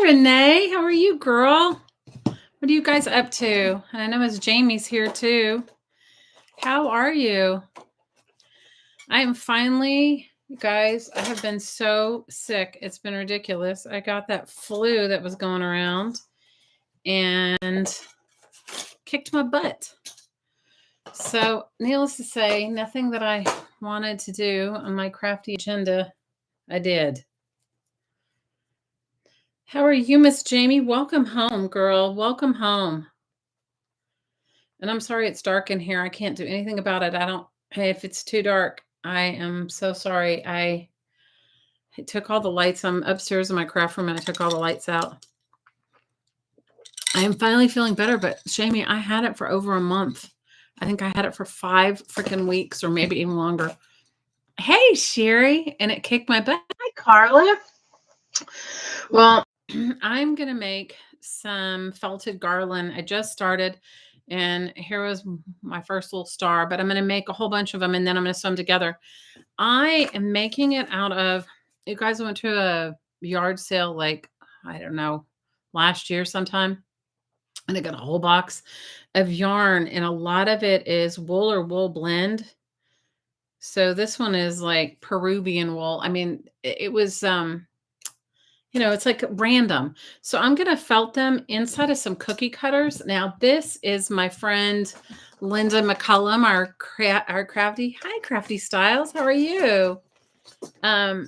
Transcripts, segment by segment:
Hi, Renee. How are you, girl? What are you guys up to? And I know Miss Jamie's here too. How are you? I am finally, you guys, I have been so sick. It's been ridiculous. I got that flu that was going around and kicked my butt. So, needless to say, nothing that I wanted to do on my crafty agenda, I did. How are you, Miss Jamie? Welcome home, girl. Welcome home. And I'm sorry it's dark in here. I can't do anything about it. Hey, if it's too dark, I am so sorry. I took all the lights. I'm upstairs in my craft room and I took all the lights out. I am finally feeling better, but Jamie, I had it for over a month. I think I had it for 5 freaking weeks or maybe even longer. Hey, Sherry. And it kicked my butt. Hi, Carla. Well, I'm going to make some felted garland. I just started. And here was my first little star, but I'm going to make a whole bunch of them and then I'm going to sew them together. I am making it out of, you guys went to a yard sale like, I don't know, last year sometime. And I got a whole box of yarn and a lot of it is wool or wool blend. So this one is like Peruvian wool. I mean, it was, it's like random. So I'm going to felt them inside of some cookie cutters. Now, this is my friend Linda McCullum, our crafty. Hi, Crafty Styles. How are you? Our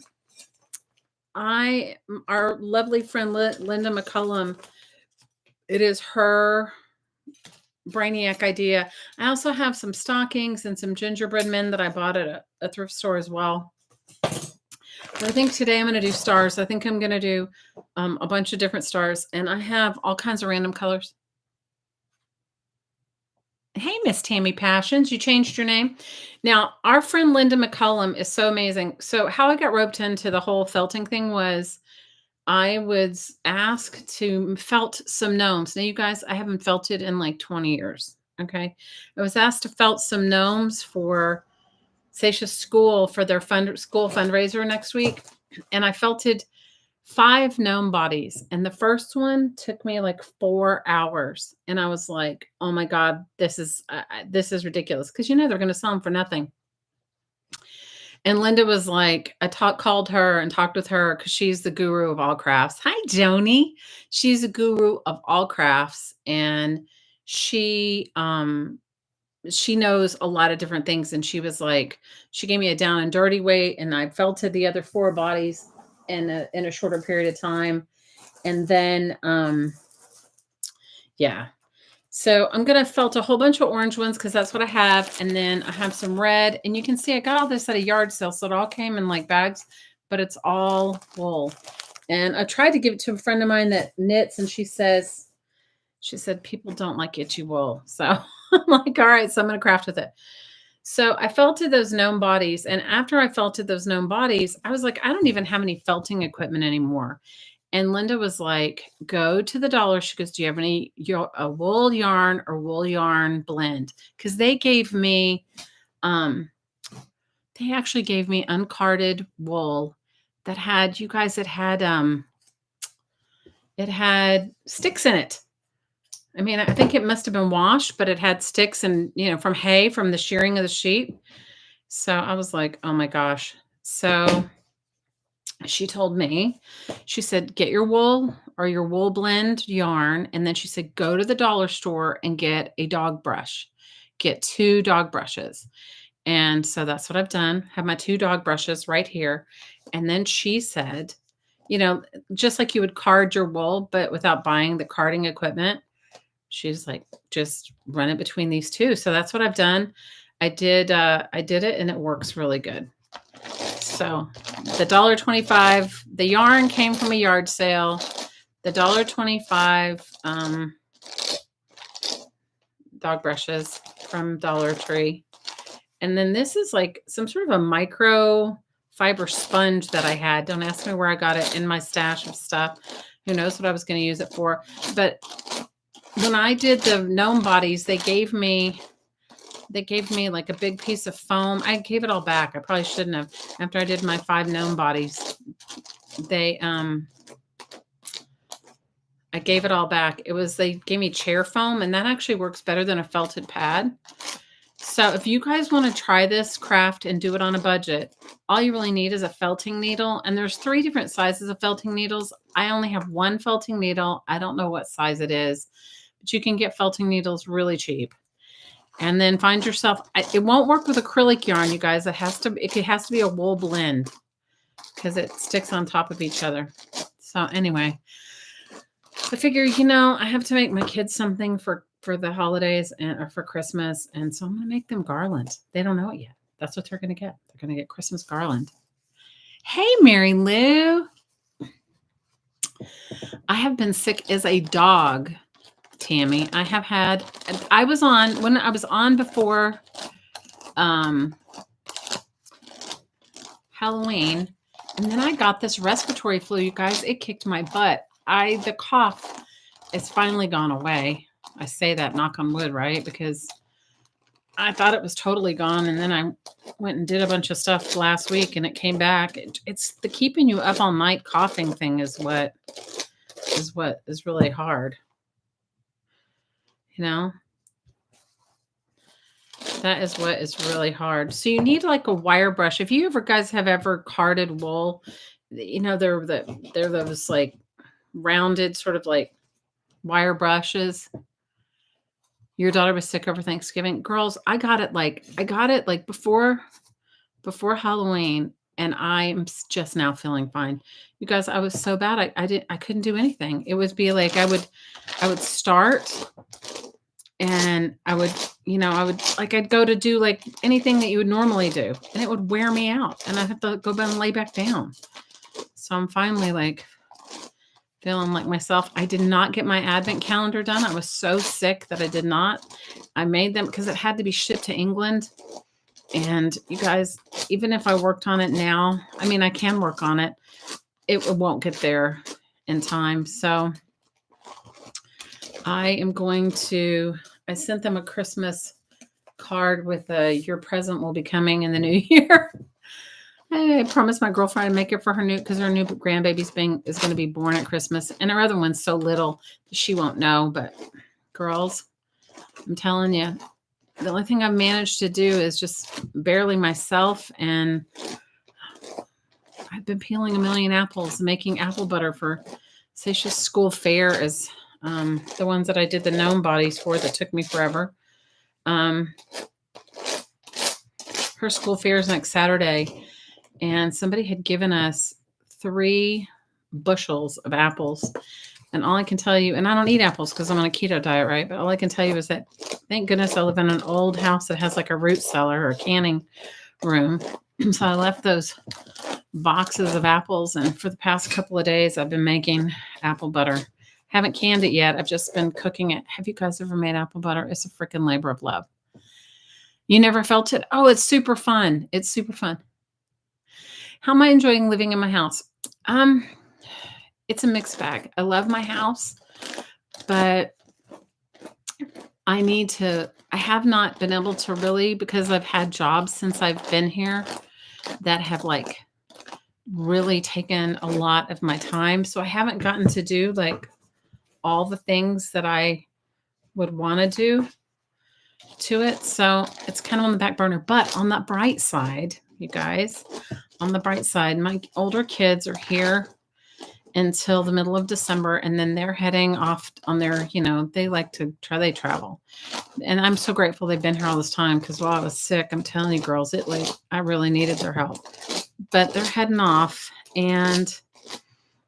lovely friend Linda McCullum, it is her brainiac idea. I also have some stockings and some gingerbread men that I bought at a thrift store as well. But I think today I'm going to do stars. I think I'm going to do a bunch of different stars. And I have all kinds of random colors. Hey, Miss Tammy Passions, you changed your name. Now, our friend Linda McCullum is so amazing. So how I got roped into the whole felting thing was I was asked to felt some gnomes. Now, you guys, I haven't felted in like 20 years. Okay. I was asked to felt some gnomes for Seisha's school for their school fundraiser next week. And I felted 5 gnome bodies. And the first one took me like 4 hours. And I was like, oh my God, this is ridiculous. Cause they're going to sell them for nothing. And Linda was like, called her and talked with her because she's the guru of all crafts. Hi, Joni. She's a guru of all crafts. And she knows a lot of different things. And she was like, she gave me a down and dirty way. And I felted the other 4 bodies in a shorter period of time. And then, yeah. So I'm going to felt a whole bunch of orange ones because that's what I have. And then I have some red. And you can see I got all this at a yard sale. So it all came in like bags, but it's all wool. And I tried to give it to a friend of mine that knits. And she said, people don't like itchy wool. So I'm like, all right, so I'm going to craft with it. So I felted those gnome bodies. And after I felted those gnome bodies, I was like, I don't even have any felting equipment anymore. And Linda was like, go to the dollar. She goes, do you have any a wool yarn or wool yarn blend? Because they gave me, they actually gave me uncarded wool that had, you guys, it had sticks in it. I mean, I think it must have been washed, but it had sticks and, from hay, from the shearing of the sheep. So I was like, oh my gosh. So she told me, she said, get your wool or your wool blend yarn. And then she said, go to the dollar store and get a dog brush. Get 2 dog brushes. And so that's what I've done. Have my 2 dog brushes right here. And then she said, just like you would card your wool, but without buying the carding equipment, she's like, just run it between these 2. So that's what I've done. I did it and it works really good. So the $1.25, the yarn came from a yard sale. The $1.25 dog brushes from Dollar Tree. And then this is like some sort of a micro fiber sponge that I had. Don't ask me where I got it in my stash of stuff. Who knows what I was going to use it for. But when I did the gnome bodies, they gave me like a big piece of foam. I gave it all back. I probably shouldn't have. After I did my 5 gnome bodies, they I gave it all back. They gave me chair foam, and that actually works better than a felted pad. So if you guys want to try this craft and do it on a budget, all you really need is a felting needle. And there's 3 different sizes of felting needles. I only have one felting needle. I don't know what size it is, but you can get felting needles really cheap. And then find yourself, it won't work with acrylic yarn, you guys. It has to be a wool blend because it sticks on top of each other. So anyway, I figure, I have to make my kids something for the holidays or for Christmas. And so I'm going to make them garland. They don't know it yet. That's what they're going to get. They're going to get Christmas garland. Hey, Mary Lou. I have been sick as a dog, Tammy. When I was on before Halloween, and then I got this respiratory flu, you guys. It kicked my butt. The cough is finally gone away. I say that, knock on wood, right? Because I thought it was totally gone. And then I went and did a bunch of stuff last week and it came back. It's the keeping you up all night coughing thing is what is really hard. That is what is really hard. So you need like a wire brush. If you guys have ever carded wool, they're those like rounded sort of like wire brushes. Your daughter was sick over Thanksgiving. Girls, I got it like before Halloween, and I'm just now feeling fine. You guys, I was so bad. I couldn't do anything. It would be like I would start and I'd go to do like anything that you would normally do, and it would wear me out, and I'd have to go and lay back down. So I'm finally like feeling like myself. I did not get my advent calendar done. I was so sick that I did not. I made them because it had to be shipped to England. And you guys, even if I worked on it now, I can work on it. It won't get there in time. So I sent them a Christmas card with your present will be coming in the new year. I promised my girlfriend I'd make it for her because her new grandbaby's is going to be born at Christmas. And her other one's so little that she won't know. But girls, I'm telling you, the only thing I've managed to do is just barely myself. And I've been peeling a million apples, making apple butter for Seisha's school fair as the ones that I did the gnome bodies for that took me forever. Her school fair is next Saturday. And somebody had given us 3 bushels of apples. And all I can tell you, and I don't eat apples because I'm on a keto diet, right? But all I can tell you is that thank goodness I live in an old house that has like a root cellar or a canning room. So I left those boxes of apples. And for the past couple of days, I've been making apple butter. Haven't canned it yet. I've just been cooking it. Have you guys ever made apple butter? It's a freaking labor of love. You never felt it? Oh, it's super fun. It's super fun. How am I enjoying living in my house? It's a mixed bag. I love my house, but I have not been able to really, because I've had jobs since I've been here that have like really taken a lot of my time. So I haven't gotten to do like all the things that I would want to do to it. So it's kind of on the back burner, but on the bright side, you guys, on the bright side, my older kids are here until the middle of December, and then they're heading off on their, they like to they travel. And I'm so grateful they've been here all this time because while I was sick, I'm telling you girls, I really needed their help. But they're heading off, and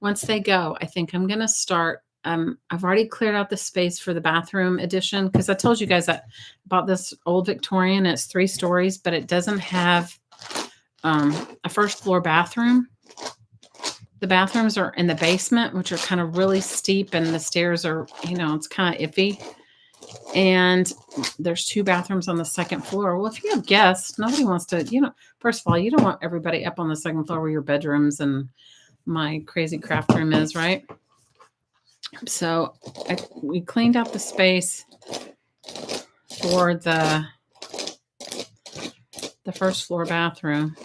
once they go, I think I'm going to start. I've already cleared out the space for the bathroom addition because I told you guys that about this old Victorian. It's 3 stories, but it doesn't have a first floor bathroom. The bathrooms are in the basement, which are kind of really steep, and the stairs are, it's kind of iffy. And there's 2 bathrooms on the second floor. Well, if you have guests, nobody wants to, first of all, you don't want everybody up on the second floor where your bedrooms and my crazy craft room is, right? So we cleaned out the space for the first floor bathroom.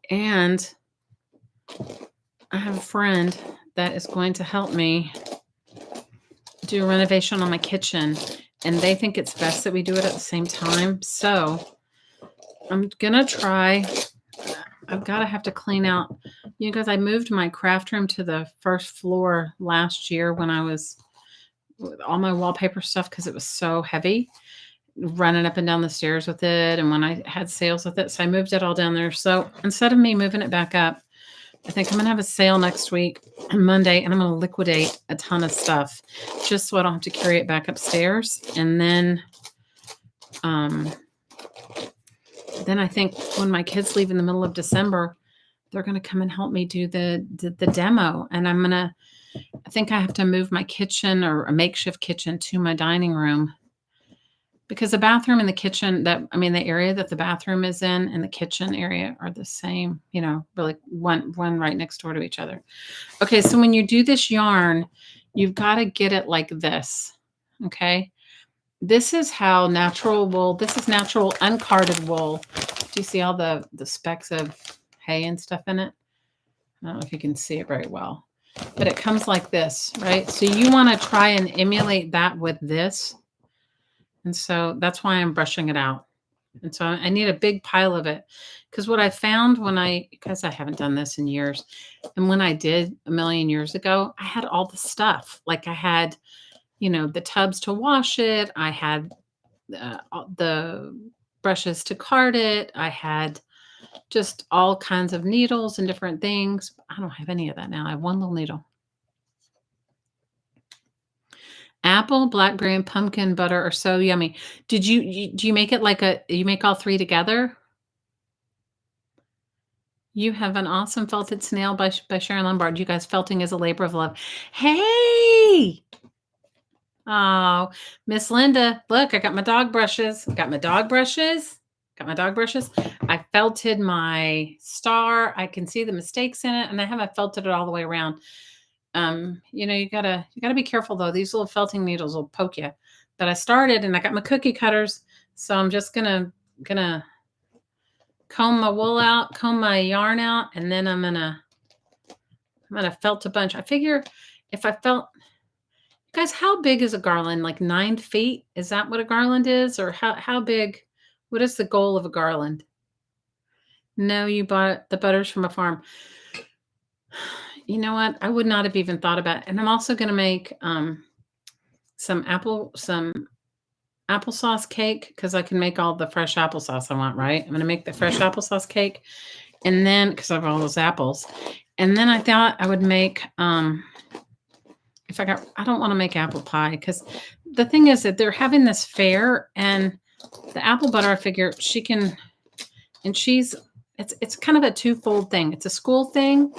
And I have a friend that is going to help me do a renovation on my kitchen, and they think it's best that we do it at the same time. So I'm gonna try. I've got to have to clean out. You guys, I moved my craft room to the first floor last year when I was with all my wallpaper stuff because it was so heavy, running up and down the stairs with it. And when I had sales with it, so I moved it all down there. So instead of me moving it back up, I think I'm going to have a sale next week, Monday, and I'm going to liquidate a ton of stuff just so I don't have to carry it back upstairs. And then I think when my kids leave in the middle of December, they're going to come and help me do the demo. And I think I have to move my kitchen or a makeshift kitchen to my dining room because the bathroom and the kitchen the area that the bathroom is in and the kitchen area are the same, really one right next door to each other. Okay. So when you do this yarn, you've got to get it like this. Okay. This is how natural wool, this is natural uncarded wool. Do you see all the specks of hay and stuff in it? I don't know if you can see it very well, but it comes like this, right? So you want to try and emulate that with this. And so that's why I'm brushing it out. And so I need a big pile of it because what I found because I haven't done this in years. And when I did a million years ago, I had all the stuff. Like I had, the tubs to wash it. I had the brushes to card it. I had just all kinds of needles and different things. I don't have any of that now. I have one little needle. Apple, blackberry, and pumpkin butter are so yummy. Do you make it you make all three together? You have an awesome felted snail by Sharon Lombard. You guys, felting is a labor of love. Hey! Oh, Miss Linda, look, I got my dog brushes. I felted my star. I can see the mistakes in it, and I haven't felted it all the way around. You gotta be careful though. These little felting needles will poke you. But I started, and I got my cookie cutters, so I'm just gonna comb my wool out, comb my yarn out, and then I'm gonna felt a bunch. I figure if I felt. Guys, how big is a garland? Like 9 feet? Is that what a garland is? Or how big? What is the goal of a garland? No, you bought the butters from a farm. You know what? I would not have even thought about it. And I'm also going to make some applesauce cake because I can make all the fresh applesauce I want, right? I'm going to make the fresh applesauce cake. And then, because I have all those apples. And then I thought I would make... I don't want to make apple pie because the thing is that they're having this fair and the apple butter, I figure she can, and it's kind of a twofold thing. It's a school thing.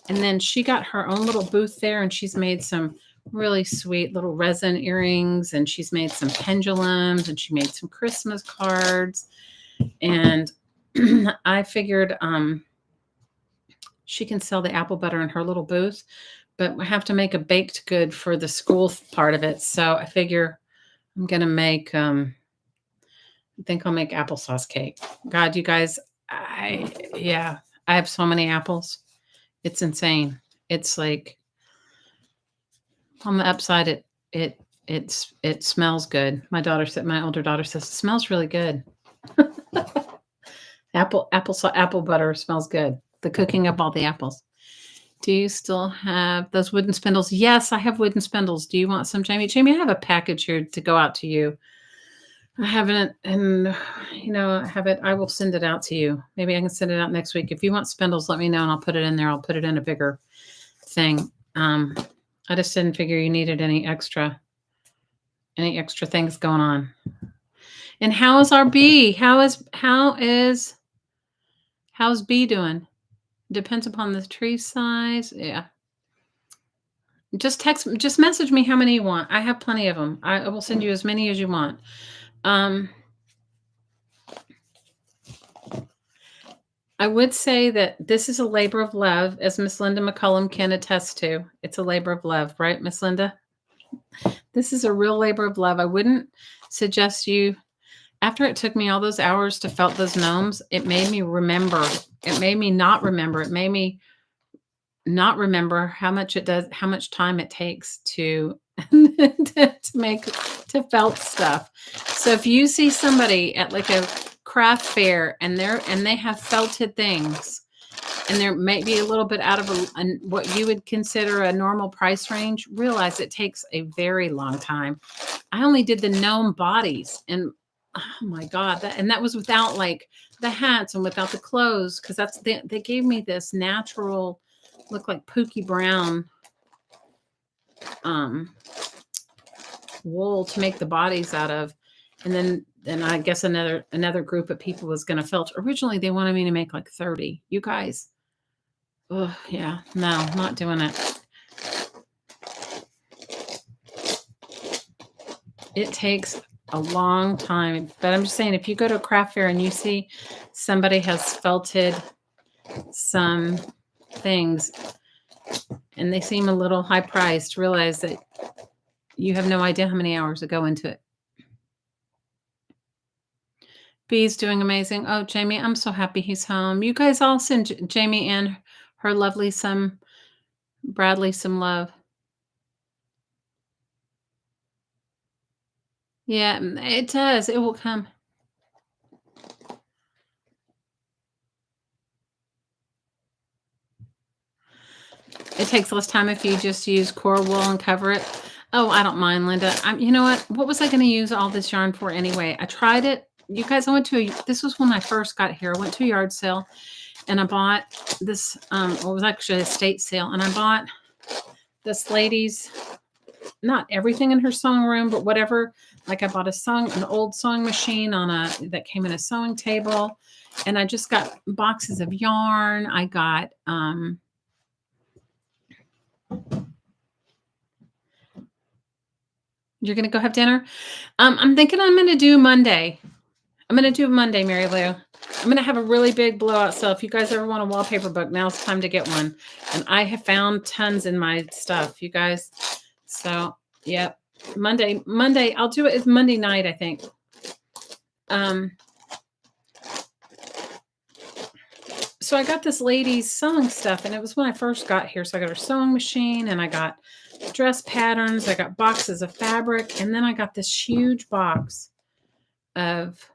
And then she got her own little booth there and she's made some really sweet little resin earrings and she's made some pendulums and she made some Christmas cards. And I figured she can sell the apple butter in her little booth. But we have to make a baked good for the school part of it. So I figure I'm going to make, I think I'll make applesauce cake. God, you guys, I have so many apples. It's insane. It's like on the upside, it smells good. My older daughter says, it smells really good. Apple butter smells good. The cooking up all the apples. Do you still have those wooden spindles? Yes, I have wooden spindles. Do you want some, Jamie? Jamie, I have a package here to go out to you. I haven't, and I have it. I will send it out to you. Maybe I can send it out next week. If you want spindles, let me know and I'll put it in there. I'll put it in a bigger thing. I just didn't figure you needed any extra things going on. And how is our bee? How's bee doing? Depends upon the tree size. Yeah. Just message me how many you want. I have plenty of them. I will send you as many as you want. I would say that this is a labor of love, as Miss Linda McCullum can attest to. It's a labor of love, right, Miss Linda? This is a real labor of love. I wouldn't suggest you, after it took me all those hours to felt those gnomes, it made me remember. It made me not remember. It made me not remember how much time it takes to to felt stuff. So if you see somebody at like a craft fair and they have felted things and they're maybe a little bit out of what you would consider a normal price range, realize it takes a very long time. I only did the gnome bodies, and oh my God, that was without like the hats and without the clothes, because they gave me this natural look like Pookie Brown wool to make the bodies out of. And then I guess another group of people was going to felt. Originally, they wanted me to make like 30. You guys, oh yeah, no, not doing it. It takes a long time, but I'm just saying, if you go to a craft fair and you see somebody has felted some things and they seem a little high priced, realize that you have no idea how many hours that go into it. B's doing amazing. Oh, Jamie, I'm so happy he's home. You guys all send Jamie and her lovely son, Bradley, some love. Yeah, it does. It will come. It takes less time if you just use core wool and cover it. Oh, I don't mind, Linda. You know what? What was I going to use all this yarn for anyway? I tried it. You guys, I went to this was when I first got here. I went to a yard sale and I bought this, it was actually a estate sale. And I bought this lady's, not everything in her sewing room, but whatever. Like I bought an old sewing machine that came in a sewing table. And I just got boxes of yarn. I got, you're going to go have dinner? I'm thinking I'm going to do Monday. I'm going to do Monday, Mary Lou. I'm going to have a really big blowout sale. If you guys ever want a wallpaper book, now's the time to get one. And I have found tons in my stuff, you guys. So, yep. Monday, I'll do it. It's Monday night, I think. So I got this lady's sewing stuff, and it was when I first got here. So I got her sewing machine, and I got dress patterns. I got boxes of fabric, and then I got this huge box of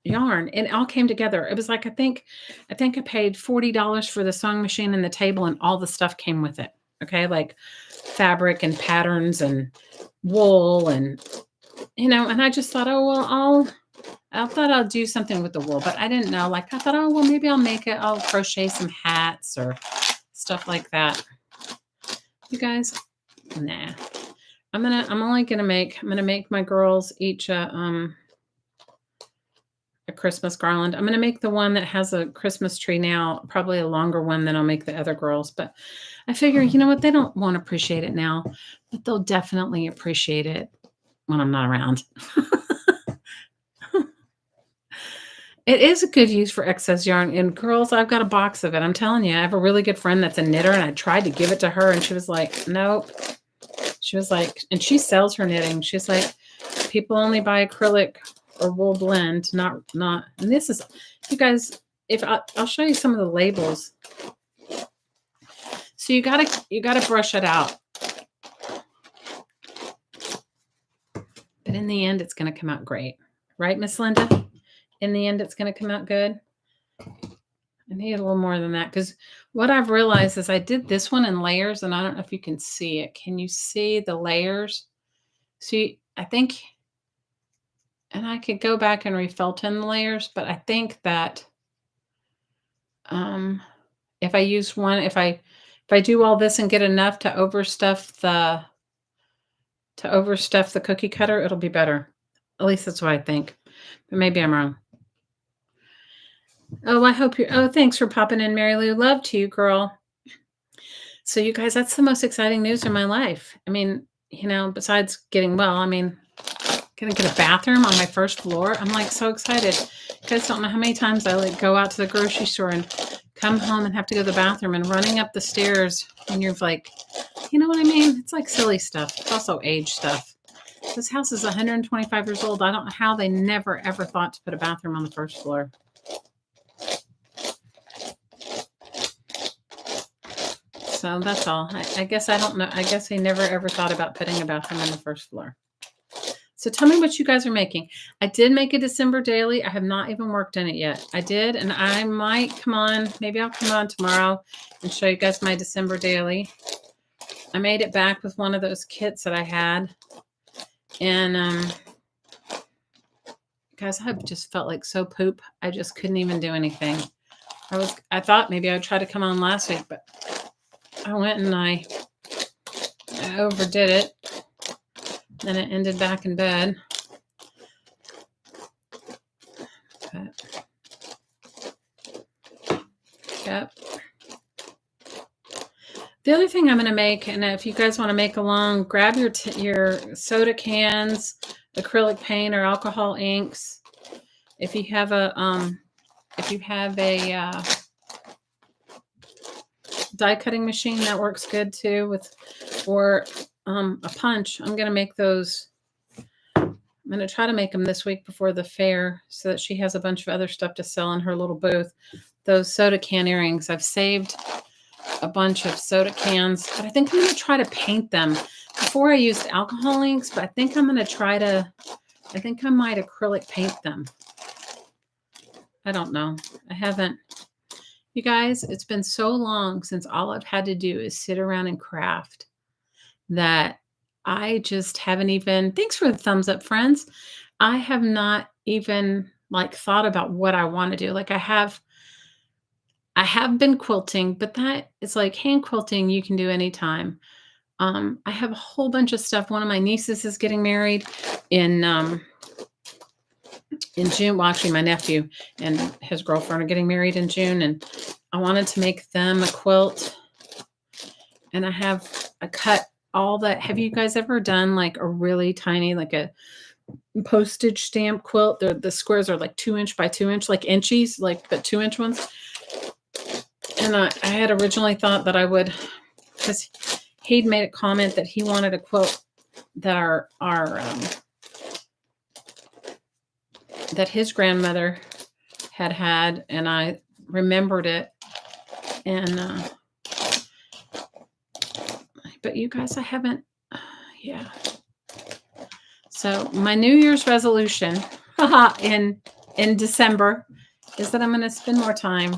yarn, and it all came together. It was like, I think I paid $40 for the sewing machine and the table, and all the stuff came with it. Okay, like fabric and patterns and wool, and and I just thought, oh well, I thought I'll do something with the wool, but I didn't know. Like I thought, oh well, maybe I'll crochet some hats or stuff like that. You guys, nah. I'm gonna make my girls each a Christmas garland. I'm gonna make the one that has a Christmas tree now, probably a longer one than I'll make the other girls. But I figure, you know what, they don't want to appreciate it now, but they'll definitely appreciate it when I'm not around. It is a good use for excess yarn. And girls, I've got a box of it. I'm telling you, I have a really good friend that's a knitter, and I tried to give it to her, and she was like, nope. She was like, and she sells her knitting. She's like, people only buy acrylic or wool blend, not. And this is, you guys, I'll show you some of the labels. So you gotta brush it out. But in the end, it's going to come out great. Right, Miss Linda? In the end, it's going to come out good. I need a little more than that, because what I've realized is I did this one in layers, and I don't know if you can see it. Can you see the layers? See, I think, and I could go back and refelt in the layers, but I think that if I use one, if I do all this and get enough to overstuff the cookie cutter, it'll be better. At least that's what I think. But maybe I'm wrong. Oh, I hope you're. Oh, thanks for popping in, Mary Lou. Love to you, girl. So, you guys, that's the most exciting news in my life. I mean, besides getting well, I mean, gonna get a bathroom on my first floor. I'm like so excited. You guys don't know how many times I like go out to the grocery store and come home and have to go to the bathroom, and running up the stairs when you're like, you know what I mean? It's like silly stuff. It's also age stuff. This house is 125 years old. I don't know how they never, ever thought to put a bathroom on the first floor. So that's all. I guess I don't know. I guess he never ever thought about putting a bathroom on the first floor. So tell me what you guys are making. I did make a December daily. I have not even worked in it yet. I did, and I might come on. Maybe I'll come on tomorrow and show you guys my December daily. I made it back with one of those kits that I had. And guys, I just felt like so poop. I just couldn't even do anything. I thought maybe I'd try to come on last week, but I went and I overdid it. Then it ended back in bed. But, yep. The other thing I'm going to make, and if you guys want to make along, grab your soda cans, acrylic paint, or alcohol inks. If you have a die cutting machine, that works good too. Or a punch. I'm going to make those. I'm going to try to make them this week before the fair so that she has a bunch of other stuff to sell in her little booth. Those soda can earrings. I've saved a bunch of soda cans, but I think I'm going to try to paint them. Before I used alcohol inks, but I think I might acrylic paint them. I don't know. I haven't. You guys, it's been so long since all I've had to do is sit around and craft that I just haven't even, thanks for the thumbs up, friends. I have not even thought about what I want to do. I have been quilting, but that is hand quilting you can do anytime. I have a whole bunch of stuff. One of my nieces is getting married in June. Well, actually, my nephew and his girlfriend are getting married in June, and I wanted to make them a quilt. And I cut all that. Have you guys ever done a really tiny, a postage stamp quilt? The squares are 2 inch by 2 inch, like inchies, but 2 inch ones. And I had originally thought that I would, because he'd made a comment that he wanted a quilt that that his grandmother had, and I remembered it. And but you guys, I haven't. Yeah. So my New Year's resolution in December is that I'm going to spend more time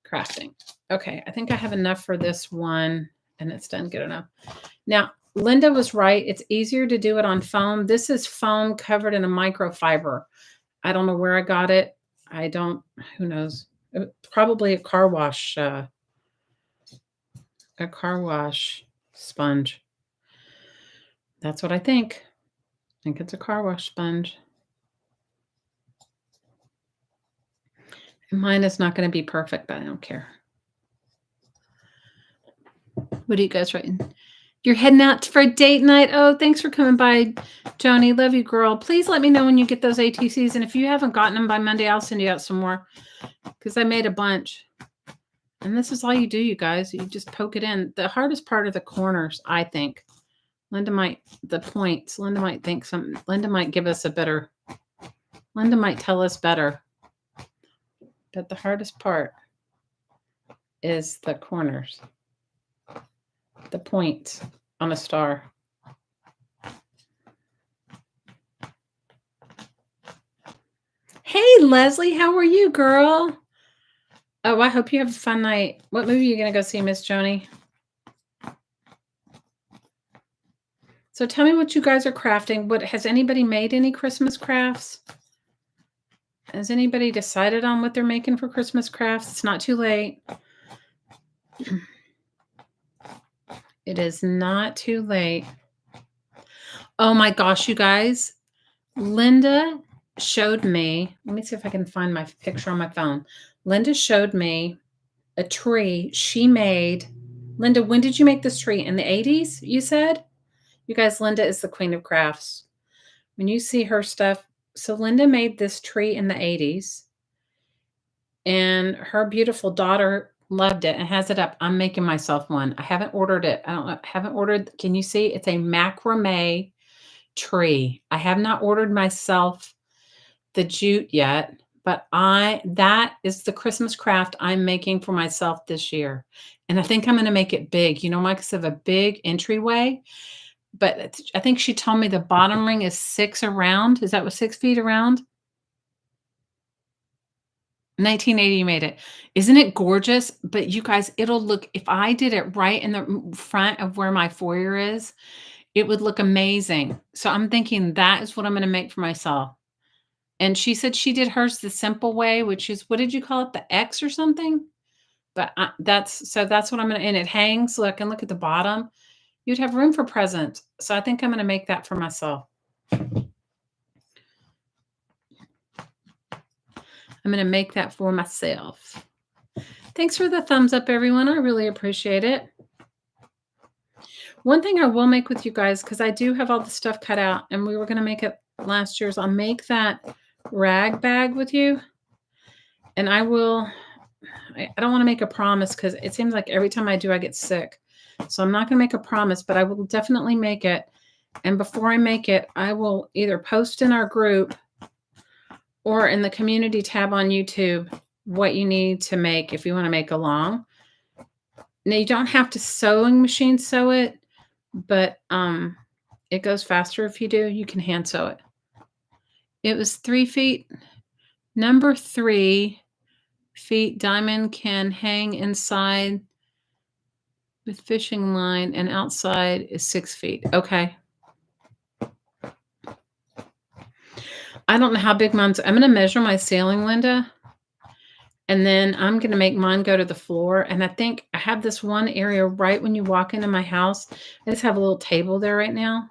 crafting. Okay, I think I have enough for this one, and it's done good enough. Now, Linda was right. It's easier to do it on foam. This is foam covered in a microfiber. I don't know where I got it. Who knows? Probably a car wash sponge. That's what I think. I think it's a car wash sponge. And mine is not going to be perfect, but I don't care. What are you guys writing? You're heading out for a date night. Oh, thanks for coming by, Joni. Love you, girl. Please let me know when you get those ATCs. And if you haven't gotten them by Monday, I'll send you out some more because I made a bunch. And this is all you do, you guys. You just poke it in. The hardest part are the corners, I think. The points. Linda might think something. Linda might give us Linda might tell us better. But the hardest part is the corners. The points on a star. Hey, Leslie, how are you, girl? Oh, I hope you have a fun night. What movie are you going to go see, Miss Joni? So tell me what you guys are crafting. Has anybody made any Christmas crafts? Has anybody decided on what they're making for Christmas crafts? It's not too late. It is not too late. Oh my gosh, you guys. Linda showed me, let me see if I can find my picture on my phone. Linda showed me a tree she made. Linda, when did you make this tree? In the 80s, you said? You guys, Linda is the queen of crafts. When you see her stuff, so Linda made this tree in the 80s. And her beautiful daughter loved it and has it up. I'm making myself one. I haven't ordered it. Can you see? It's a macrame tree. I have not ordered myself the jute yet, But that is the Christmas craft I'm making for myself this year. And I think I'm gonna make it big, you know, why? 'Cause of a big entryway, but I think she told me the bottom ring is 6 around. Is that what 6 feet around? 1980 you made it. Isn't it gorgeous? But you guys, it'll look if I did it right in the front of where my foyer is, it would look amazing. So I'm thinking that is what I'm gonna make for myself. And she said she did hers the simple way, which is what did you call it? The X or something? But that's what I'm gonna and it hangs. Look and look at the bottom. You'd have room for presents. So I think I'm gonna make that for myself. I'm gonna make that for myself. Thanks for the thumbs up, everyone. I really appreciate it. One thing I will make with you guys, because I do have all the stuff cut out, and we were gonna make it last year's, I'll make that rag bag with you. And I don't want to make a promise because it seems like every time I do, I get sick. So I'm not going to make a promise, but I will definitely make it. And before I make it, I will either post in our group or in the community tab on YouTube what you need to make if you want to make along. Now, you don't have to sewing machine sew it, but it goes faster if you do. You can hand sew it. It was 3 feet. Number 3 feet diamond can hang inside with fishing line and outside is 6 feet. Okay. I don't know how big mine's. I'm going to measure my ceiling, Linda, and then I'm going to make mine go to the floor. And I think I have this one area right when you walk into my house. I just have a little table there right now.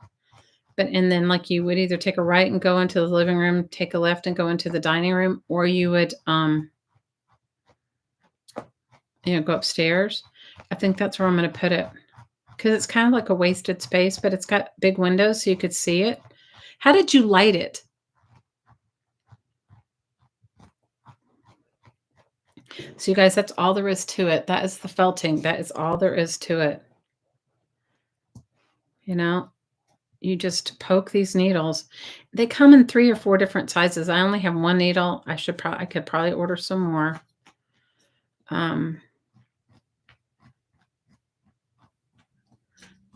And then like you would either take a right and go into the living room, take a left and go into the dining room, or you would go upstairs. I think that's where I'm going to put it because it's kind of like a wasted space, but it's got big windows so you could see it. How did you light it? So you guys, that's all there is to it. That is the felting. That is all there is to it. You know, you just poke these needles. They come in 3 or 4 different sizes. I only have 1 needle. I could probably order some more.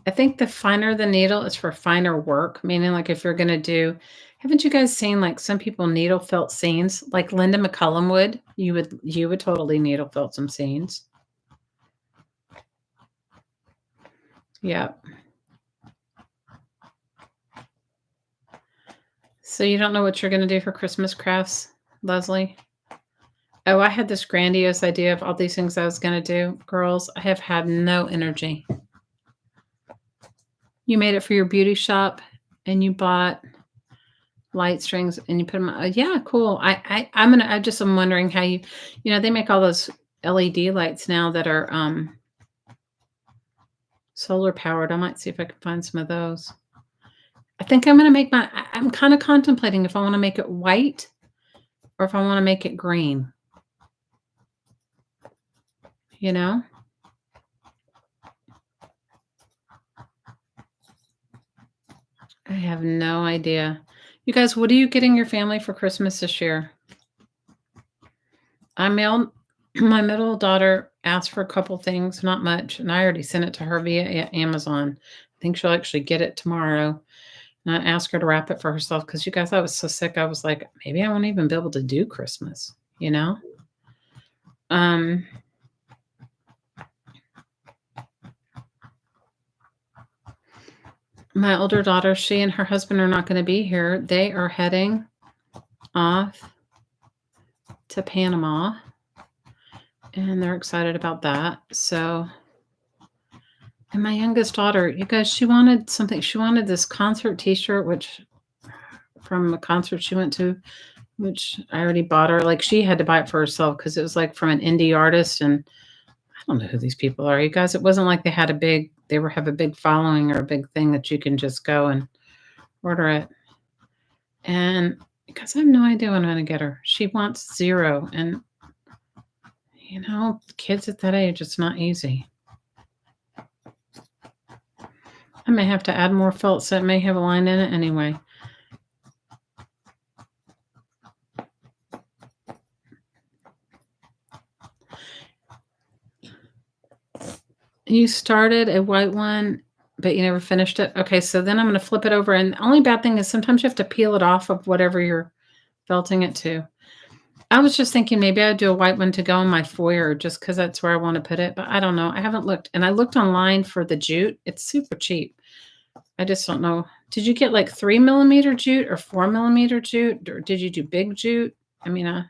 I think the finer the needle is for finer work, meaning like if you're going to do, haven't you guys seen like some people needle felt seams like Linda McCullum would? You would totally needle felt some seams. Yeah. So you don't know what you're going to do for Christmas crafts, Leslie? Oh, I had this grandiose idea of all these things I was going to do. Girls, I have had no energy. You made it for your beauty shop and you bought light strings and you put them yeah, cool. I'm wondering how they make all those LED lights now that are solar powered. I might see if I can find some of those. I think I'm going to make I'm kind of contemplating if I want to make it white or if I want to make it green. You know? I have no idea. You guys, what are you getting your family for Christmas this year? My middle daughter asked for a couple things, not much, and I already sent it to her via Amazon. I think she'll actually get it tomorrow. And I asked her to wrap it for herself because you guys, I was so sick. I was like, maybe I won't even be able to do Christmas, you know? My older daughter, she and her husband are not going to be here. They are heading off to Panama, and they're excited about that. So, and my youngest daughter, you guys, she wanted something. She wanted this concert T-shirt, which from a concert she went to, which I already bought her. Like she had to buy it for herself because it was like from an indie artist, and I don't know who these people are. You guys, it wasn't like they have a big following or a big thing that you can just go and order it. And because I have no idea what I'm going to get her. She wants 0. And, kids at that age, it's not easy. I may have to add more felt so it may have a line in it anyway. You started a white one, but you never finished it? Okay, so then I'm gonna flip it over, and the only bad thing is sometimes you have to peel it off of whatever you're felting it to. I was just thinking maybe I'd do a white one to go in my foyer just because that's where I wanna put it, but I don't know. I haven't looked, and I looked online for the jute. It's super cheap. I just don't know. Did you get, like, 3 millimeter jute or 4 millimeter jute, or did you do big jute? I mean,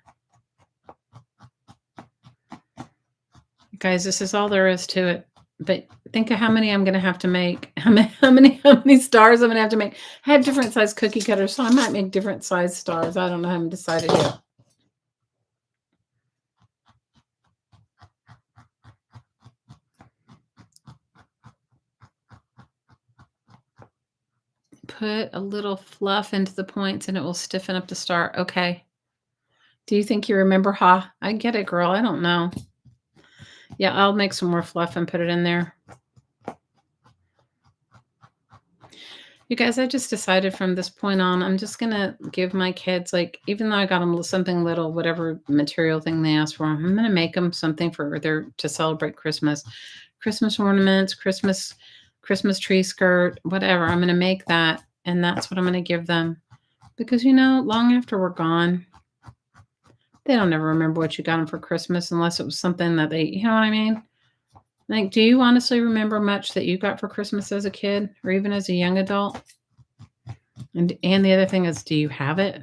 guys, this is all there is to it. But think of how many I'm gonna have to make. How many stars I'm gonna have to make. I have different size cookie cutters, so I might make different size stars. I don't know. I haven't decided yet. Put a little fluff into the points and it will stiffen up the star. Okay. Do you think you remember? Ha, I get it, girl. I don't know. Yeah, I'll make some more fluff and put it in there. You guys, I just decided from this point on, I'm just gonna give my kids, like, even though I got them something little, whatever material thing they asked for, I'm gonna make them something for their to celebrate Christmas. Christmas ornaments, Christmas tree skirt, whatever. I'm gonna make that, and that's what I'm gonna give them. Because long after we're gone, they don't ever remember what you got them for Christmas unless it was something that they, you know what I mean? Like, do you honestly remember much that you got for Christmas as a kid or even as a young adult? And the other thing is, do you have it?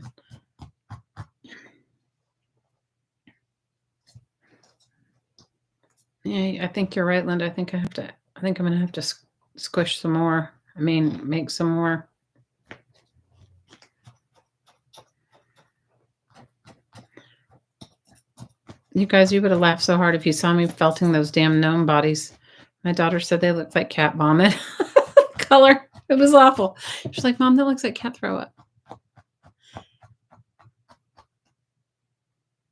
Yeah, I think you're right, Linda. I think I'm gonna have to squish some more. I mean, make some more. You guys, you would have laughed so hard if you saw me felting those damn gnome bodies. My daughter said they looked like cat vomit color. It was awful. She's like, Mom, that looks like cat throw up.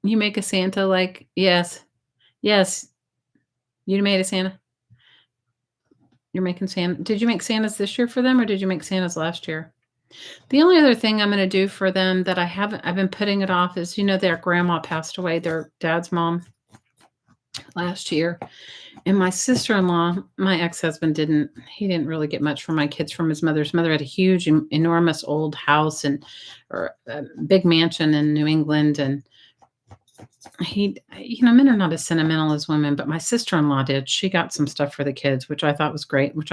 You make a Santa like, yes. Yes. You made a Santa. You're making Santa. Did you make Santas this year for them or did you make Santas last year? The only other thing I'm gonna do for them that I've been putting it off is, their grandma passed away, their dad's mom last year. And my sister-in-law, my ex-husband he didn't really get much from my kids from his mother. His mother had a huge, enormous old house or a big mansion in New England. And men are not as sentimental as women, but my sister-in-law did. She got some stuff for the kids, which I thought was great, which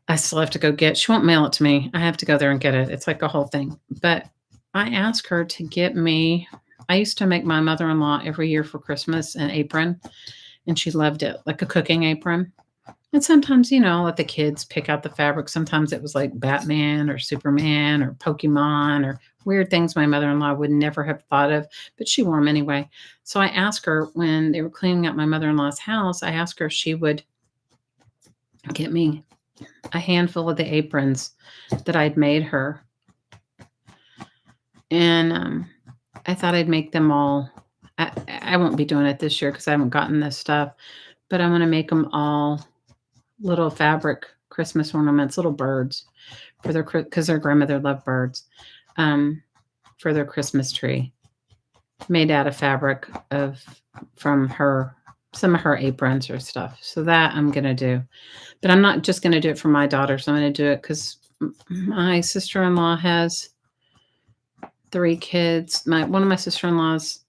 I still have to go get. She won't mail it to me. I have to go there and get it. It's like a whole thing. But I asked her to get me, I used to make my mother-in-law every year for Christmas an apron, and she loved it, like a cooking apron. And sometimes, let the kids pick out the fabric. Sometimes it was like Batman or Superman or Pokemon or weird things my mother-in-law would never have thought of, but she wore them anyway. So I asked her when they were cleaning out my mother-in-law's house, I asked her if she would get me a handful of the aprons that I'd made her. And I thought I'd make them all. I won't be doing it this year because I haven't gotten this stuff, but I'm going to make them all little fabric Christmas ornaments, little birds because their grandmother loved birds, for their Christmas tree, made out of fabric from some of her aprons or stuff. So that I'm going to do, but I'm not just going to do it for my daughters. I'm going to do it because my sister-in-law has 3 kids. One of my sister-in-laws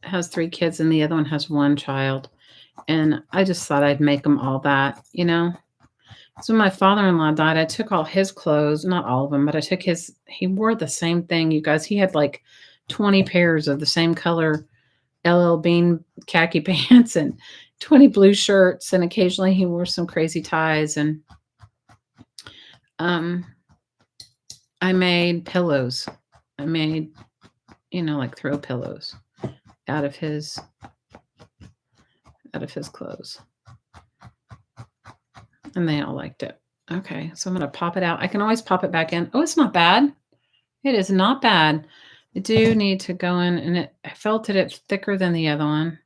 has 3 kids and the other one has 1 child. And I just thought I'd make them all that. So when my father-in-law died, I took all his clothes, not all of them, but I took he wore the same thing, you guys. He had like 20 pairs of the same color LL Bean khaki pants and 20 blue shirts. And occasionally he wore some crazy ties. And I made pillows. I made, like throw pillows out of his clothes. And they all liked it. Okay, so I'm going to pop it out. I can always pop it back in. Oh, it's not bad. It is not bad. I do need to go in, and I felt it's thicker than the other one.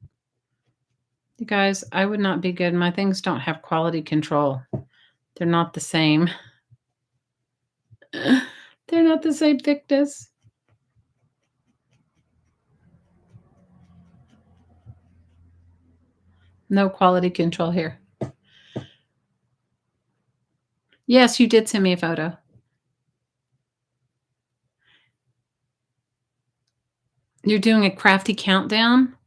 You guys, I would not be good. My things don't have quality control. They're not the same. They're not the same thickness. No quality control here. Yes, you did send me a photo. You're doing a crafty countdown?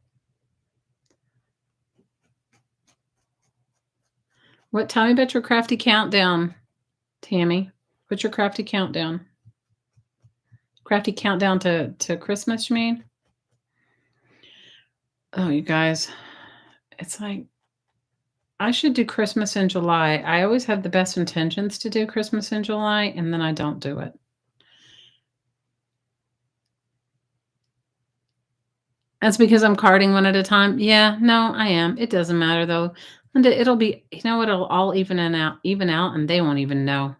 What tell me about your crafty countdown, Tammy. What's your crafty countdown? Crafty countdown to Christmas, you mean? Oh, you guys, it's like I should do Christmas in July. I always have the best intentions to do Christmas in July, and then I don't do it. That's because I'm carding one at a time? Yeah, no, I am. It doesn't matter though. And it'll be it'll all even out, and they won't even know.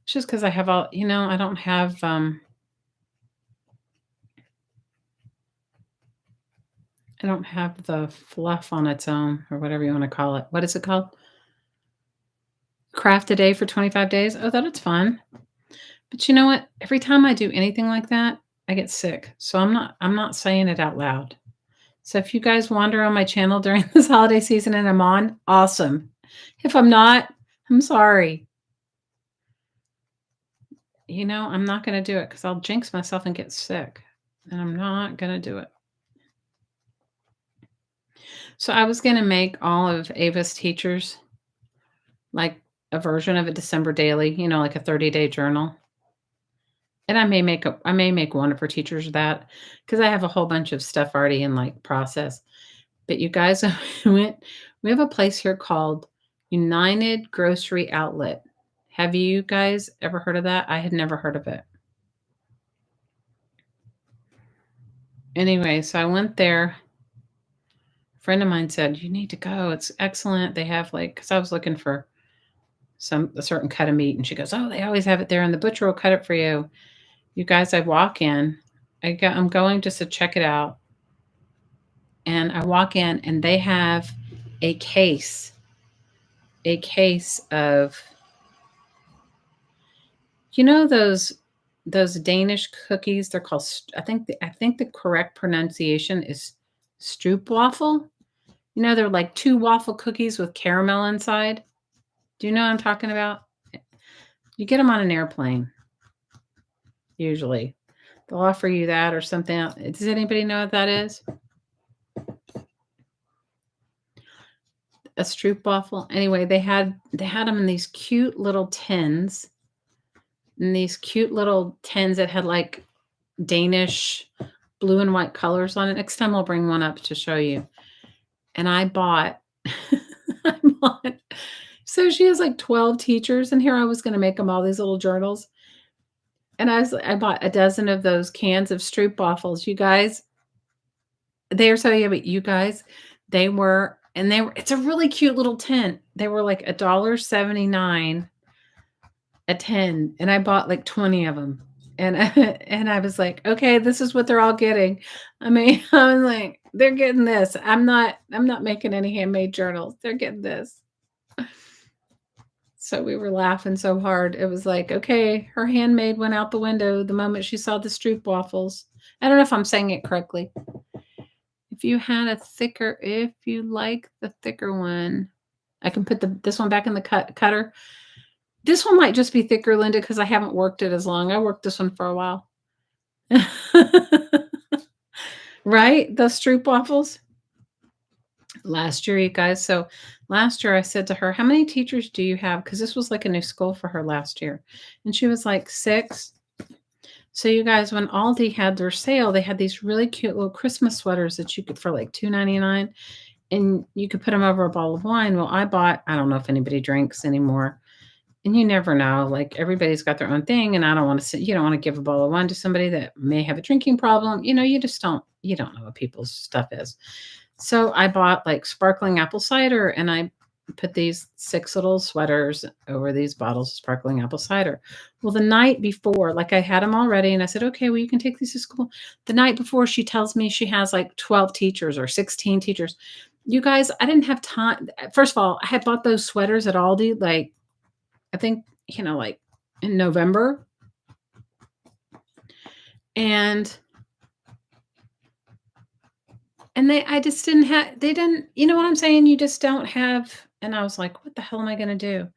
It's just because I have all I don't have the fluff on its own or whatever you wanna call it. What is it called? Craft a day for 25 days? Oh, that's fun. But you know what? Every time I do anything like that, I get sick. So I'm not saying it out loud. So if you guys wander on my channel during this holiday season and I'm on, awesome. If I'm not, I'm sorry. I'm not gonna do it because 'cause I'll jinx myself and get sick, and I'm not gonna do it. So I was gonna make all of Ava's teachers like a version of a December daily, like a 30-day journal. And I may make one of her teachers that because I have a whole bunch of stuff already in like process. But you guys, we have a place here called United Grocery Outlet. Have you guys ever heard of that? I had never heard of it. Anyway, so I went there. A friend of mine said, "You need to go. It's excellent. They have like," because I was looking for a certain cut of meat, and she goes, "Oh, they always have it there, and the butcher will cut it for you." You guys, I walk in. I'm going just to check it out, and I walk in, and they have a case, a case of those Danish cookies. They're called. I think the correct pronunciation is stroopwafel. They're like 2 waffle cookies with caramel inside. Do you know what I'm talking about? You get them on an airplane, usually. They'll offer you that or something else. Does anybody know what that is? A stroopwafel? Anyway, they had them in these cute little tins, that had, like, Danish blue and white colors on it. Next time I'll bring one up to show you. And I bought I bought so she has, like, 12 teachers, and here I was gonna make them all these little journals. And I bought a dozen of those cans of stroopwafels. You guys, they are so yummy. You guys, they were it's a really cute little tin. They were like $1.79 a tin, and I bought like 20 of them. And and I was like, "Okay, this is what they're all getting." I mean, I was like, "They're getting this. I'm not making any handmade journals. They're getting this." So we were laughing so hard. It was like, okay, her handmaid went out the window the moment she saw the stroop waffles. I don't know if I'm saying it correctly. If you like the thicker one, I can put this one back in the cutter. This one might just be thicker, Linda, because I haven't worked it as long. I worked this one for a while. Right? Those stroop waffles? Last year, you guys. So last year I said to her, "How many teachers do you have?" Because this was like a new school for her last year. And she was like, 6. So you guys, when Aldi had their sale, they had these really cute little Christmas sweaters that you could for like $2.99, and you could put them over a bottle of wine. Well, I don't know if anybody drinks anymore. And you never know. Like everybody's got their own thing, and I don't want to you don't want to give a bottle of wine to somebody that may have a drinking problem. You don't know what people's stuff is. So I bought like sparkling apple cider, and I put these 6 little sweaters over these bottles of sparkling apple cider. Well, the night before, like I had them all ready, and I said, "Okay, well, you can take these to school." The night before, she tells me she has like 12 teachers or 16 teachers. You guys, I didn't have time. First of all, I had bought those sweaters at Aldi, like, I think, like in November. And I just didn't have, they didn't, you know what I'm saying? You just don't have And I was like, what the hell am I going to do? And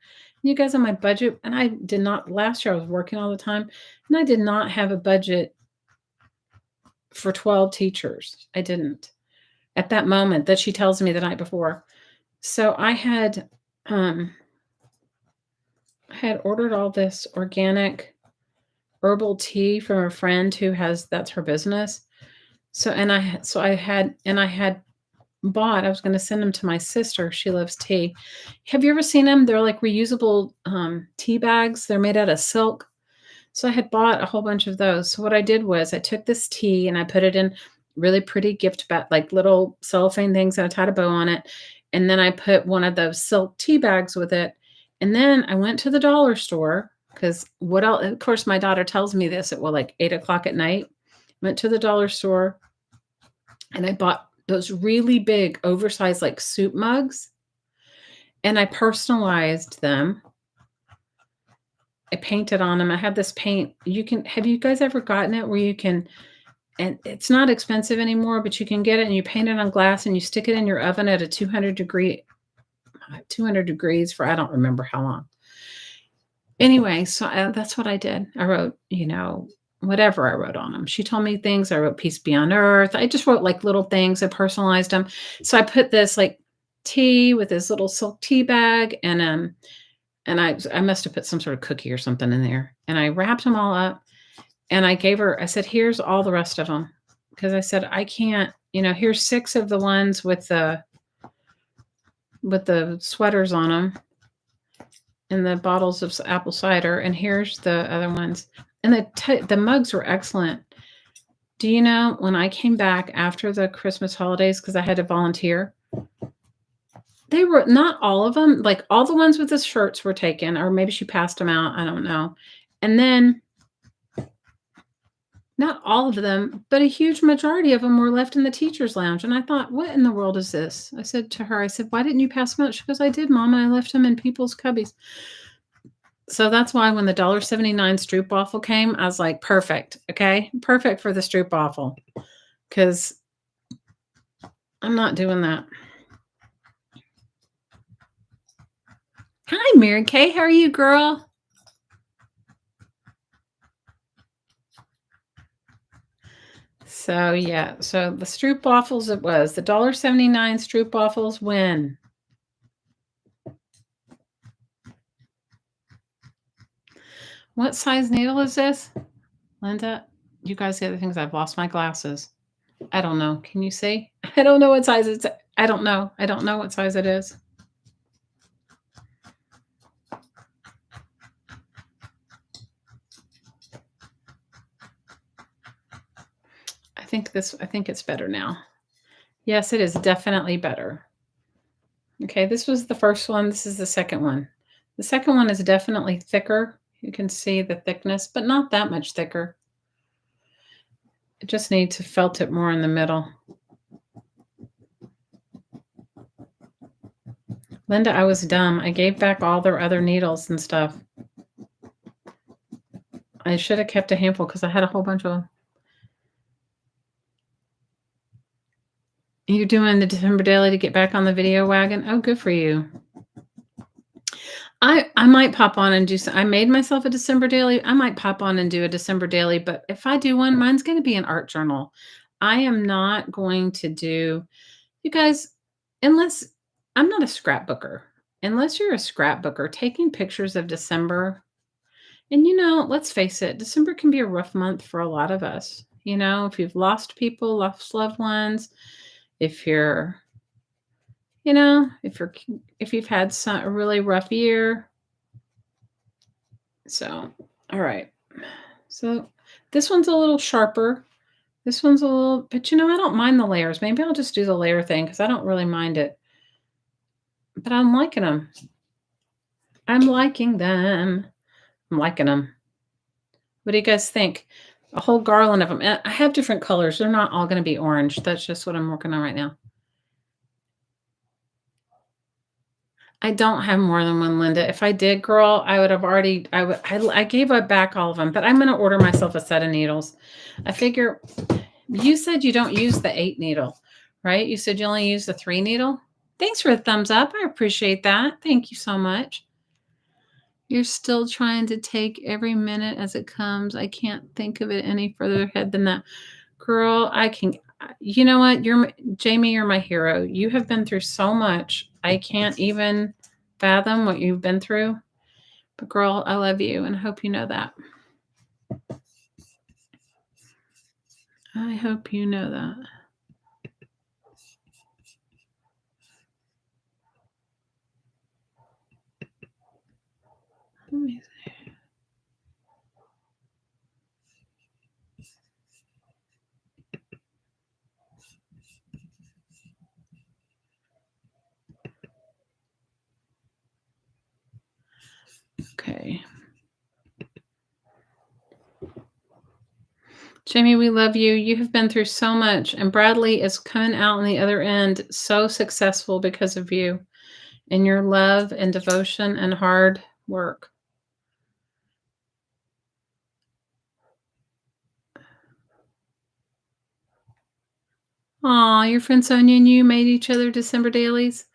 you guys, on my budget, and I did not, last year I was working all the time, and I did not have a budget for 12 teachers. I didn't at that moment that she tells me the night before. So um I had ordered all this organic herbal tea from a friend who that's her business. So I had bought, I was going to send them to my sister. She loves tea. Have you ever seen them? They're like reusable tea bags. They're made out of silk. So I had bought a whole bunch of those. So what I did was I took this tea and I put it in really pretty gift bag, like little cellophane things, and I tied a bow on it. And then I put one of those silk tea bags with it. And then I went to the dollar store because what else? Of course, my daughter tells me this at like 8 o'clock at night. Went to the dollar store and I bought those really big, oversized like soup mugs, and I personalized them. I painted on them. I had this paint. Have you guys ever gotten it where you can, and it's not expensive anymore, but you can get it and you paint it on glass and you stick it in your oven at a 200 degrees for, I don't remember how long. Anyway, so that's what I did. I wrote, whatever I wrote on them. She told me things. I wrote peace be on earth. I just wrote like little things. I personalized them. So I put this like tea with this little silk tea bag, and I must have put some sort of cookie or something in there, and I wrapped them all up, and I said, here's all the rest of them. Because I said, I can't, here's 6 of the ones with the sweaters on them and the bottles of apple cider, and here's the other ones. And the mugs were excellent. Do you know, when I came back after the Christmas holidays, because I had to volunteer, they were not all of them, like all the ones with the shirts were taken, or maybe she passed them out. I don't know. And then not all of them, but a huge majority of them were left in the teacher's lounge. And I thought, what in the world is this? I said to her, why didn't you pass them out? She goes, I did, Mom, and I left them in people's cubbies. So that's why when the $1.79 stroopwafel came, I was like, perfect. Okay. Perfect for the stroopwafel. Because I'm not doing that. Hi, Mary Kay. How are you, girl? So, yeah. So the stroopwafels, it was. The $1.79 stroopwafels win. What size needle is this? Linda, you guys, the other things, I've lost my glasses. I don't know. Can you see? I don't know what size it's. I don't know. I don't know what size it is. I think it's better now. Yes, it is definitely better. Okay, this was the first one. This is the second one. The second one is definitely thicker. You can see the thickness, but not that much thicker. I just need to felt it more in the middle. Linda, I was dumb. I gave back all their other needles and stuff. I should have kept a handful because I had a whole bunch of them. You're doing the December daily to get back on the video wagon? Oh, good for you. I might pop on and do some. I made myself a December daily. I might pop on and do a December daily, but if I do one, mine's going to be an art journal. I am not going to do, you guys, unless I'm not a scrapbooker. Unless you're a scrapbooker, taking pictures of December, and let's face it, December can be a rough month for a lot of us. If you've lost people, lost loved ones, if you're if you've had a really rough year. So, all right. So this one's a little sharper. This one's a little, but I don't mind the layers. Maybe I'll just do the layer thing because I don't really mind it. But I'm liking them. I'm liking them. I'm liking them. What do you guys think? A whole garland of them. I have different colors. They're not all going to be orange. That's just what I'm working on right now. I don't have more than one, Linda. If I did, girl, I would have already, I gave back all of them, but I'm going to order myself a set of needles. I figure, you said you don't use the 8 needle, right? You said you only use the 3 needle? Thanks for the thumbs up. I appreciate that. Thank you so much. You're still trying to take every minute as it comes. I can't think of it any further ahead than that. Girl, I can you know what? Jamie, you're my hero. You have been through so much. I can't even fathom what you've been through. But girl, I love you and I hope you know that. I hope you know that. Let me see. Okay. Jamie, we love you. You have been through so much, and Bradley is coming out on the other end so successful because of you and your love and devotion and hard work. Aw, your friend Sonia and you made each other December dailies.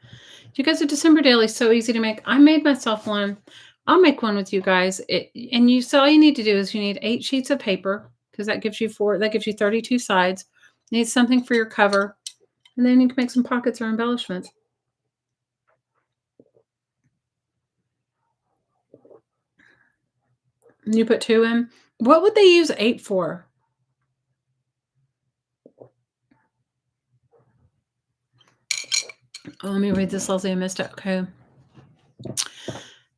You guys are December dailies so easy to make. I made myself one. I'll make one with you guys. So all you need to do is you need 8 sheets of paper because that gives you 32 sides. You need something for your cover, and then you can make some pockets or embellishments. And you put 2 in. What would they use 8 for? Oh, let me read this, Leslie. I missed it. Okay.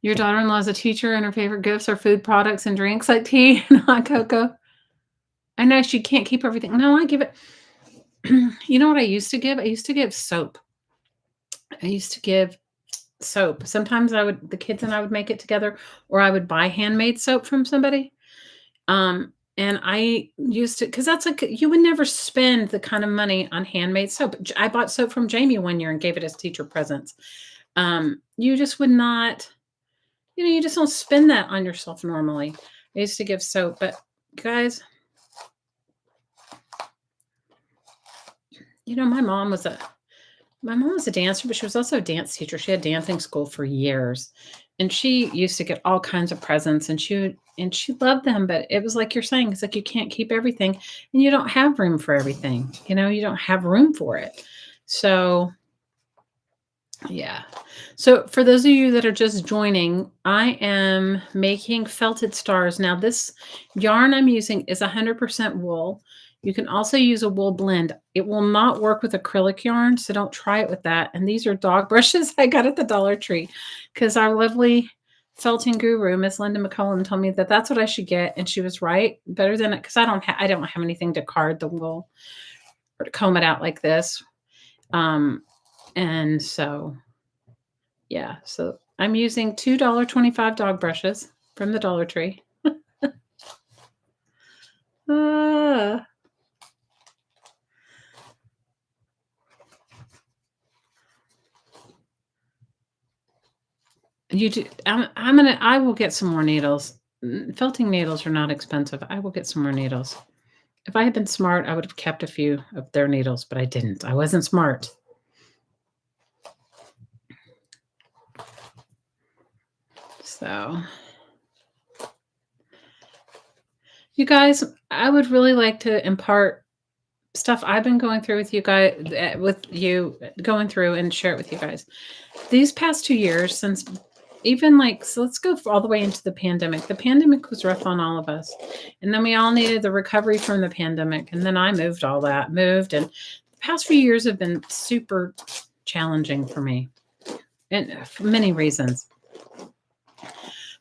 Your daughter-in-law is a teacher, and her favorite gifts are food products and drinks like tea and hot cocoa. I know she can't keep everything. No, I give it. You know what I used to give? I used to give soap. I used to give soap. Sometimes the kids and I would make it together, or I would buy handmade soap from somebody. And I used to, because that's like, you would never spend the kind of money on handmade soap. I bought soap from Jamie one year and gave it as teacher presents. You just would not, you just don't spend that on yourself normally. I used to give soap, but guys, my mom was a dancer, but she was also a dance teacher. She had dancing school for years, and she used to get all kinds of presents, and she loved them. But it was like you're saying, it's like you can't keep everything, and you don't have room for everything. You don't have room for it. So, yeah. So for those of you that are just joining, I am making felted stars. Now, this yarn I'm using is 100% wool. You can also use a wool blend. It will not work with acrylic yarn, so don't try it with that. And these are dog brushes I got at the Dollar Tree because our lovely felting guru, Miss Linda McCollum, told me that that's what I should get, and she was right. Better than it, because I don't have anything to card the wool or to comb it out like this. And so, yeah. So I'm using $2.25 dog brushes from the Dollar Tree. I will get some more needles. Felting needles are not expensive. I will get some more needles. If I had been smart, I would have kept a few of their needles, but I didn't. I wasn't smart. So, you guys, I would really like to impart stuff I've been going through with you guys, going through and share it with you guys. These past 2 years, since even so let's go all the way into the pandemic. The pandemic was rough on all of us. And then we all needed the recovery from the pandemic. And then I moved. And the past few years have been super challenging for me, and for many reasons.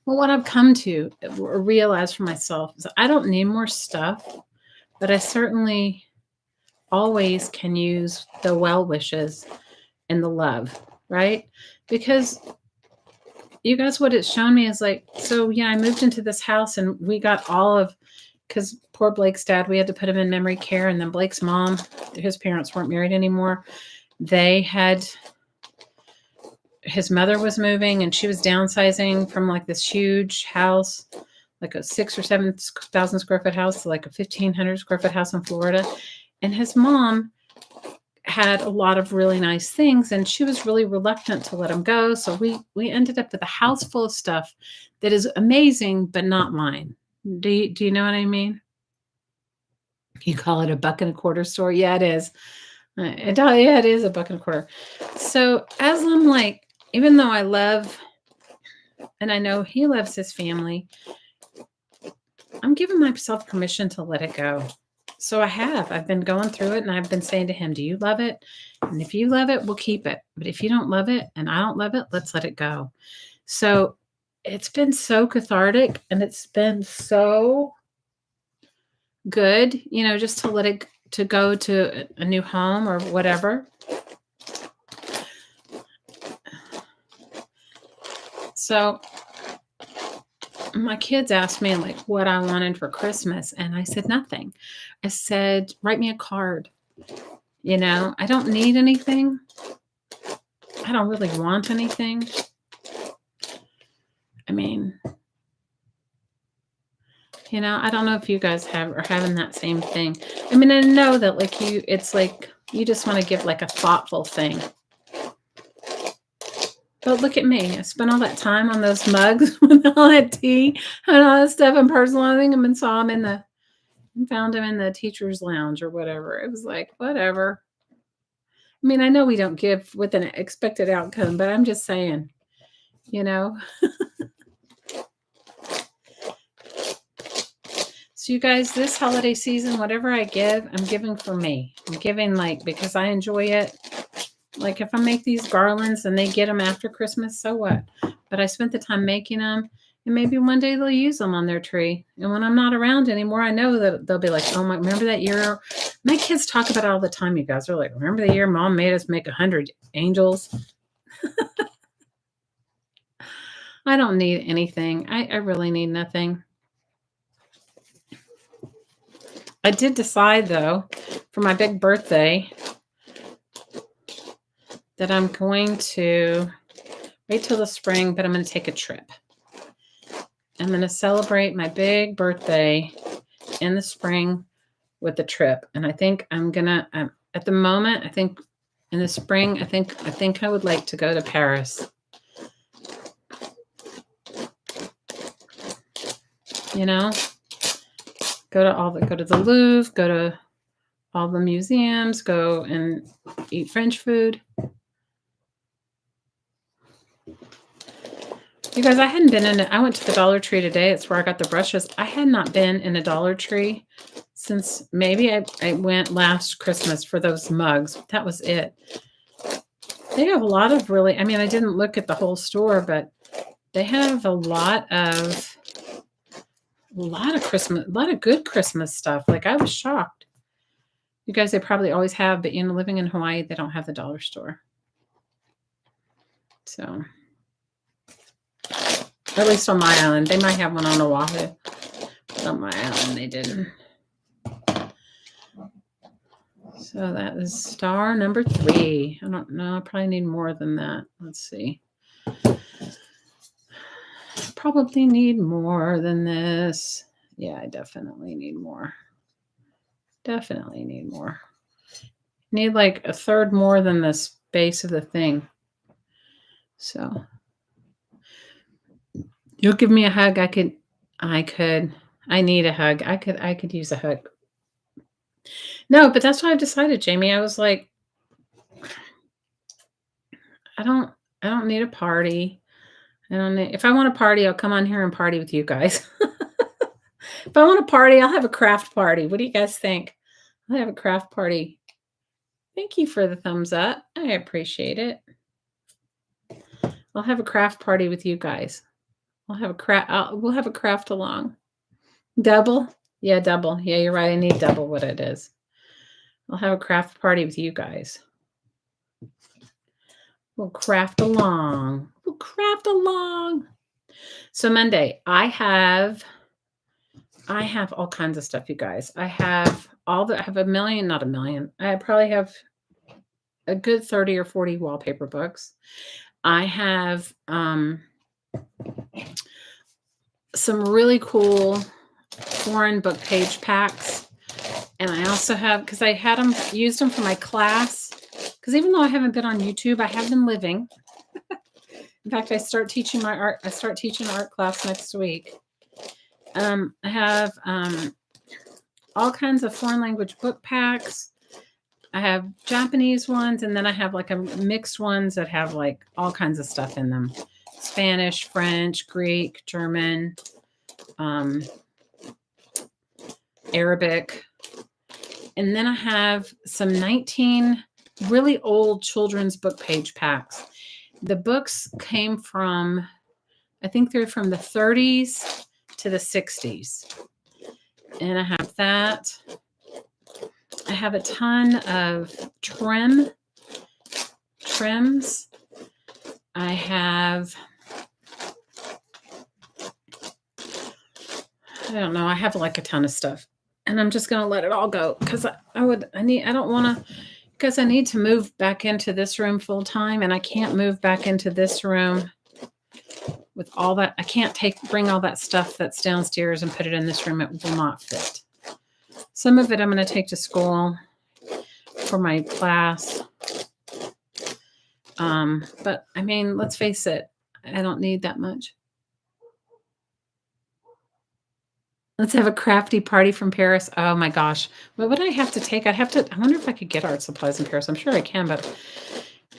Well, what I've come to realize for myself is I don't need more stuff, but I certainly always can use the well wishes and the love, right? Because you guys, what it's shown me is I moved into this house and we got because poor Blake's dad, we had to put him in memory care. And then Blake's mom, his parents weren't married anymore. His mother was moving and she was downsizing from this huge house, like a 6,000 or 7,000 square foot house to a 1,500 square foot house in Florida. And his mom had a lot of really nice things, and she was really reluctant to let them go. So we ended up with a house full of stuff that is amazing, but not mine. Do you know what I mean? You call it a buck and a quarter store? Yeah, it is. Yeah, it is a buck and a quarter. So as I'm like, even though I love, and I know he loves his family, I'm giving myself permission to let it go. So I've been going through it, and I've been saying to him, do you love it? And if you love it, we'll keep it. But if you don't love it and I don't love it, let's let it go. So it's been so cathartic, and it's been so good, just to let it to go to a new home or whatever. So my kids asked me like what I wanted for Christmas, and I said nothing. I said, write me a card. I don't need anything. I don't really want anything. I mean, I don't know if you guys are having that same thing. I mean, I know that it's like you just want to give like a thoughtful thing. But look at me. I spent all that time on those mugs with all that tea and all that stuff and personalizing them, and saw them found them in the teacher's lounge or whatever. It was like, whatever. I mean, I know we don't give with an expected outcome, but I'm just saying, So you guys, this holiday season, whatever I give, I'm giving for me. I'm giving because I enjoy it. Like if I make these garlands and they get them after Christmas, so what? But I spent the time making them, and maybe one day they'll use them on their tree. And when I'm not around anymore, I know that they'll be like, oh my, remember that year? My kids talk about it all the time, you guys. They're like, remember the year Mom made us make 100 angels? I don't need anything. I really need nothing. I did decide, though, for my big birthday, that I'm going to wait till the spring, but I'm going to take a trip. I'm going to celebrate my big birthday in the spring with a trip. And I think I'm going to, at the moment, I think in the spring, I think I would like to go to Paris. Go to the Louvre, go to all the museums, go and eat French food. You guys, I hadn't been in it. I went to the Dollar Tree today. It's where I got the brushes. I had not been in a Dollar Tree since maybe I went last Christmas for those mugs. That was it. They have a lot of really, I mean, I didn't look at the whole store, but they have a lot of Christmas, a lot of good Christmas stuff. Like I was shocked. You guys, they probably always have, but living in Hawaii, they don't have the dollar store. So, at least on my island, they might have one on Oahu, but on my island, they didn't. So that is star number 3. I don't know. I probably need more than that. Let's see. Probably need more than this. Yeah, I definitely need more. Definitely need more. Need like a third more than the space of the thing. So you'll give me a hug. I need a hug. I could use a hug. No, but that's what I've decided, Jamie. I was like, I don't need a party. If I want a party, I'll come on here and party with you guys. If I want a party, I'll have a craft party. What do you guys think? I'll have a craft party. Thank you for the thumbs up. I appreciate it. I'll have a craft party with you guys. We'll have a craft along. Double? Yeah, double. Yeah, you're right. I need double what it is. I'll have a craft party with you guys. We'll craft along. We'll craft along. So Monday, I have all kinds of stuff, you guys. I have a million, not a million. I probably have a good 30 or 40 wallpaper books. I have some really cool foreign book page packs. And I also have, because I used them for my class. Because even though I haven't been on YouTube, I have been living. In fact, I start teaching art class next week. I have all kinds of foreign language book packs. I have Japanese ones, and then I have like a mixed ones that have like all kinds of stuff in them. Spanish, French, Greek, German, Arabic. And then I have some 19 really old children's book page packs. The books came from, I think they're from the 30s to the 60s. And I have that. I have a ton of trims. I have, I don't know, I have like a ton of stuff. And I'm just going to let it all go because I need to move back into this room full time, and I can't move back into this room with all that. I can't bring all that stuff that's downstairs and put it in this room. It will not fit. Some of it I'm going to take to school for my class. But I mean, let's face it, I don't need that much. Let's have a crafty party from Paris. Oh my gosh. What would I have to take? I wonder if I could get art supplies in Paris. I'm sure I can, but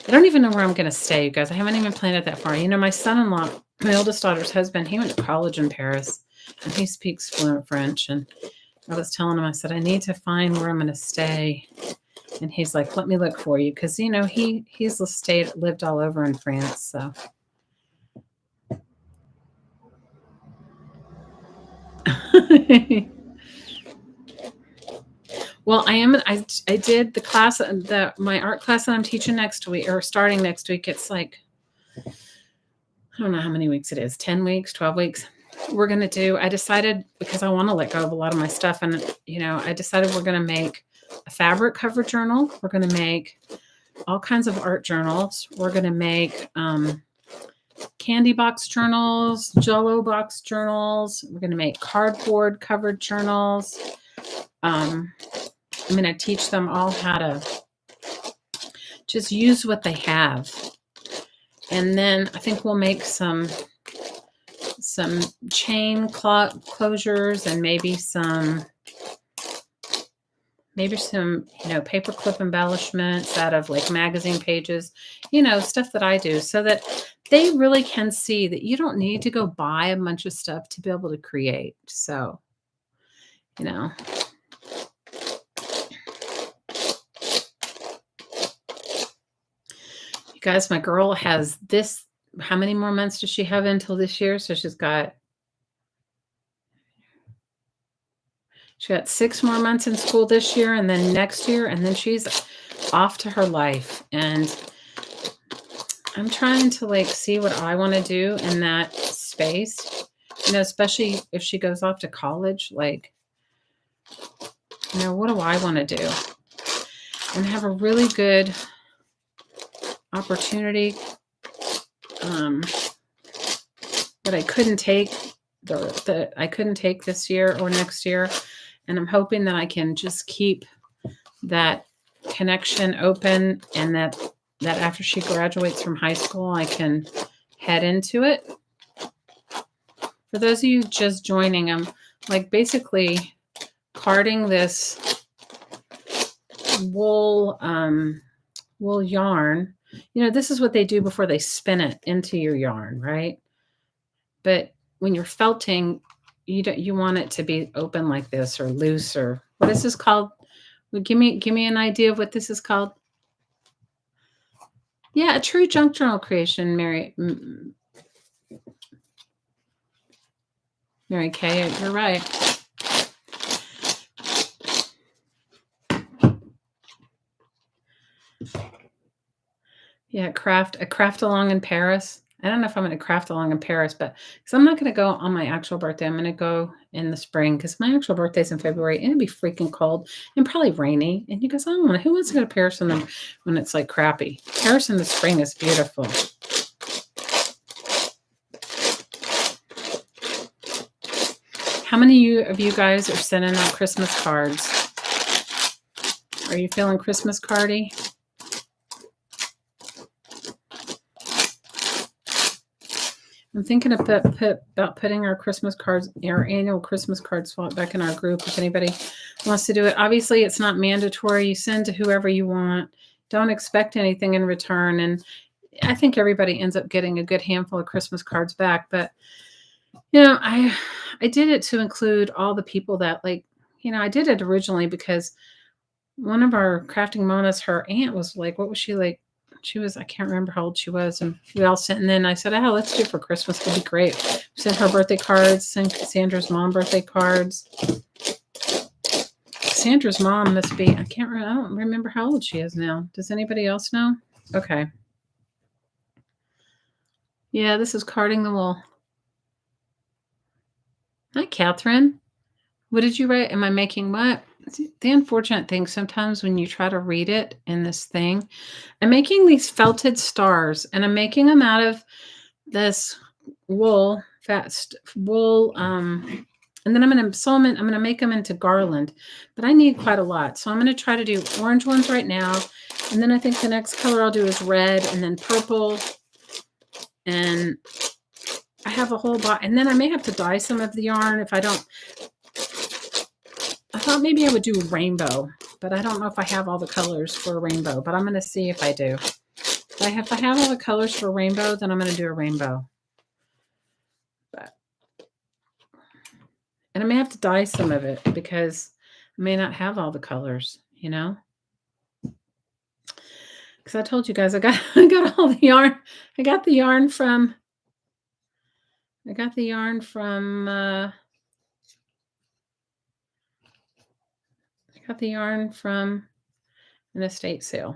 I don't even know where I'm going to stay, you guys. I haven't even planned it that far. You know, my son-in-law, my oldest daughter's husband, he went to college in Paris, and he speaks fluent French. And I was telling him, I said, I need to find where I'm going to stay. And he's like, let me look for you. Because, you know, he's lived all over in France, so. Well, I did the class, my art class that I'm teaching next week, or starting next week. It's like, I don't know how many weeks it is, 10 weeks, 12 weeks. I decided, because I want to let go of a lot of my stuff. And, you know, I decided we're going to make a fabric cover journal. We're going to make all kinds of art journals. We're going to make candy box journals, Jell-O box journals. We're going to make cardboard covered journals. I'm going to teach them all how to just use what they have. And then I think we'll make some chain closures and maybe some, you know, paper clip embellishments out of like magazine pages, you know, stuff that I do, so that they really can see that you don't need to go buy a bunch of stuff to be able to create. So, you know. You guys, my girl has this. How many more months does she have until this year? So she's got 6 more months in school this year, and then next year, and then she's off to her life. And I'm trying to like see what I want to do in that space, you know, especially if she goes off to college. Like, you know, what do I want to do? And have a really good opportunity that I couldn't take that I couldn't take this year or next year. And I'm hoping that I can just keep that connection open, and that after she graduates from high school, I can head into it. For those of you just joining, I'm like basically carding this wool yarn. You know, this is what they do before they spin it into your yarn, right? But when you're felting, you want it to be open like this, or loose, or what is this called? Well, give me an idea of what this is called. Yeah, a true junk journal creation, Mary Kay, you're right. Yeah, a craft along in Paris. I don't know if I'm going to craft along in Paris, but because I'm not going to go on my actual birthday. I'm going to go in the spring, because my actual birthday's in February, and it'd be freaking cold and probably rainy. And you guys, I don't want to. Who wants to go to Paris when it's like crappy? Paris in the spring is beautiful. How many of you guys are sending out Christmas cards? Are you feeling Christmas cardy? I'm thinking about putting our Christmas cards, our annual Christmas card swap back in our group if anybody wants to do it. Obviously, it's not mandatory. You send to whoever you want. Don't expect anything in return. And I think everybody ends up getting a good handful of Christmas cards back. But, I did it to include all the people that, like, I did it originally because one of our crafting mamas, her aunt was like, what was she like? She was, I can't remember how old she was. And we all sent, and then I said, oh, let's do it for Christmas. It'll be great. We sent her birthday cards, sent Sandra's mom birthday cards. Sandra's mom must be, I don't remember how old she is now. Does anybody else know? Okay. Yeah, this is Carding the Wool. Hi, Catherine. What did you write? Am I making what? The unfortunate thing, sometimes when you try to read it in this thing, I'm making these felted stars, and I'm making them out of this wool, wool, and then I'm going to sew them in. I'm going to make them into garland, but I need quite a lot. So I'm going to try to do orange ones right now. And then I think the next color I'll do is red, and then purple. And I have a whole lot. And then I may have to dye some of the yarn if I don't. I thought maybe I would do a rainbow, but I don't know if I have all the colors for a rainbow, but I'm going to see if I do. If I have all the colors for a rainbow, then I'm going to do a rainbow. And I may have to dye some of it because I may not have all the colors, Because I told you guys I got all the yarn. I got the yarn from an estate sale.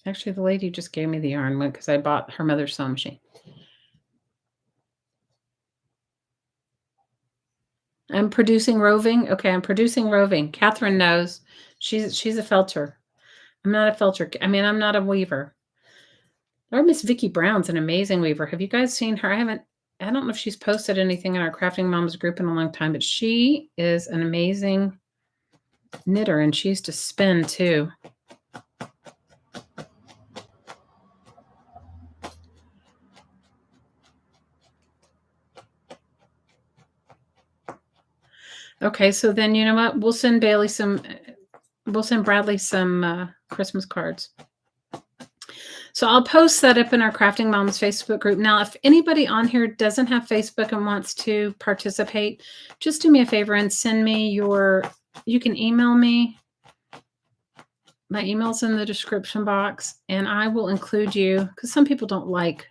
Actually, the lady just gave me the yarn because I bought her mother's sewing machine. I'm producing roving. Okay, I'm producing roving. Catherine knows. She's a felter. I'm not a felter. I mean, I'm not a weaver. Or Miss Vicki Brown's an amazing weaver. Have you guys seen her? I don't know if she's posted anything in our Crafting Moms group in a long time, but she is an amazing knitter, and she used to spin too. Okay, so then you know what? We'll send Bradley some Christmas cards. So I'll post that up in our Crafting Moms Facebook group. Now, if anybody on here doesn't have Facebook and wants to participate, just do me a favor and send me you can email me. My email's in the description box, and I will include you because some people don't like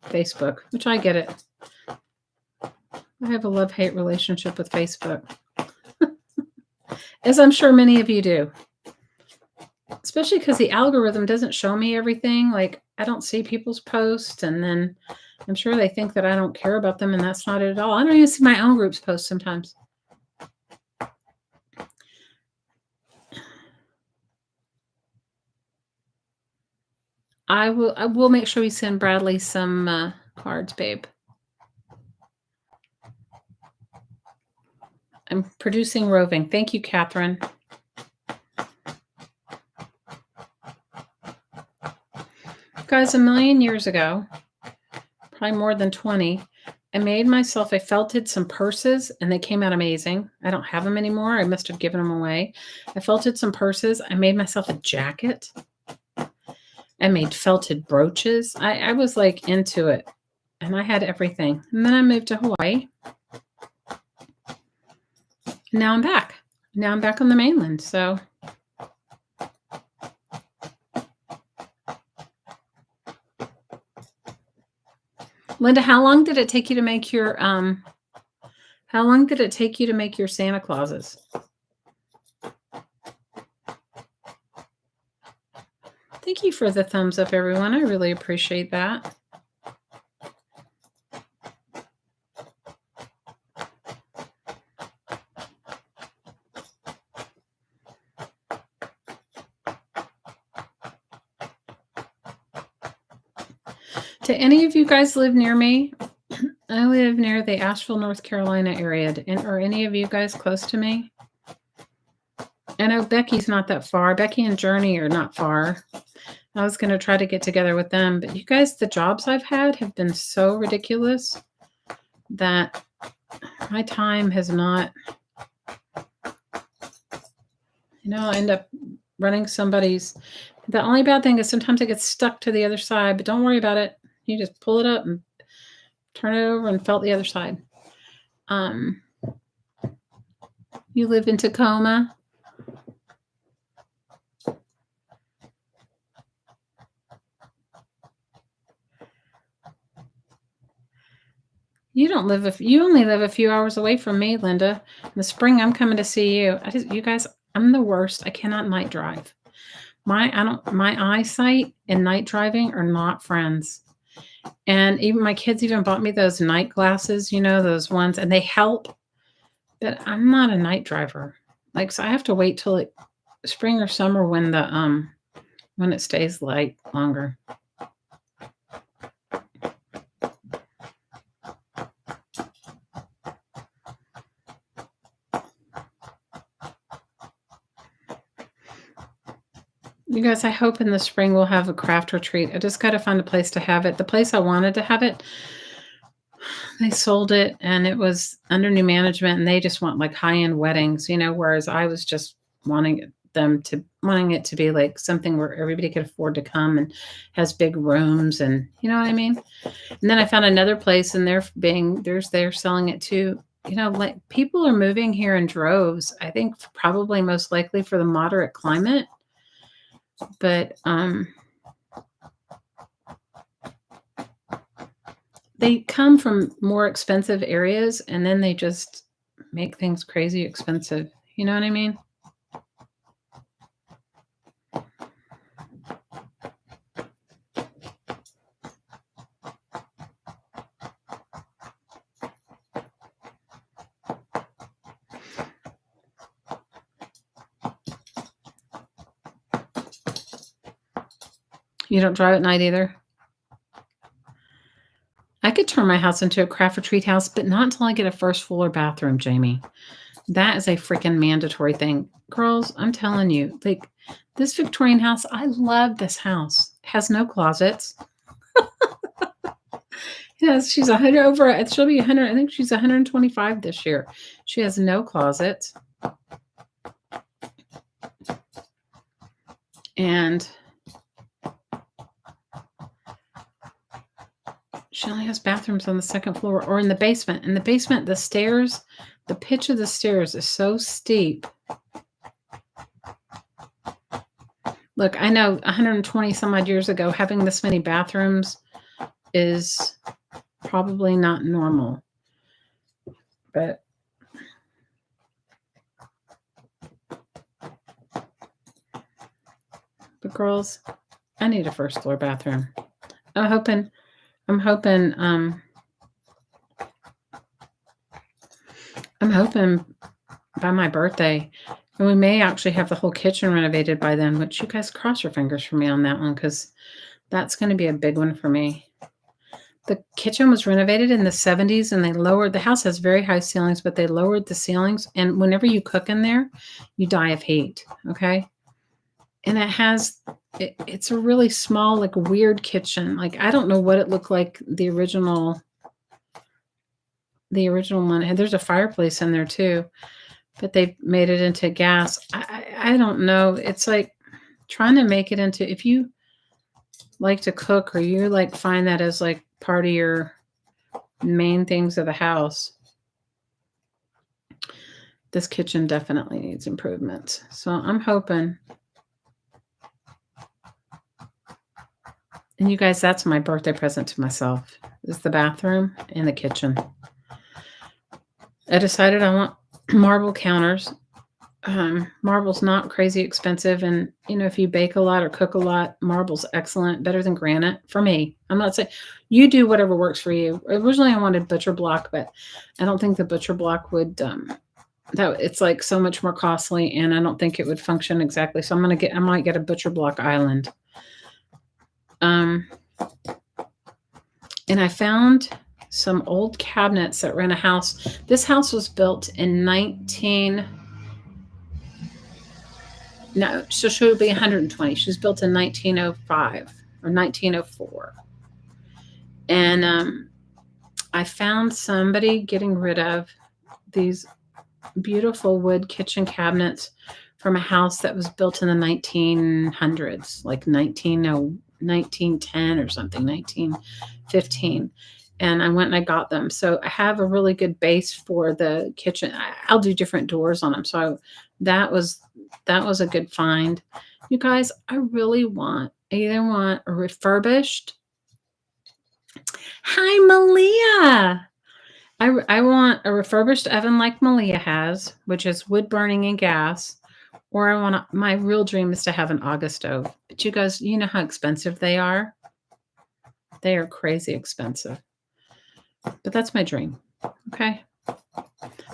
Facebook, which I get it. I have a love-hate relationship with Facebook, as I'm sure many of you do. Especially because the algorithm doesn't show me everything. Like, I don't see people's posts, and then I'm sure they think that I don't care about them, and that's not it at all. I don't even see my own group's posts sometimes. I will make sure we send Bradley some cards, babe. I'm producing roving. Thank you, Catherine. Guys, a million years ago, probably more than 20, I made myself, I felted some purses, and they came out amazing. I don't have them anymore. I must have given them away. I felted some purses. I made myself a jacket. I made felted brooches. I was like into it, and I had everything. And then I moved to Hawaii. And now I'm back. Now I'm back on the mainland. So Linda, how long did it take you to make your Santa Clauses? Thank you for the thumbs up, everyone. I really appreciate that. Do any of you guys live near me? I live near the Asheville, North Carolina area. Are any of you guys close to me? I know Becky's not that far. Becky and Journey are not far. I was going to try to get together with them, but you guys, the jobs I've had have been so ridiculous that my time has not, I end up running somebody's. The only bad thing is sometimes it gets stuck to the other side, but don't worry about it. You just pull it up and turn it over and felt the other side. You live in Tacoma? You only live a few hours away from me, Linda. In the spring, I'm coming to see you. You guys, I'm the worst. I cannot night drive. My eyesight and night driving are not friends. And even my kids even bought me those night glasses, those ones, and they help. But I'm not a night driver. So I have to wait till spring or summer when it stays light longer. You guys, I hope in the spring we'll have a craft retreat. I just got to find a place to have it. The place I wanted to have it, they sold it and it was under new management and they just want like high-end weddings, whereas I was just wanting it to be like something where everybody could afford to come and has big rooms and you know what I mean? And then I found another place and they're selling it too. Like people are moving here in droves. I think probably most likely for the moderate climate. But they come from more expensive areas and then they just make things crazy expensive. You know what I mean? You don't drive at night either? I could turn my house into a craft retreat house, but not until I get a first floor bathroom, Jamie. That is a freaking mandatory thing. Girls, I'm telling you, like this Victorian house, I love this house. It has no closets. Yes, she'll be 100. I think she's 125 this year. She has no closets. And she only has bathrooms on the second floor or in the basement. In the basement, the pitch of the stairs is so steep. Look, I know 120 some odd years ago, having this many bathrooms is probably not normal. But girls, I need a first floor bathroom. I'm hoping by my birthday, and we may actually have the whole kitchen renovated by then, which you guys cross your fingers for me on that one because that's going to be a big one for me. The kitchen was renovated in the 70s and the house has very high ceilings, but they lowered the ceilings. And whenever you cook in there, you die of heat. Okay. And it's a really small, like weird kitchen. Like, I don't know what it looked like. The original one. And there's a fireplace in there too, but they've made it into gas. I don't know. It's like trying to make it into, if you like to cook or you like find that as like part of your main things of the house, this kitchen definitely needs improvements. So I'm hoping. And you guys, that's my birthday present to myself, is the bathroom and the kitchen. I decided I want marble counters. Marble's not crazy expensive. And, if you bake a lot or cook a lot, marble's excellent, better than granite for me. I'm not saying you do whatever works for you. Originally, I wanted butcher block, but I don't think the butcher block would, it's like so much more costly and I don't think it would function exactly. So I might get a butcher block island. And I found some old cabinets that were in a house. This house was built in No, so she'll be 120. She was built in 1905 or 1904. And I found somebody getting rid of these beautiful wood kitchen cabinets from a house that was built in the 1900s, like 1910 or something, 1915. And I went and I got them. So I have a really good base for the kitchen. I'll do different doors on them. So that was a good find. You guys, I really either want a refurbished. Hi, Malia. I want a refurbished oven like Malia has, which is wood burning and gas, or my real dream is to have an August stove. But you guys, you know how expensive they are. They are crazy expensive. But that's my dream. Okay.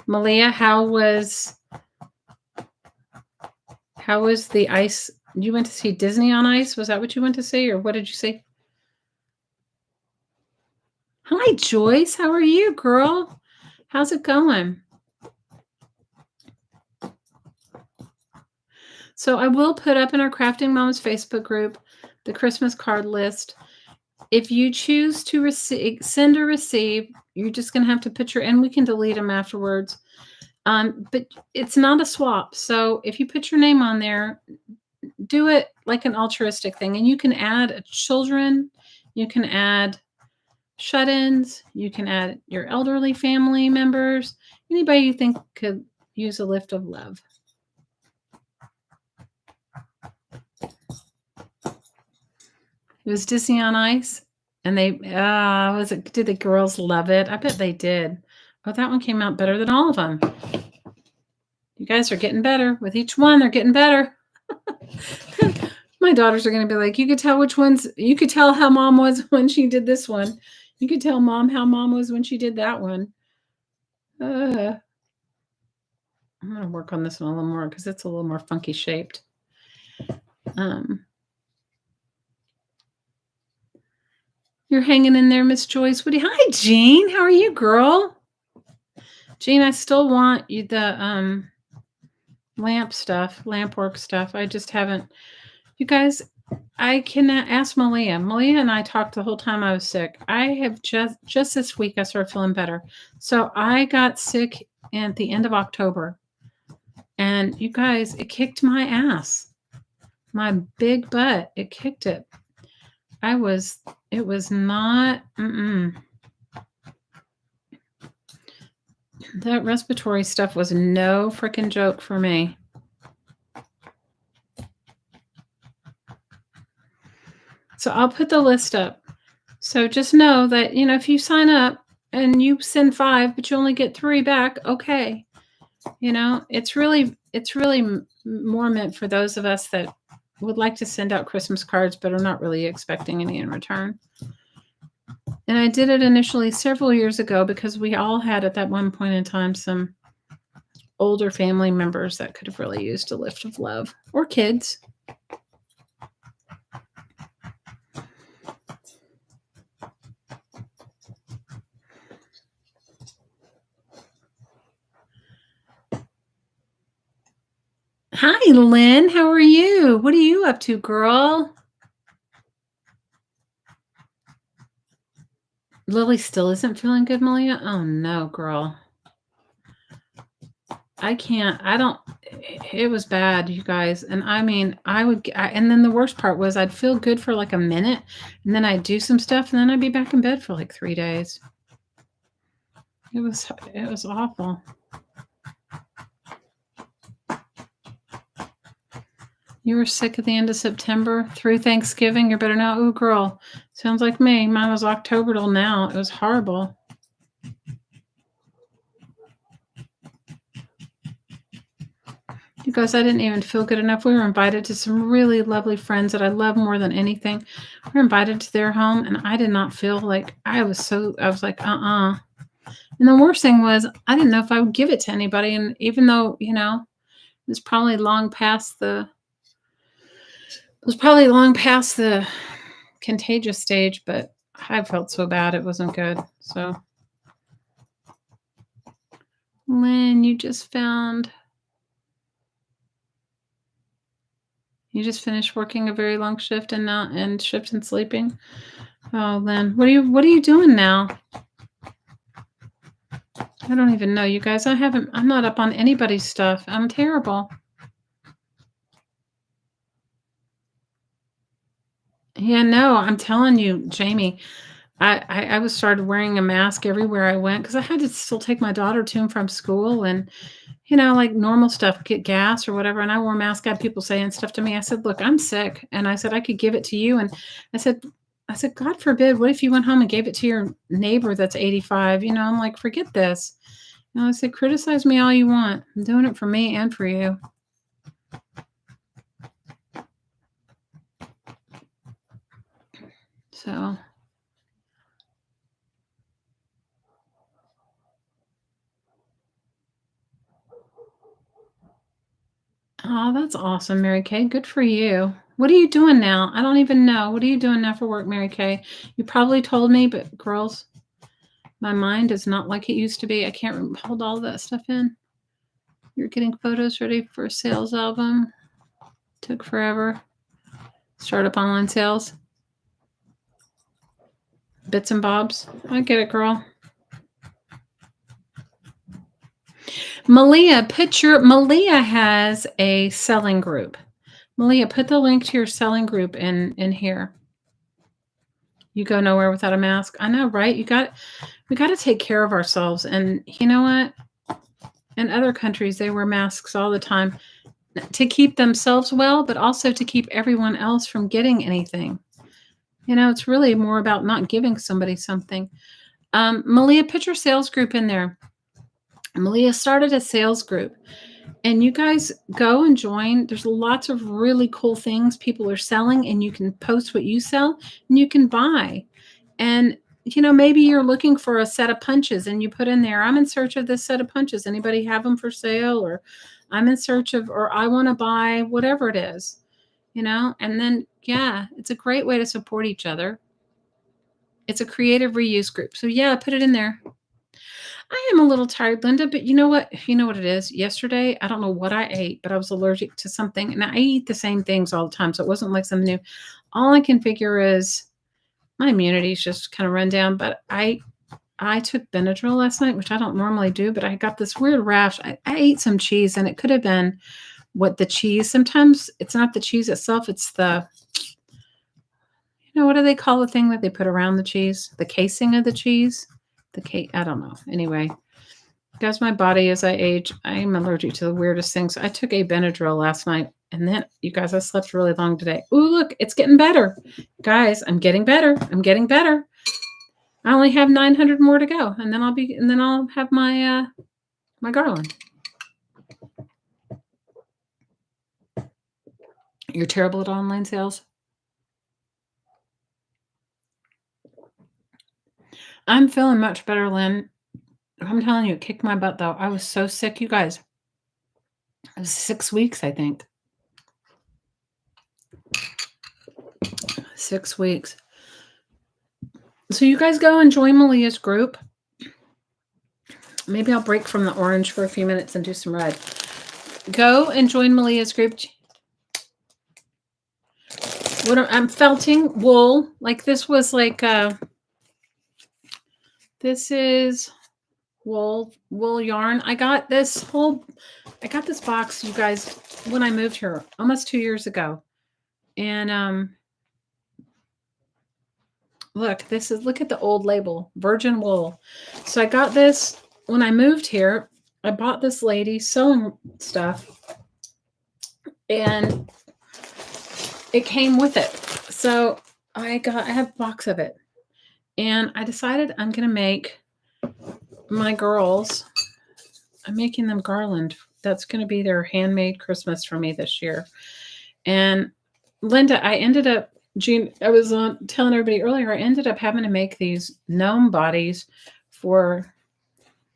Malia, how was the ice? You went to see Disney on Ice? Was that what you went to see, or what did you see? Hi, Joyce. How are you, girl? How's it going? So I will put up in our Crafting Moms Facebook group the Christmas card list. If you choose to send or receive, you're just going to have to put and we can delete them afterwards. But it's not a swap. So if you put your name on there, do it like an altruistic thing. And you can add children, you can add shut-ins, you can add your elderly family members, anybody you think could use a lift of love. It was Disney on Ice, and they did the girls love it? I bet they did. Oh, that one came out better than all of them. You guys are getting better. With each one, they're getting better. My daughters are going to be like, you could tell you could tell how mom was when she did this one. You could tell mom how mom was when she did that one. I'm going to work on this one a little more because it's a little more funky shaped. You're hanging in there, Miss Joyce. Hi, Jean. How are you, girl? Jean, I still want you the lamp work stuff. I just haven't. You guys, I cannot ask Malia. Malia and I talked the whole time I was sick. I have just this week I started feeling better. So I got sick at the end of October. And you guys, it kicked my ass. My big butt. It kicked it. It was not, that respiratory stuff was no freaking joke for me. So I'll put the list up. So just know that, if you sign up and you send 5, but you only get 3 back, okay. It's really more meant for those of us that would like to send out Christmas cards, but are not really expecting any in return. And I did it initially several years ago because we all had at that one point in time some older family members that could have really used a lift of love, or kids. Hi, Lynn. How are you? What are you up to, girl? Lily still isn't feeling good, Malia? Oh, no, girl. I can't. It was bad, you guys. And I mean, and then the worst part was I'd feel good for like a minute, and then I'd do some stuff, and then I'd be back in bed for like 3 days. It was awful. You were sick at the end of September through Thanksgiving. You're better now. Ooh, girl. Sounds like me. Mine was October till now. It was horrible. You guys, I didn't even feel good enough. We were invited to some really lovely friends that I love more than anything. We were invited to their home, and I did not feel like I was like, And the worst thing was I didn't know if I would give it to anybody. And even though, it was probably long past the contagious stage, but I felt so bad. It wasn't good. So, Lynn, you just found You just finished working a very long shift and not and shift and sleeping? Oh, then what are you doing now? I don't even know, you guys. I'm not up on anybody's stuff. I'm terrible. Yeah, no, I'm telling you, Jamie, I was started wearing a mask everywhere I went because I had to still take my daughter to and from school and, like normal stuff, get gas or whatever. And I wore a mask. I had people saying stuff to me. I said, look, I'm sick. And I said, I could give it to you. And I said, God forbid, what if you went home and gave it to your neighbor that's 85? I'm like, forget this. I said, criticize me all you want. I'm doing it for me and for you. So. Oh, that's awesome, Mary Kay. Good for you. What are you doing now? I don't even know. What are you doing now for work, Mary Kay? You probably told me, but girls, my mind is not like it used to be. I can't hold all that stuff in. You're getting photos ready for a sales album. Took forever. Start up online sales. Bits and bobs. I get it, girl. Malia has a selling group. Malia, put the link to your selling group in here. You go nowhere without a mask. I know, right? We got to take care of ourselves. And you know what? In other countries, they wear masks all the time to keep themselves well, but also to keep everyone else from getting anything. It's really more about not giving somebody something. Malia, put your sales group in there. Malia started a sales group. And you guys go and join. There's lots of really cool things people are selling, and you can post what you sell and you can buy. And, maybe you're looking for a set of punches and you put in there, I'm in search of this set of punches. Anybody have them for sale? Or I'm in search of, or I want to buy whatever it is, and then, yeah, it's a great way to support each other. It's a creative reuse group. So yeah, put it in there. I am a little tired, Linda, but you know what? You know what it is? Yesterday, I don't know what I ate, but I was allergic to something. And I eat the same things all the time. So it wasn't like something new. All I can figure is my immunity's just kind of run down. But I took Benadryl last night, which I don't normally do, but I got this weird rash. I ate some cheese, and it could have been what the cheese. Sometimes it's not the cheese itself. It's the, what do they call the thing that they put around the cheese? The casing of the cheese? I don't know. Anyway, guys, my body as I age, I am allergic to the weirdest things. I took a Benadryl last night, and then, you guys, I slept really long today. Ooh, look, it's getting better. Guys, I'm getting better. I'm getting better. I only have 900 more to go, and then I'll have my my Garland. You're terrible at online sales. I'm feeling much better, Lynn. I'm telling you, it kicked my butt, though. I was so sick, you guys. It was 6 weeks, I think. 6 weeks. So you guys go and join Malia's group. Maybe I'll break from the orange for a few minutes and do some red. Go and join Malia's group. I'm felting wool. Like this was like this is wool yarn. I got this box, you guys, when I moved here almost 2 years ago. And look at the old label, virgin wool. So I got this when I moved here. I bought this lady sewing stuff, and it came with it. So I have a box of it, and I decided I'm going to make my girls, I'm making them Garland. That's going to be their handmade Christmas for me this year. And Linda, I was telling everybody earlier, I ended up having to make these gnome bodies for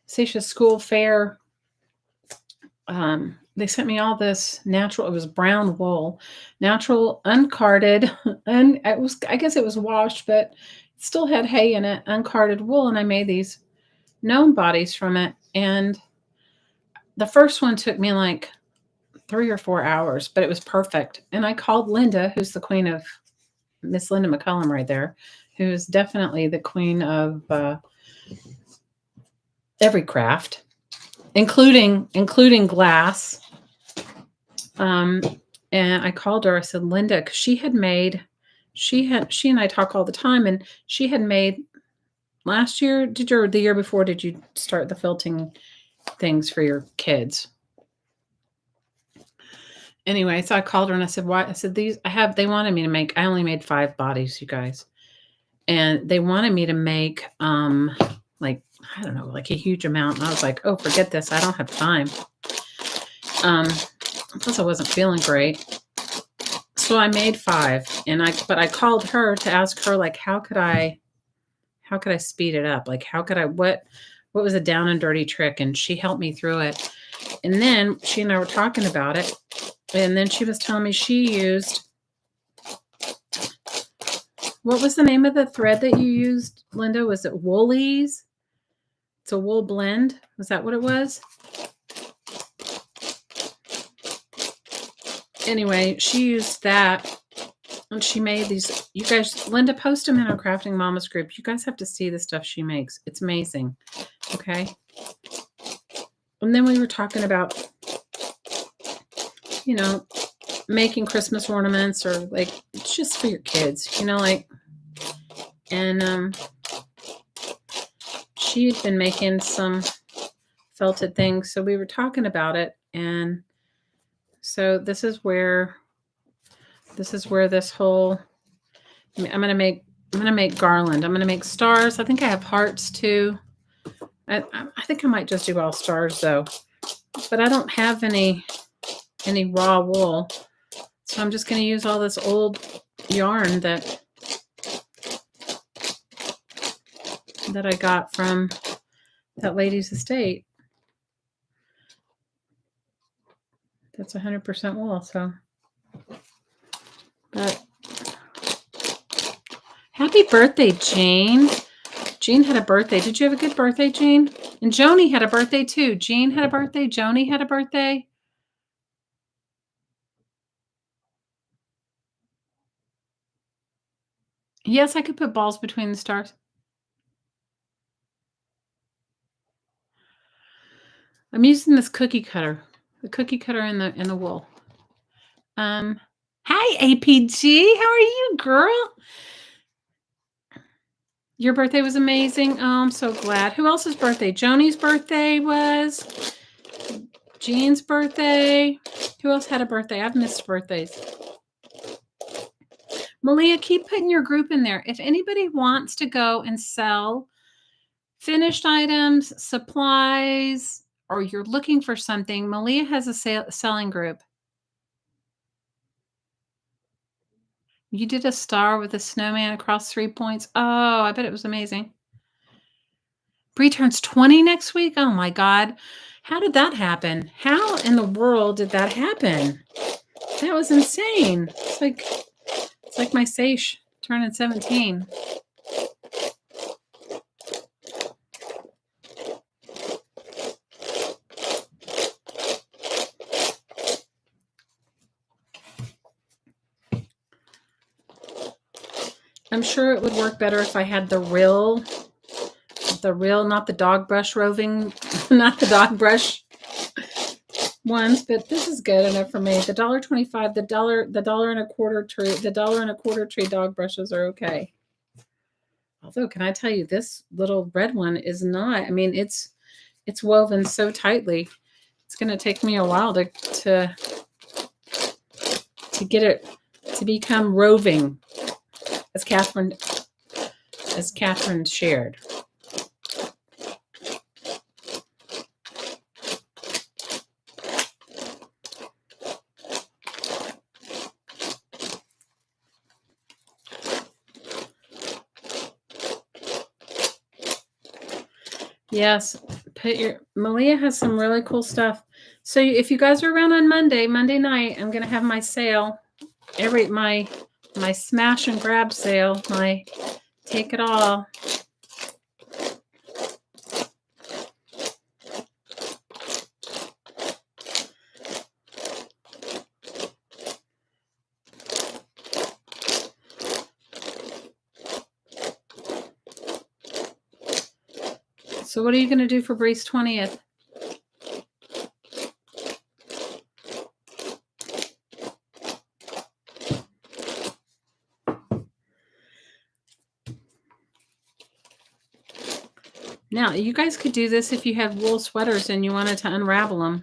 Seisha's school fair. They sent me all this natural, it was brown wool, natural, uncarded, and I guess it was washed, but it still had hay in it, uncarded wool. And I made these gnome bodies from it. And the first one took me like 3 or 4 hours, but it was perfect. And I called Linda, who's the queen of Miss Linda McCullum right there, who's definitely the queen of every craft, including glass. And I called her. I said, Linda, because she and I talk all the time, and she had made last year. The year before? Did you start the felting things for your kids? Anyway, so I called her and I said, why? I said, they wanted me to make, I only made 5 bodies, you guys. And they wanted me to make, like, I don't know, like a huge amount. And I was like, oh, forget this. I don't have time. Plus I wasn't feeling great. So I made 5 but I called her to ask her, like, how could I speed it up? Like, what was a down and dirty trick? And she helped me through it. And then she and I were talking about it. And then she was telling me she used, what was the name of the thread that you used, Linda? Was it Woolies? It's a wool blend. Was that what it was? Anyway, she used that and she made these. You guys, Linda, post them in our Crafting Mamas group. You guys have to see the stuff she makes. It's amazing. Okay. And then we were talking about, making Christmas ornaments, or like, it's just for your kids, like, and she had been making some felted things. So we were talking about it. And so this is where this whole, I'm going to make garland. I'm going to make stars. I think I have hearts too. I think I might just do all stars though, but I don't have any raw wool. So I'm just going to use all this old yarn that I got from that lady's estate. That's 100% wool. So, but happy birthday, Jane. Jean had a birthday. Did you have a good birthday, Jean? And Joni had a birthday too. Jean had a birthday. Joni had a birthday. Yes, I could put balls between the stars. I'm using this cookie cutter. The cookie cutter in the wool. Hi, APG. How are you, girl? Your birthday was amazing. Oh, I'm so glad. Who else's birthday? Joni's birthday was. Jean's birthday. Who else had a birthday? I've missed birthdays. Malia, keep putting your group in there. If anybody wants to go and sell finished items, supplies, or you're looking for something, Malia has a selling group. You did a star with a snowman across 3 points. Oh, I bet it was amazing. Bree turns 20 next week. Oh my God. How did that happen? How in the world did that happen? That was insane. It's like my Sage turning 17. I'm sure it would work better if I had the real, not the dog brush roving, not the dog brush ones, but this is good enough for me. The $1.25, the $1.25 tree dog brushes are okay. Although, can I tell you, this little red one is not. I mean, it's woven so tightly. It's going to take me a while to get it to become roving, as Catherine shared. Yes, Malia has some really cool stuff. So if you guys are around on Monday night, I'm going to have my sale, my smash and grab sale, my take it all. So what are you going to do for Bree's 20th? Now, you guys could do this if you have wool sweaters and you wanted to unravel them.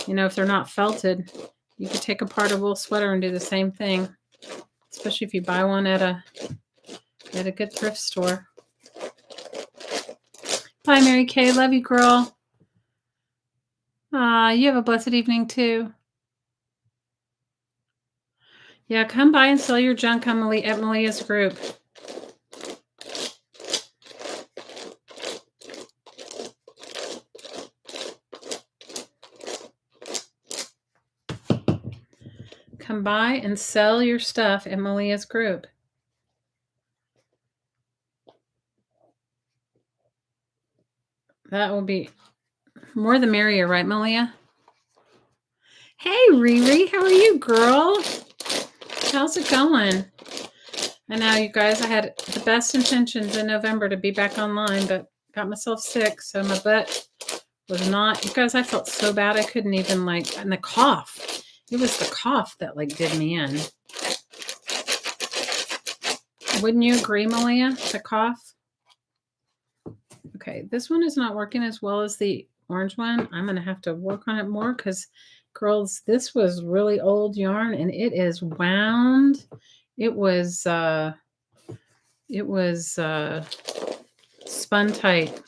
You know, if they're not felted, you could take apart a wool sweater and do the same thing, especially if you buy one at a good thrift store. Bye, Mary Kay. Love you, girl. You have a blessed evening, too. Yeah, come by and sell your junk at Malia's group. Come by and sell your stuff at Malia's group. That will be more the merrier, right, Malia? Hey, Riri, how are you, girl? How's it going? I know, you guys, I had the best intentions in November to be back online, but got myself sick, so my butt was not. You guys, I felt so bad I couldn't even, like, and the cough. It was the cough that, like, did me in. Wouldn't you agree, Malia? The cough? Okay, this one is not working as well as the orange one. I'm going to have to work on it more because, girls, this was really old yarn and it is wound. It was spun tight.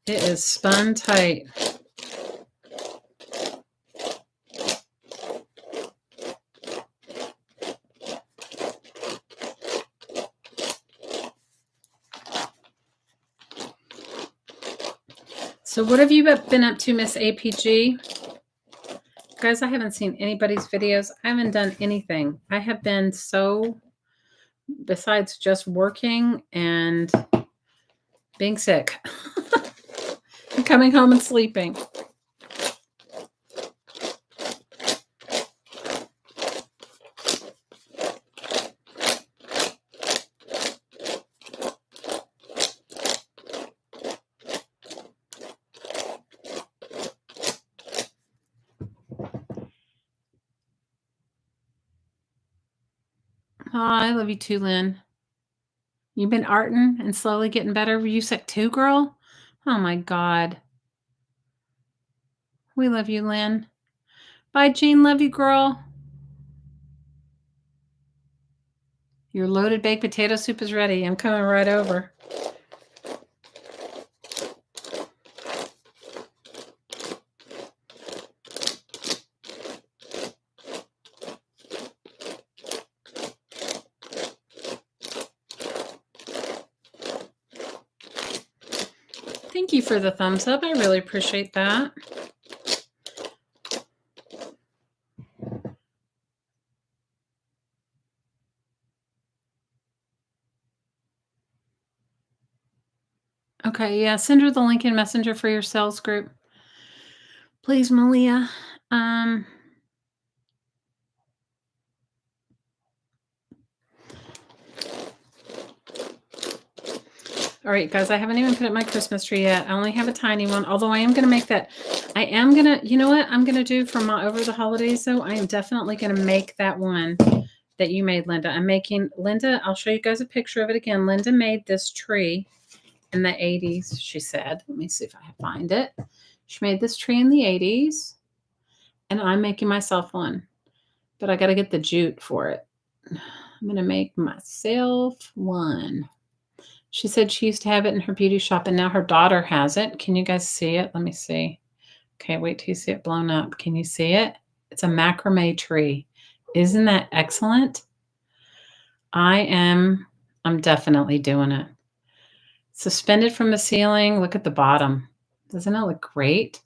It is spun tight. So what have you been up to, Miss APG? Guys, I haven't seen anybody's videos. I haven't done anything. I have been so, besides just working and being sick, and coming home and sleeping. Oh, I love you too, Lynn. You've been arting and slowly getting better. Were you sick too, girl? Oh my God. We love you, Lynn. Bye, Jean. Love you, girl. Your loaded baked potato soup is ready. I'm coming right over. Thank you for the thumbs up. I really appreciate that. Okay, yeah, send her the link in Messenger for your sales group. Please, Malia. All right, guys, I haven't even put up my Christmas tree yet. I only have a tiny one, although I am going to make that. I am going to, you know what I'm going to do for my over the holidays, though? I am definitely going to make that one that you made, Linda. I'm making, Linda, I'll show you guys a picture of it again. Linda made this tree in the 80s, she said. Let me see if I can find it. She made this tree in the 80s, and I'm making myself one, but I got to get the jute for it. I'm going to make myself one. She said she used to have it in her beauty shop, and now her daughter has it. Can you guys see it? Let me see. Okay, wait till you see it blown up. Can you see it? It's a macrame tree. Isn't that excellent? I'm definitely doing it. Suspended from the ceiling. Look at the bottom. Doesn't it look great?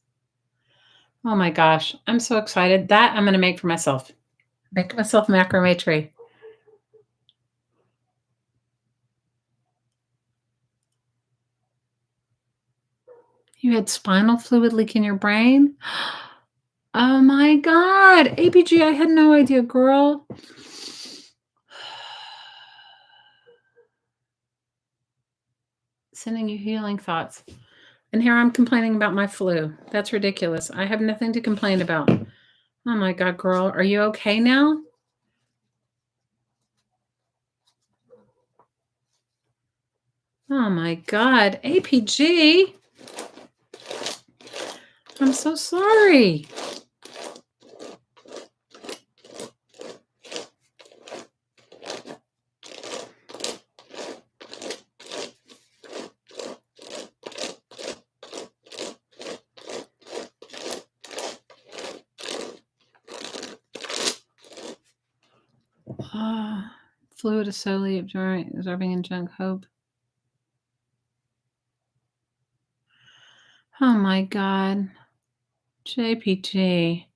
Oh my gosh, I'm so excited. That I'm going to make for myself. Make myself a macrame tree. You had spinal fluid leak in your brain? Oh my God. APG, I had no idea, girl. Sending you healing thoughts. And here I'm complaining about my flu. That's ridiculous. I have nothing to complain about. Oh my God, girl. Are you okay now? Oh my God. APG. I'm so sorry. Fluid is solely absorbing in junk hope. Oh my God. JPG.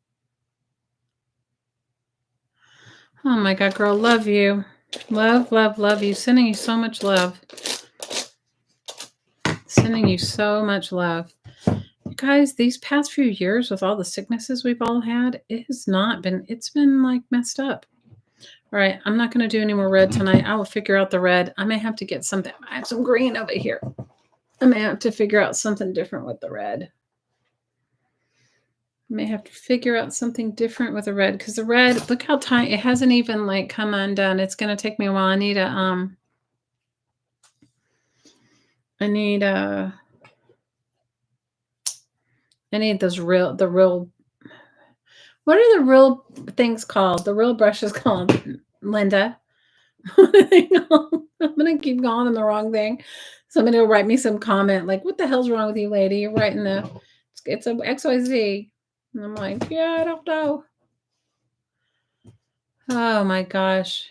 Oh my God, girl. Love you. Love, love, love you. Sending you so much love. Sending you so much love. You guys, these past few years with all the sicknesses we've all had, it's been like messed up. All right, I'm not going to do any more red tonight. I will figure out the red. I may have to get something. I have some green over here. I may have to figure out something different with the red. I may have to figure out something different with the red because the red, look how tiny, it hasn't even like come undone. It's going to take me a while. I need the real, what are the real things called? The real brushes called, Linda? What are they called? I'm going to keep calling them the wrong thing. Somebody will write me some comment like, what the hell's wrong with you, lady? You're writing it's a XYZ. And I'm like, yeah, I don't know. Oh my gosh.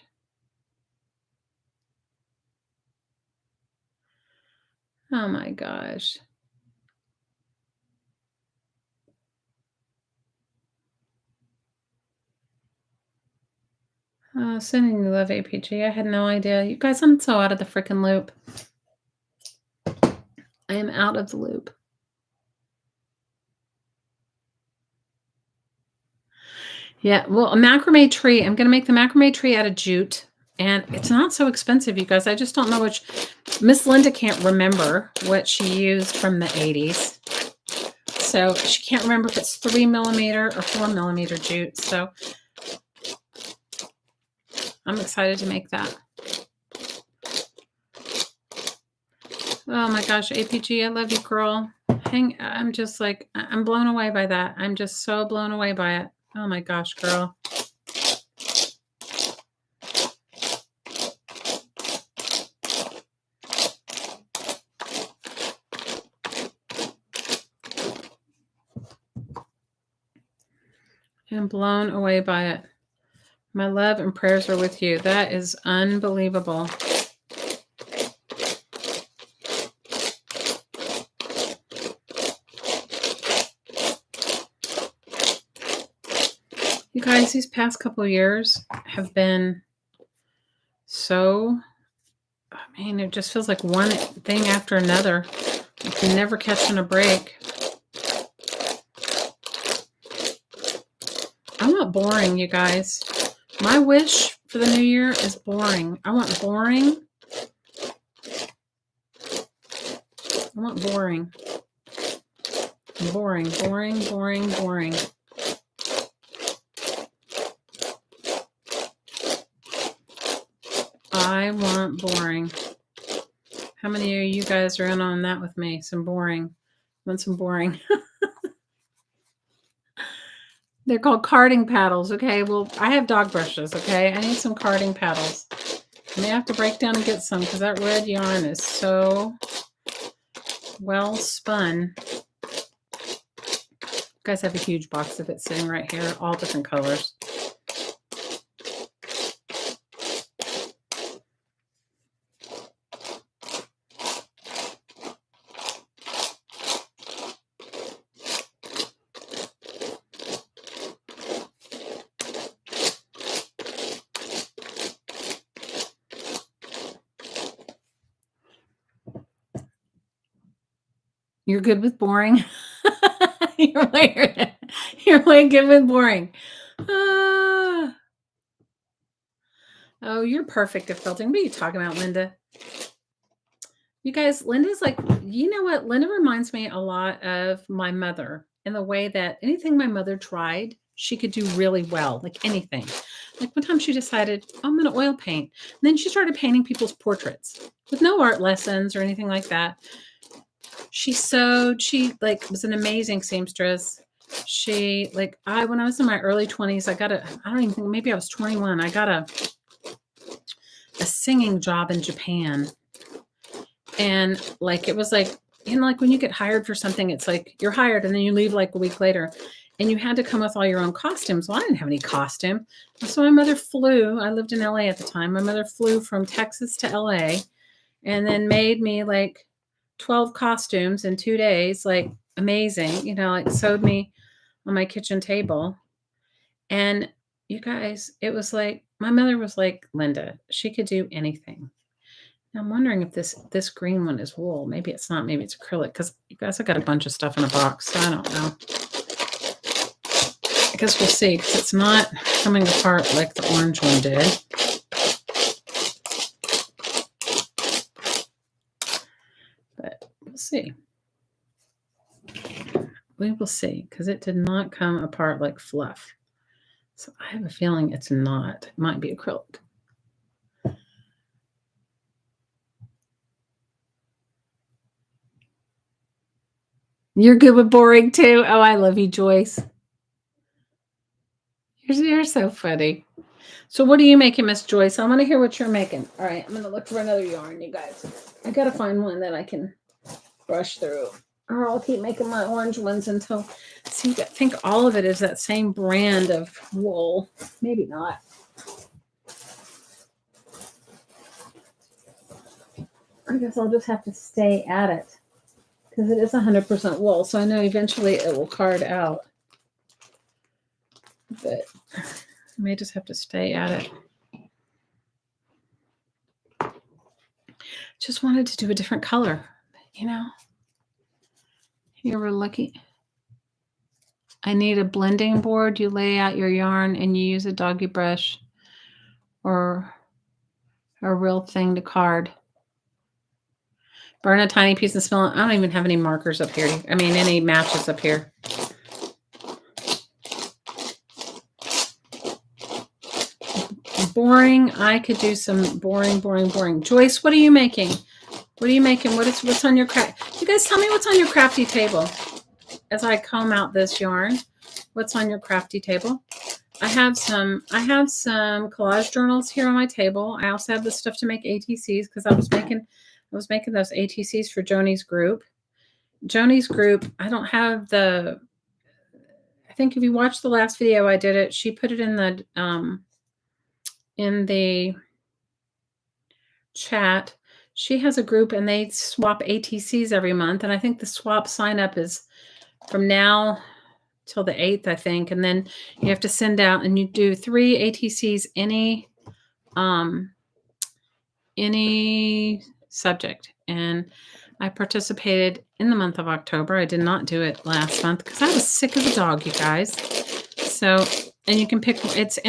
Oh my gosh. Sending you love, APG. I had no idea. You guys, I'm so out of the freaking loop. I am out of the loop. Yeah, well, a macrame tree. I'm going to make the macrame tree out of jute. And it's not so expensive, you guys. I just don't know which. Miss Linda can't remember what she used from the 80s. So she can't remember if it's 3 millimeter or 4 millimeter jute. So I'm excited to make that. Oh my gosh, APG, I love you, girl. I'm just like, I'm blown away by that. I'm just so blown away by it. Oh my gosh, girl. I'm blown away by it. My love and prayers are with you. That is unbelievable. You guys, these past couple of years have been so, I mean, it just feels like one thing after another. Like never catching a break. I'm not boring, you guys. My wish for the new year is boring. I want boring. I want boring. Boring, boring, boring, boring. I want boring. How many of you guys are in on that with me? Some boring. Want some boring. They're called carding paddles, okay? Well, I have dog brushes, okay? I need some carding paddles. I may have to break down and get some because that red yarn is so well spun. You guys have a huge box of it sitting right here, all different colors. You're good with boring. you're way good with boring. Oh, you're perfect at felting. What are you talking about, Linda? You guys, Linda's like, you know what? Linda reminds me a lot of my mother in the way that anything my mother tried, she could do really well, like anything. Like one time she decided, I'm going to oil paint. And then she started painting people's portraits with no art lessons or anything like that. She sewed, she like was an amazing seamstress. She like when I was in my early 20s, I don't even think, maybe I was 21. I got a singing job in Japan. And like it was like, like when you get hired for something, it's like you're hired and then you leave like a week later. And you had to come with all your own costumes. Well, I didn't have any costume. So my mother flew. I lived in LA at the time. My mother flew from Texas to LA and then made me like 12 costumes in 2 days. Like amazing. Like sewed me on my kitchen table. And you guys, it was like, my mother was like Linda. She could do anything. Now I'm wondering if this green one is wool. Maybe it's not. Maybe it's acrylic. Because you guys, I got a bunch of stuff in a box. So I don't know. I guess we'll see. Because it's not coming apart like the orange one did. But we'll see. We will see. Because it did not come apart like fluff. So I have a feeling it's not. It might be acrylic. You're good with boring too? Oh, I love you, Joyce. You're so funny. So what are you making, Miss Joyce? I want to hear what you're making. All right, I'm going to look for another yarn, you guys. I got to find one that I can brush through. Or I'll keep making my orange ones until... See, I think all of it is that same brand of wool. Maybe not. I guess I'll just have to stay at it. Because it is 100% wool, so I know eventually it will card out. But I may just have to stay at it. Just wanted to do a different color, You were lucky. I need a blending board. You lay out your yarn and you use a doggy brush or a real thing to card. Burn a tiny piece and smell it. I don't even have any markers up here. I mean, any matches up here. Boring. I could do some boring. Joyce, what are you making? What are you making? What's on your craft? You guys tell me what's on your crafty table. As I comb out this yarn, what's on your crafty table? I have some collage journals here on my table. I also have the stuff to make ATCs because I was making those ATCs for Joni's group. Joni's group, I don't have the... I think if you watched the last video I did it, she put it in the chat. She has a group and they swap ATCs every month. And I think the swap sign up is from now till the 8th, I think. And then you have to send out and you do 3 ATCs, any subject. And I participated in the month of October. I did not do it last month because I was sick as a dog, you guys. So, and you can pick, it's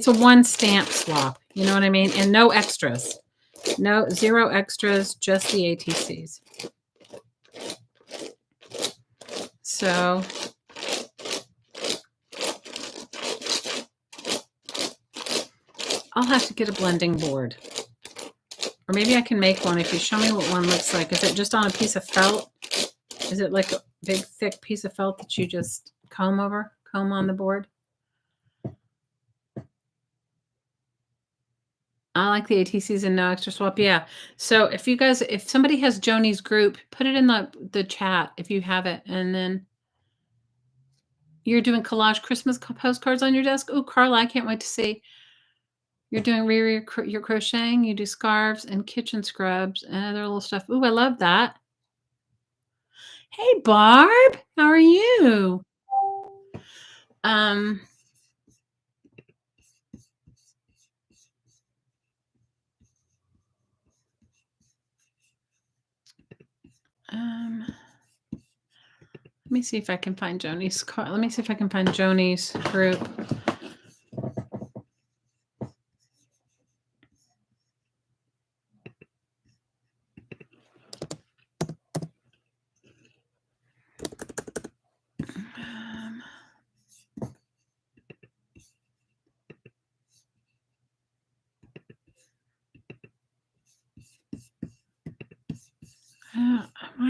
a one stamp swap. You know what I mean? And no extras. No, 0 extras, just the ATCs. So I'll have to get a blending board. Or maybe I can make one if you show me what one looks like. Is it just on a piece of felt? Is it like a big, thick piece of felt that you just comb on the board? I like the ATCs and no extra swap. Yeah. So if somebody has Joni's group, put it in the chat if you have it. And then you're doing collage Christmas postcards on your desk. Oh, Carla, I can't wait to see. You're doing your crocheting. You do scarves and kitchen scrubs and other little stuff. Ooh, I love that. Hey, Barb, how are you? Let me see if I can find Joni's card. Let me see if I can find Joni's group.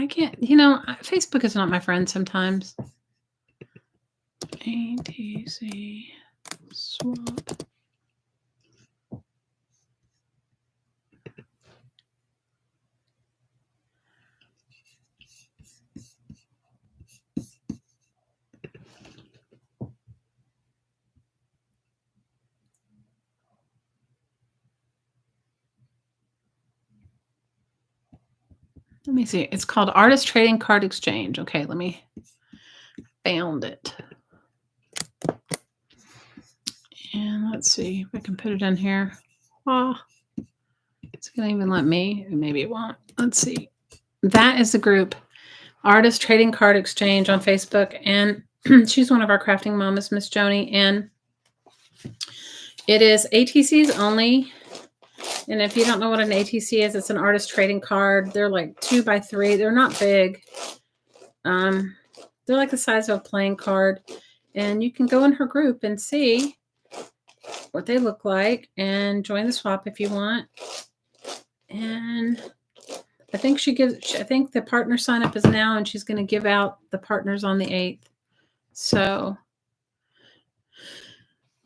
I can't, Facebook is not my friend sometimes. ATC swap. Let me see. It's called Artist Trading Card Exchange. Okay, let me found it. And let's see if I can put it in here. Oh, it's going to even let me. Maybe it won't. Let's see. That is the group, Artist Trading Card Exchange on Facebook. And she's one of our crafting mamas, Miss Joni. And it is ATCs only. And if you don't know what an ATC is, it's an artist trading card. They're like 2x3. They're not big. They're like the size of a playing card. And you can go in her group and see what they look like and join the swap if you want. And I think the partner sign up is now, and she's going to give out the partners on the 8th. So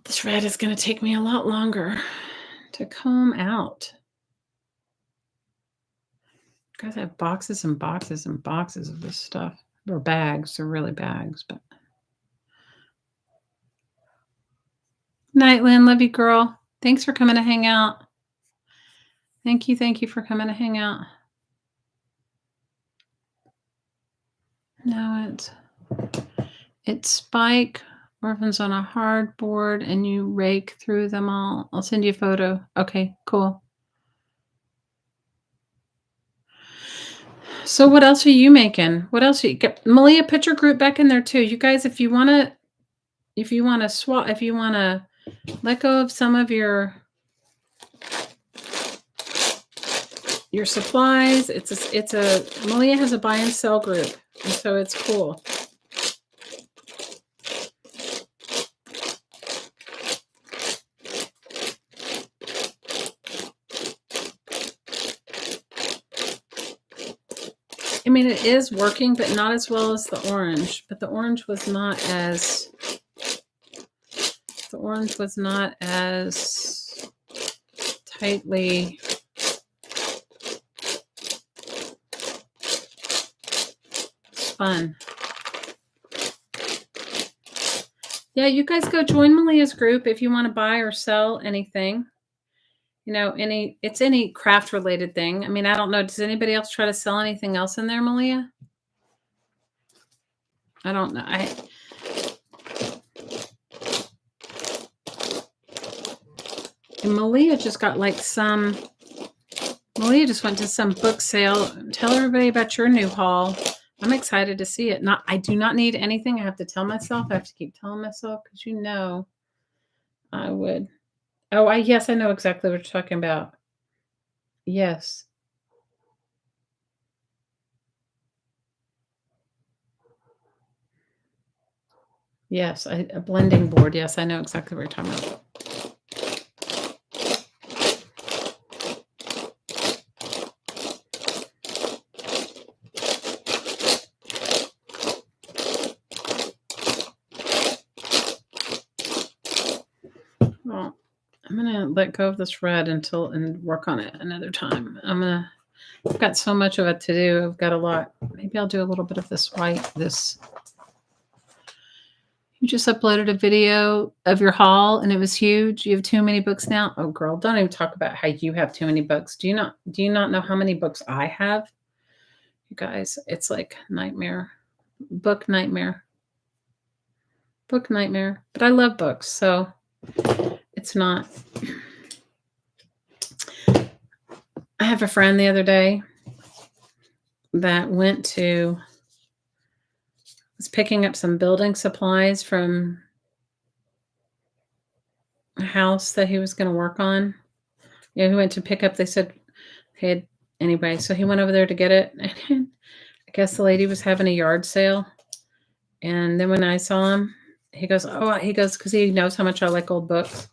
this red is going to take me a lot longer to comb out. Guys, I have boxes and boxes and boxes of this stuff. They're bags. They're really bags. But night, Lynn. Love you, girl. Thanks for coming to hang out. Thank you for coming to hang out. No, it's spike. Orphans on a hard board, and you rake through them all. I'll send you a photo. Okay, cool. So what else are you making? What else are you get? Malia, put your group back in there too. You guys, if you want to swap, if you want to let go of some of your supplies, Malia has a buy and sell group, and so it's cool. I mean, it is working, but not as well as the orange. But the orange was not as tightly spun. Yeah, you guys go join Malia's group if you want to buy or sell anything. It's any craft related thing. I mean, I don't know. Does anybody else try to sell anything else in there, Malia? I don't know. And Malia just got Malia just went to some book sale. Tell everybody about your new haul. I'm excited to see it. I do not need anything. I have to tell myself. I have to keep telling myself because I would. Oh, yes, I know exactly what you're talking about. Yes. Yes, a blending board. Yes, I know exactly what you're talking about. Well, I'm going to let go of this red and work on it another time. I've got so much of it to do. I've got a lot. Maybe I'll do a little bit of this white, You just uploaded a video of your haul and it was huge. You have too many books now. Oh, girl, don't even talk about how you have too many books. Do you not know how many books I have? You guys, it's like nightmare. Book nightmare. Book nightmare. But I love books, so it's not. I have a friend the other day that was picking up some building supplies from a house that he was going to work on. He went to pick up, they said, hey, anyway, so he went over there to get it. And I guess the lady was having a yard sale. And then when I saw him, he goes, because he knows how much I like old books.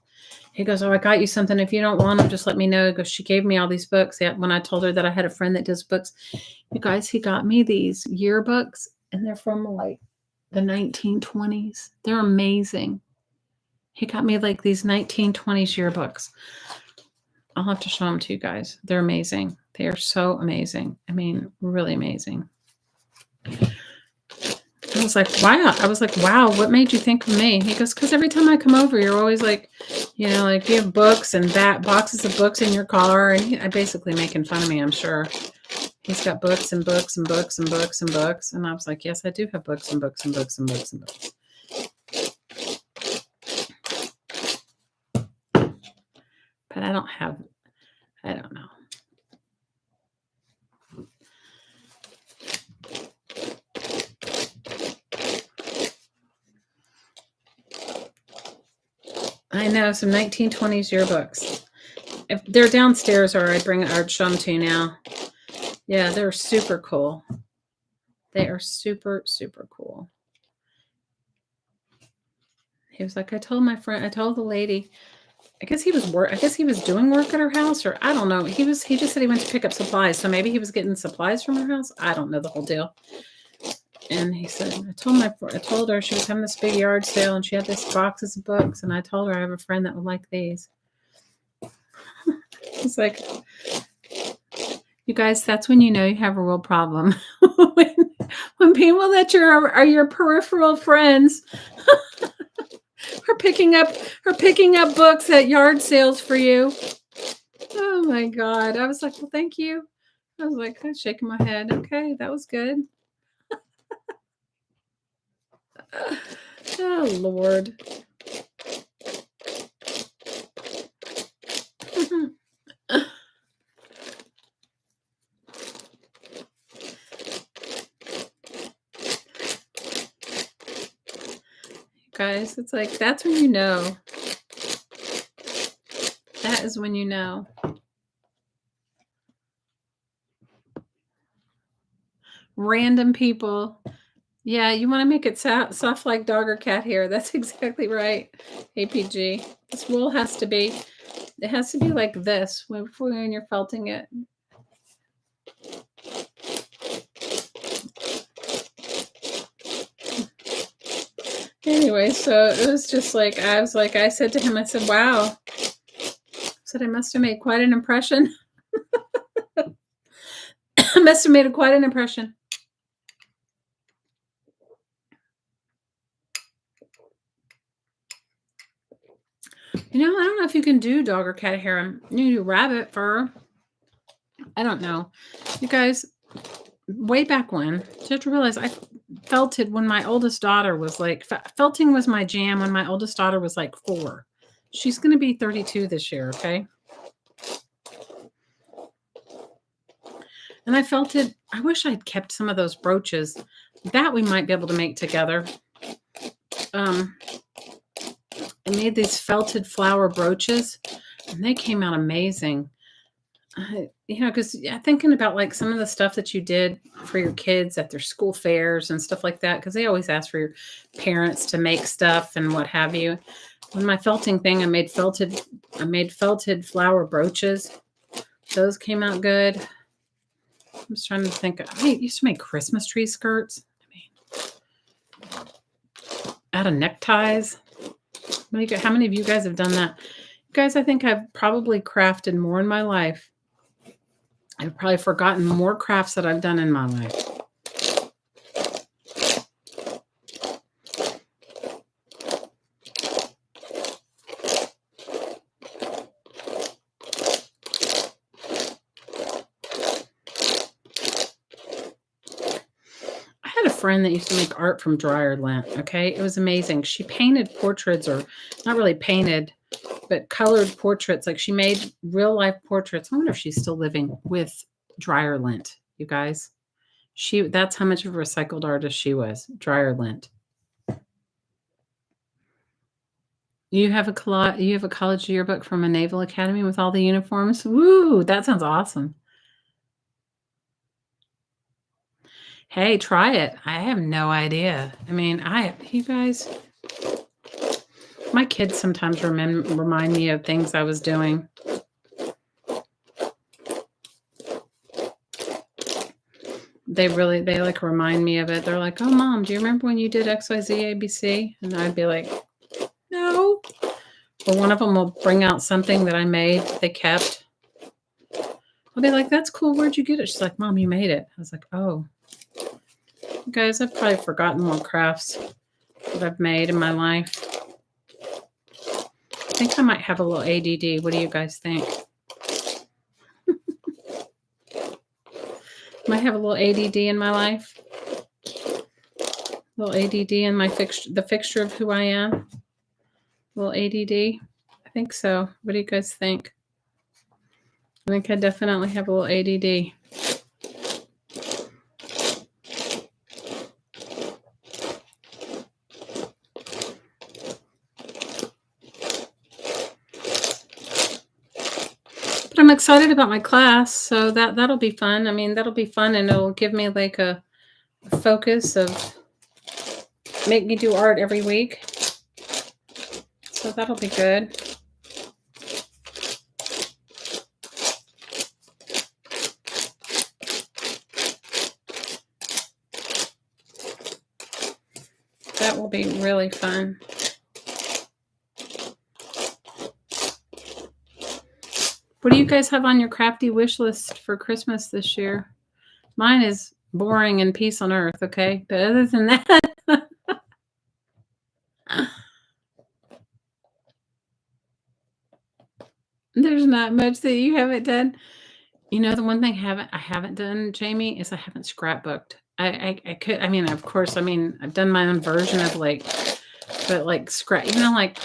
He goes, "Oh, I got you something. If you don't want them, just let me know." He goes, "She gave me all these books." Yeah, when I told her that I had a friend that does books, you guys, he got me these yearbooks, and they're from like the 1920s. They're amazing. He got me like these 1920s yearbooks. I'll have to show them to you guys. They're amazing. They are so amazing. I mean, really amazing. I was like, wow. I was like, wow, what made you think of me? He goes, because every time I come over, you're always like, like you have books and boxes of books in your car. And I basically making fun of me, I'm sure. He's got books and books and books and books and books. And I was like, yes, I do have books and books and books and books and books. But I don't know. I know, some 1920s yearbooks. If they're downstairs, or I'd show them to you now. Yeah, they're super cool. They are super, super cool. He was like, I told the lady, I guess he was doing work at her house, or I don't know. He just said he went to pick up supplies. So maybe he was getting supplies from her house. I don't know the whole deal. And he said, I told her she was having this big yard sale and she had these boxes of books. And I told her I have a friend that would like these. He's like, you guys, that's when you know you have a real problem. when people that are your peripheral friends are picking up books at yard sales for you. Oh my God. I was like, well, thank you. I was like, I'm shaking my head. Okay, that was good. Oh, Lord. Guys, it's like, that's when you know. That is when you know. Random people. Yeah, you want to make it soft like dog or cat hair. That's exactly right, APG. This wool has to be like this when you're felting it. Anyway, so it was just like, I said to him, I said, wow. I said, I must have made quite an impression. I must have made quite an impression. I don't know if you can do dog or cat hair. You can do rabbit fur. I don't know. You guys, way back when, you have to realize I felted when my oldest daughter was like, felting was my jam when my oldest daughter was like 4. She's going to be 32 this year, okay? And I felted, I wish I'd kept some of those brooches that we might be able to make together. I made these felted flower brooches and they came out amazing. Because thinking about like some of the stuff that you did for your kids at their school fairs and stuff like that, because they always ask for your parents to make stuff and what have you. On my felting thing, I made felted flower brooches. Those came out good. I'm just trying to think. I used to make Christmas tree skirts. Out of neckties. How many of you guys have done that? You guys, I think I've probably crafted more in my life. I've probably forgotten more crafts that I've done in my life. I had a friend that used to make art from dryer lint, okay? It was amazing. She painted portraits, or not really painted, but colored portraits. Like she made real life portraits. I wonder if she's still living with dryer lint, you guys. That's how much of a recycled artist she was. Dryer lint. You have a college yearbook from a naval academy with all the uniforms. Woo, that sounds awesome. Hey, try it. I have no idea. I mean, you guys, My kids sometimes remind me of things I was doing. They like remind me of it. They're like, "Oh, mom, do you remember when you did XYZ ABC?" And I'd be like, "No." Or one of them will bring out something that I made that they kept. I'll be like, "That's cool. Where'd you get it?" She's like, "Mom, you made it." I was like, "Oh." Guys, I've probably forgotten more crafts that I've made in my life. I think I might have a little ADD. What do you guys think? Might have a little ADD in my life. A little ADD in my the fixture of who I am. A little ADD. I think so. What do you guys think? I think I definitely have a little ADD. But I'm excited about my class, so that'll be fun. I mean, that'll be fun, and it'll give me like a focus of make me do art every week. So that'll be good. That will be really fun. What do you guys have on your crafty wish list for Christmas this year? Mine is boring and peace on earth, okay? But other than that, there's not much that you haven't done. You know, the one thing I haven't done, Jamie, is I haven't scrapbooked. I could, I mean, of course, I mean, I've done my own version of like, but like scrap, you know, like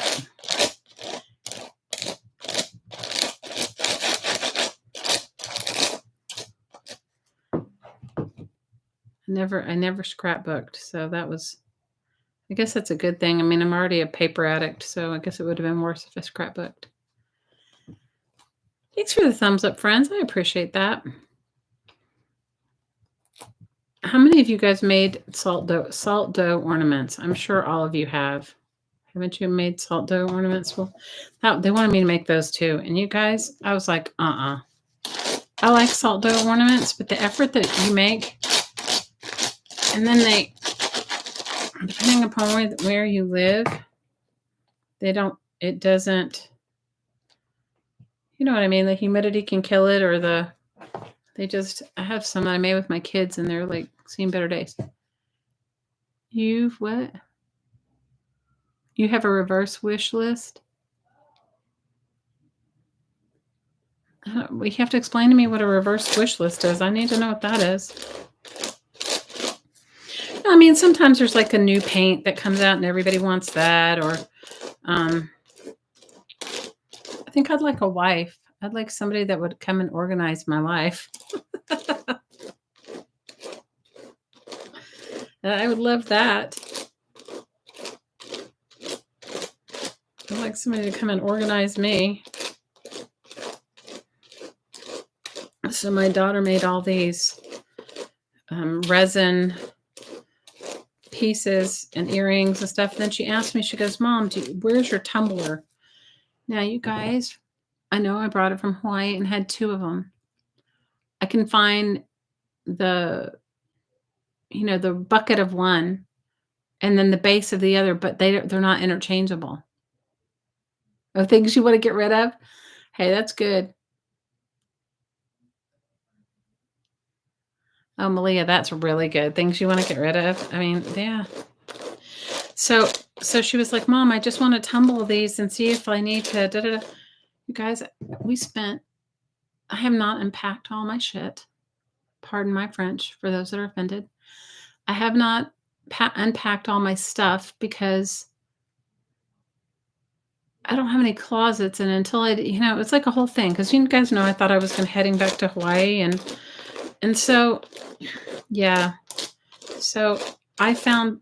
I never scrapbooked. So that was, I guess that's a good thing. I mean, I'm already a paper addict, so I guess it would have been worse if I scrapbooked. Thanks for the thumbs up, friends. I appreciate that. How many of you guys made salt dough ornaments? I'm sure all of you have. Haven't you made salt dough ornaments? Well, they wanted me to make those too. And you guys, I was like, I like salt dough ornaments, but the effort that you make, and then depending upon where you live, it doesn't, you know what I mean? The humidity can kill it, or I have some that I made with my kids and they're like seen better days. What? You have a reverse wish list? You have to explain to me what a reverse wish list is. I need to know what that is. I mean, sometimes there's like a new paint that comes out and everybody wants that, or I think I'd like a wife. I'd like somebody that would come and organize my life. I would love that. I'd like somebody to come and organize me. So my daughter made all these resin pieces and earrings and stuff. And then she asked me, she goes, "Mom, where's your tumbler?" Now, you guys, I know I brought it from Hawaii and had 2 of them. I can find the bucket of one and then the base of the other, but they're not interchangeable. Of things you want to get rid of? Hey, that's good. Oh, Malia, that's really good. Things you want to get rid of. I mean, yeah. So she was like, "Mom, I just want to tumble these and see if I need to da-da-da." You guys, I have not unpacked all my shit. Pardon my French for those that are offended. I have not unpacked all my stuff because I don't have any closets, and until it's like a whole thing, because you guys know I thought I was heading back to Hawaii, and so, yeah. So I found,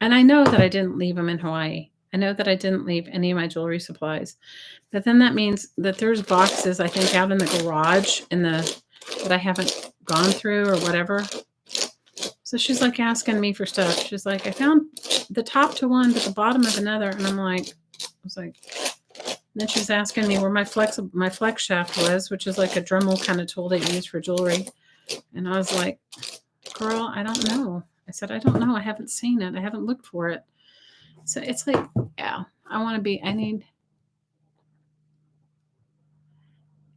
and I know that I didn't leave them in Hawaii. I know that I didn't leave any of my jewelry supplies, but then that means that there's boxes, I think, out in the garage that I haven't gone through or whatever. So she's like asking me for stuff. She's like, "I found the top to one, but the bottom of another." And I'm like, was like, then she was asking me where my flex shaft was, which is like a Dremel kind of tool that you use for jewelry. And I was like, girl, I don't know. I said, I don't know. I haven't seen it. I haven't looked for it. So it's like, yeah,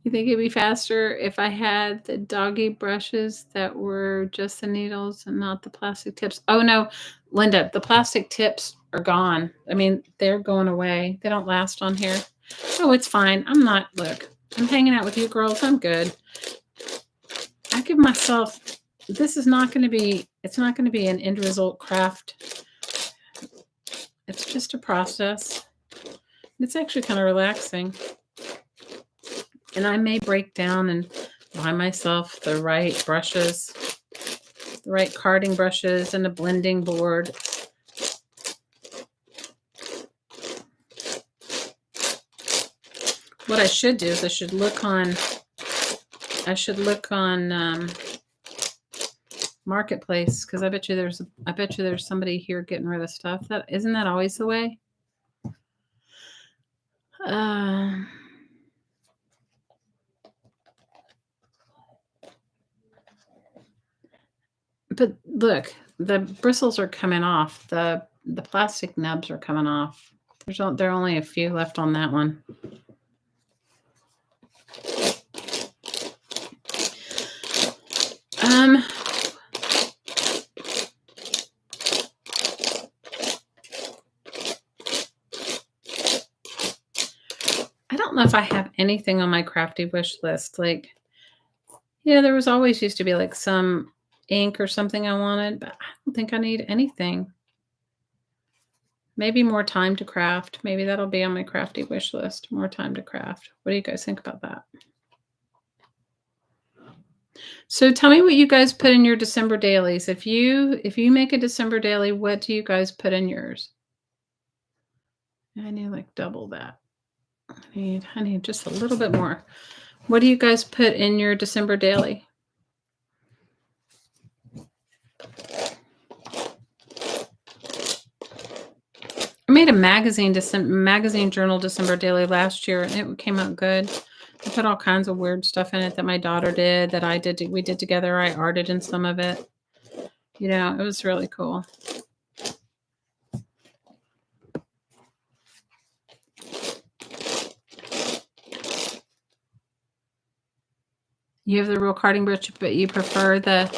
you think it'd be faster if I had the doggy brushes that were just the needles and not the plastic tips? Oh, no, Linda, the plastic tips are gone. I mean, they're going away. They don't last on here. Oh, it's fine. Look, I'm hanging out with you girls. I'm good. I give myself, this is not going to be, it's not going to be an end result craft. It's just a process. It's actually kind of relaxing. And I may break down and buy myself the right brushes, the right carding brushes and a blending board. What I should do is I should look on Marketplace, because I bet you there's somebody here getting rid of stuff. Isn't that always the way? But look, the bristles are coming off. The plastic nubs are coming off. There are only a few left on that one. I don't know if I have anything on my crafty wish list. Like, yeah, there was always used to be like some ink or something I wanted, but I don't think I need anything. Maybe more time to craft. Maybe that'll be on my crafty wish list. More time to craft. What do you guys think about that? So tell me what you guys put in your December dailies. If you make a December daily, what do you guys put in yours? I need like double that. I need just a little bit more. What do you guys put in your December daily? I made a magazine journal December daily last year, and it came out good. I put all kinds of weird stuff in it that my daughter did, that I did. We did together. I arted in some of it. You know, it was really cool. You have the real carding brush, but you prefer the...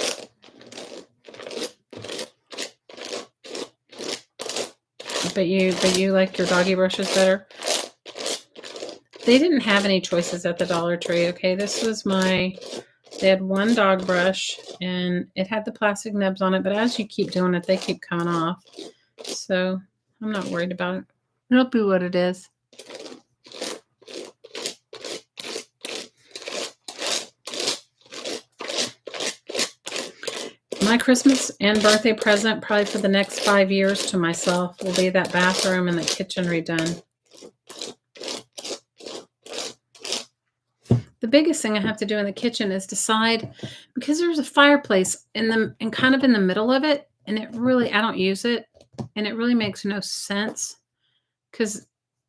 But you like your doggy brushes better? They didn't have any choices at the Dollar Tree, okay? They had one dog brush, and it had the plastic nubs on it, but as you keep doing it, they keep coming off. So I'm not worried about it. It'll be what it is. My Christmas and birthday present, probably for the next 5 years to myself, will be that bathroom and the kitchen redone. The biggest thing I have to do in the kitchen is decide, because there's a fireplace and kind of in the middle of it, and I don't use it, and it really makes no sense.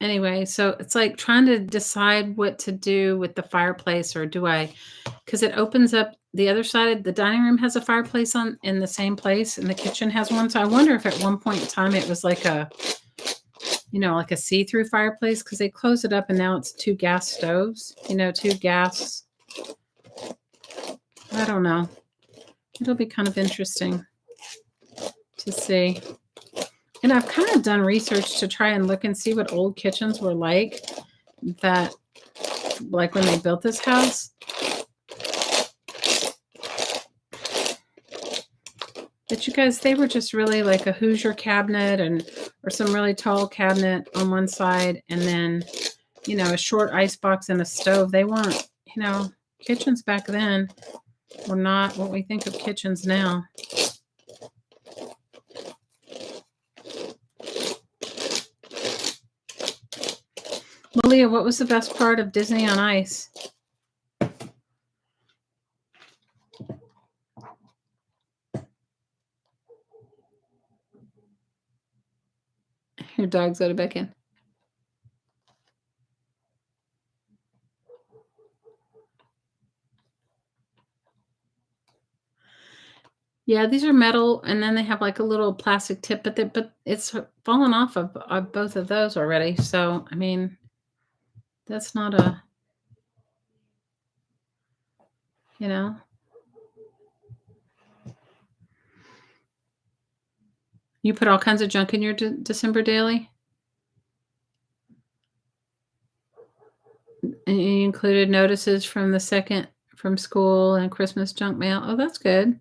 Anyway, so it's like trying to decide what to do with the fireplace, or because it opens up the other side. The dining room has a fireplace in the same place, and the kitchen has one. So I wonder if at one point in time it was like a see-through fireplace, because they closed it up and now it's 2 gas stoves, 2 gas. I don't know. It'll be kind of interesting to see. And I've kind of done research to try and look and see what old kitchens were like when they built this house. But you guys, they were just really like a Hoosier cabinet or some really tall cabinet on one side, and then, a short ice box and a stove. They weren't, kitchens back then were not what we think of kitchens now. Malia, what was the best part of Disney on Ice? Your dog's out of back in. Yeah, these are metal, and then they have, like, a little plastic tip, but it's fallen off of both of those already, so, I mean, that's not a you know? You put all kinds of junk in your December daily? And you included notices from the second from school and Christmas junk mail? Oh, that's good.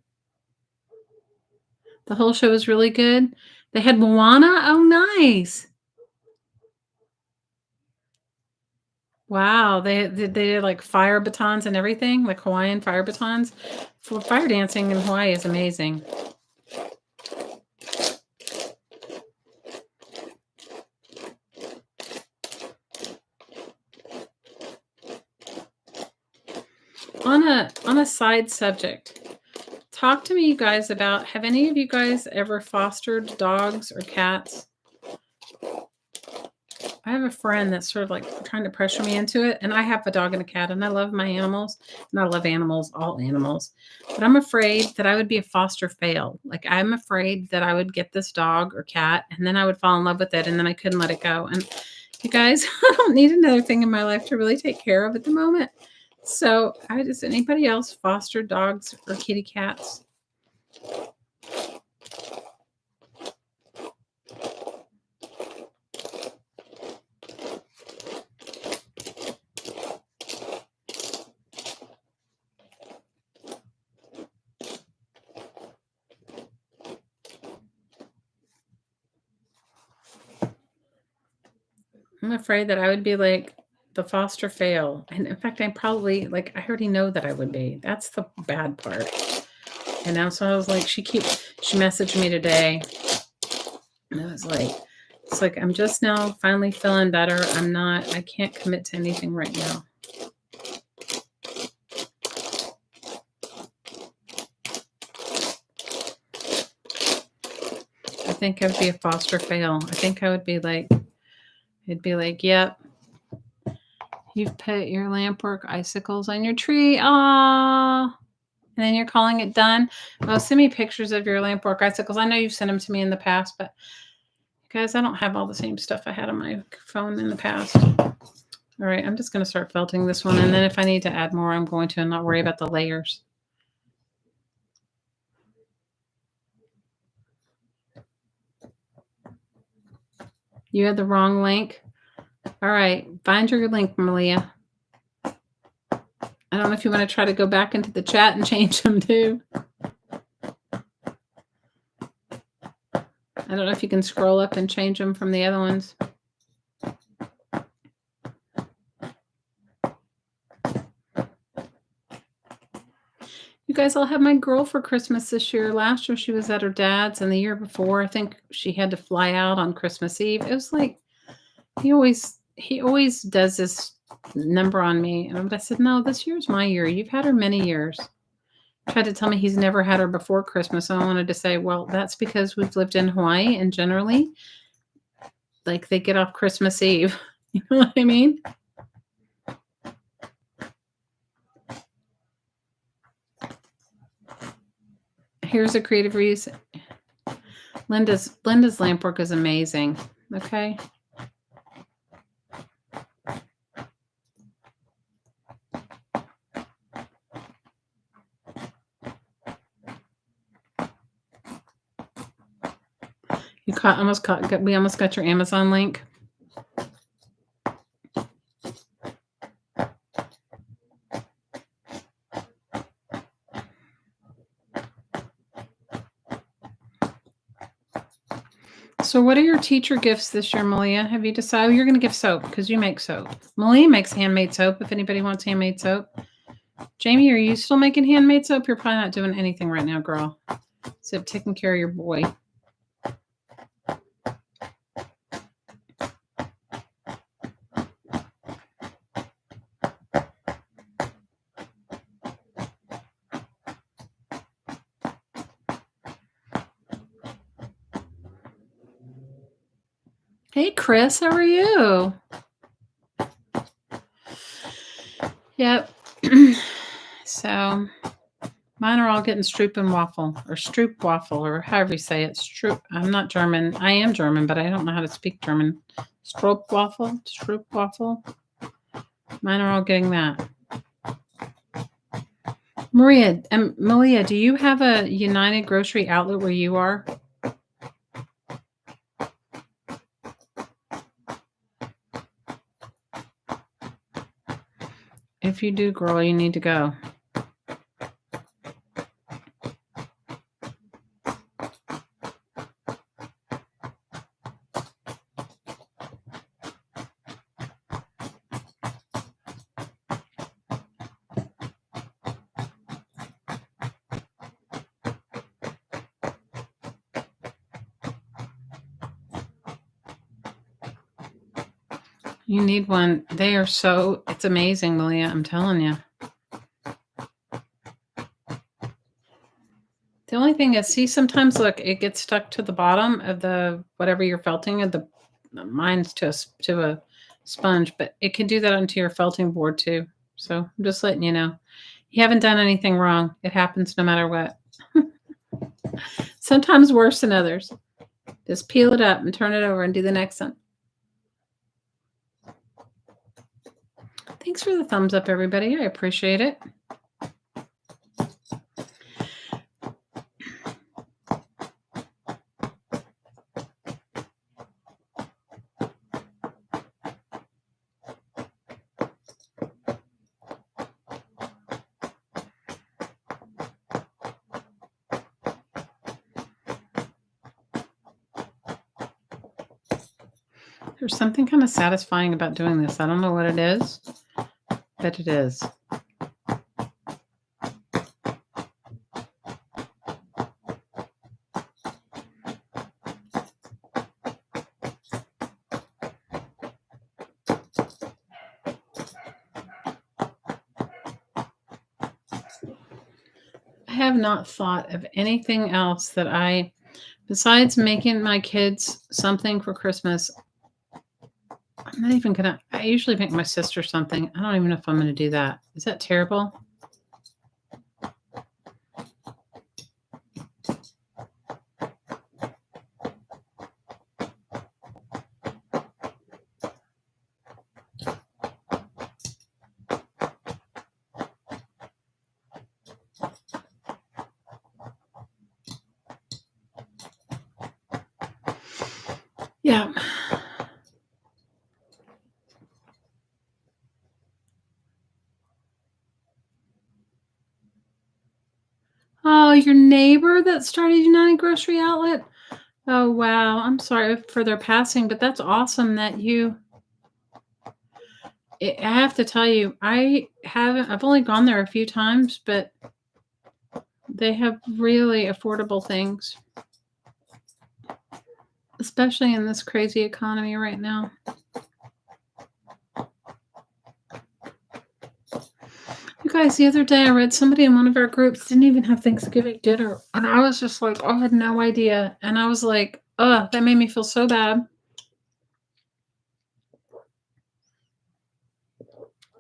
The whole show was really good? They had Moana? Oh, nice. Wow, they did, like, fire batons and everything? Like Hawaiian fire batons? For fire dancing in Hawaii is amazing. On a side subject, talk to me, you guys, about have any of you guys ever fostered dogs or cats? I have a friend that's sort of like trying to pressure me into it, and I have a dog and a cat, and I love my animals, and I love animals, all animals. But I'm afraid that I would be a foster fail. Like I'm afraid that I would get this dog or cat, and then I would fall in love with it, and then I couldn't let it go. And you guys, I don't need another thing in my life to really take care of at the moment. So, does anybody else foster dogs or kitty cats? I'm afraid that I would be like the foster fail. And in fact, I'm probably like, I already know that I would be. That's the bad part. And now, so I was like, she messaged me today. And I was like, it's like, I'm just now finally feeling better. I can't commit to anything right now. I think I would be a foster fail. I think I would be like, it'd be like, yep, you've put your lampwork icicles on your tree. Ah, and then you're calling it done. Well, send me pictures of your lampwork icicles. I know you've sent them to me in the past, but guys, I don't have all the same stuff I had on my phone in the past. All right, I'm just going to start felting this one, and then if I need to add more, I'm going to, and not worry about the layers. You had the wrong link. All right, find your link, Malia. I don't know if you want to try to go back into the chat and change them too. I don't know if you can scroll up and change them from the other ones. You guys, I'll have my girl for Christmas this year. Last year she was at her dad's, and the year before I think she had to fly out on Christmas Eve. It was like he always does this number on me. And I said, no, this year's my year. You've had her many years. Tried to tell me he's never had her before Christmas. And I wanted to say, well, that's because we've lived in Hawaii, and generally, like, they get off Christmas Eve. You know what I mean? Here's a creative reason. Linda's lampwork is amazing. Okay. We almost got your Amazon link. So what are your teacher gifts this year, Malia? Have you decided? You're going to give soap because you make soap. Malia makes handmade soap if anybody wants handmade soap. Jamie, are you still making handmade soap? You're probably not doing anything right now, girl. Except taking care of your boy. Hey, Chris, how are you? Yep. So Mine are all getting Stroopwaffle, or however you say it. Stroop. I'm not German. I am German, but I don't know how to speak German. Stroopwaffle. Mine are all getting that. Malia, do you have a United Grocery Outlet where you are? If you do, girl, you need to go. You need one. They are so, it's amazing, Malia. I'm telling you. The only thing is, see, sometimes look, it gets stuck to the bottom of the whatever you're felting, of the mine's to a sponge, but it can do that onto your felting board too. So I'm just letting you know. You haven't done anything wrong. It happens no matter what. Sometimes worse than others. Just peel it up and turn it over and do the next one. Thanks for the thumbs up, everybody. I appreciate it. There's something kind of satisfying about doing this. I don't know what it is, but it is. I have not thought of anything else that besides making my kids something for Christmas. I'm not even gonna, I usually make my sister something. I don't even know if I'm gonna do that. Is that terrible? Yeah. Oh, your neighbor that started United Grocery Outlet? Oh, wow. I'm sorry for their passing, but that's awesome that I have to tell you, I've only gone there a few times, but they have really affordable things, especially in this crazy economy right now. You guys, the other day I read somebody in one of our groups didn't even have Thanksgiving dinner. And I was just like, I had no idea. And I was like, that made me feel so bad.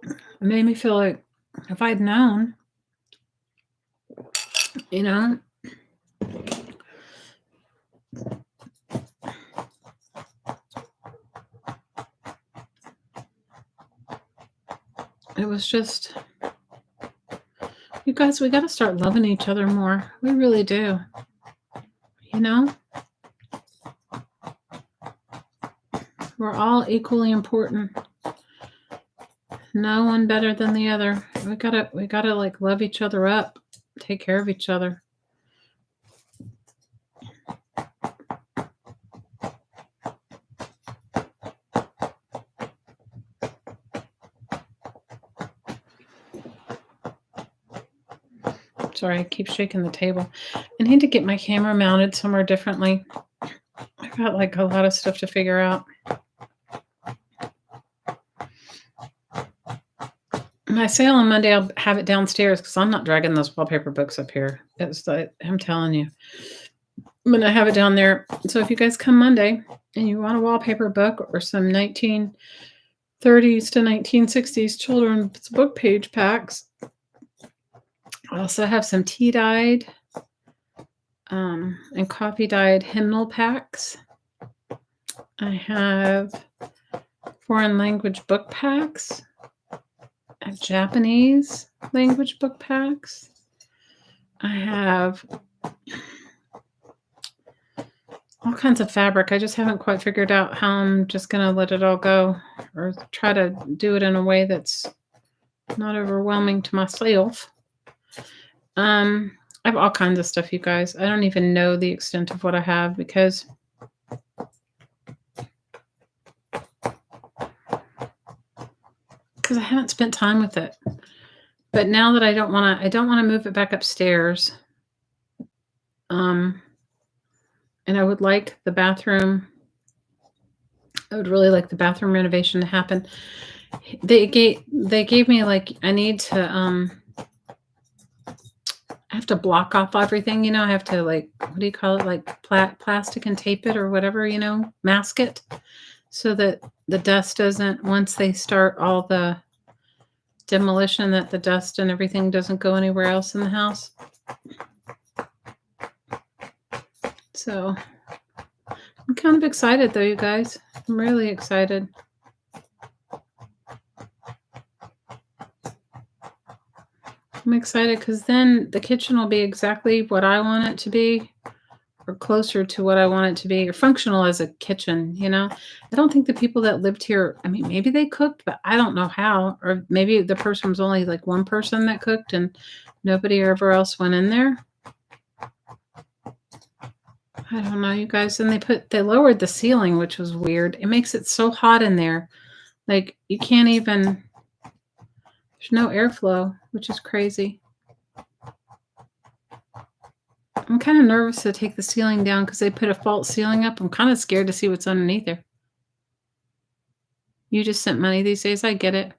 It made me feel like if I'd known, you know. It was just, you guys, we got to start loving each other more. We really do. You know? We're all equally important. No one better than the other. We gotta like love each other up, take care of each other. Sorry, I keep shaking the table. I need to get my camera mounted somewhere differently. I've got like a lot of stuff to figure out. And I say on Monday I'll have it downstairs because I'm not dragging those wallpaper books up here. I'm telling you. I'm going to have it down there. So if you guys come Monday and you want a wallpaper book or some 1930s to 1960s children's book page packs, I also have some tea dyed and coffee dyed hymnal packs. I have foreign language book packs. I have Japanese language book packs. I have all kinds of fabric. I just haven't quite figured out how I'm just going to let it all go or try to do it in a way that's not overwhelming to myself. I have all kinds of stuff, you guys. I don't even know the extent of what I have because I haven't spent time with it. But now that I don't want to move it back upstairs. And I would like the bathroom. I would really like the bathroom renovation to happen. They gave me like I need to I have to block off everything, you know. I have to like what do you call it? Like plastic and tape it or whatever, you know, mask it so that the dust doesn't once they start all the demolition that the dust and everything doesn't go anywhere else in the house. So I'm kind of excited though, you guys. I'm really excited. I'm excited because then the kitchen will be exactly what I want it to be or closer to what I want it to be or functional as a kitchen, you know? I don't think the people that lived here, I mean, maybe they cooked, but I don't know how. Or maybe the person was only like one person that cooked and nobody ever else went in there. I don't know, you guys. And they lowered the ceiling, which was weird. It makes it so hot in there. Like you can't even, there's no airflow, which is crazy. I'm kind of nervous to take the ceiling down because they put a false ceiling up. I'm kind of scared to see what's underneath there. You just sent money these days. I get it.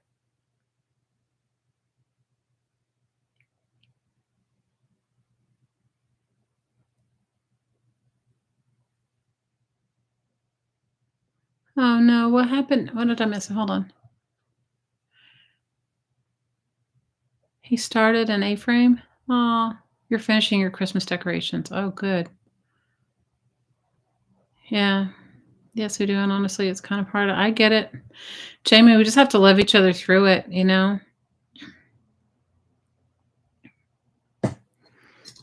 Oh no, what happened? What did I miss? Hold on. He started an A-frame. Oh, you're finishing your Christmas decorations. Oh, good. Yeah. Yes, we do. And honestly, it's kind of hard. I get it. Jamie, we just have to love each other through it, you know?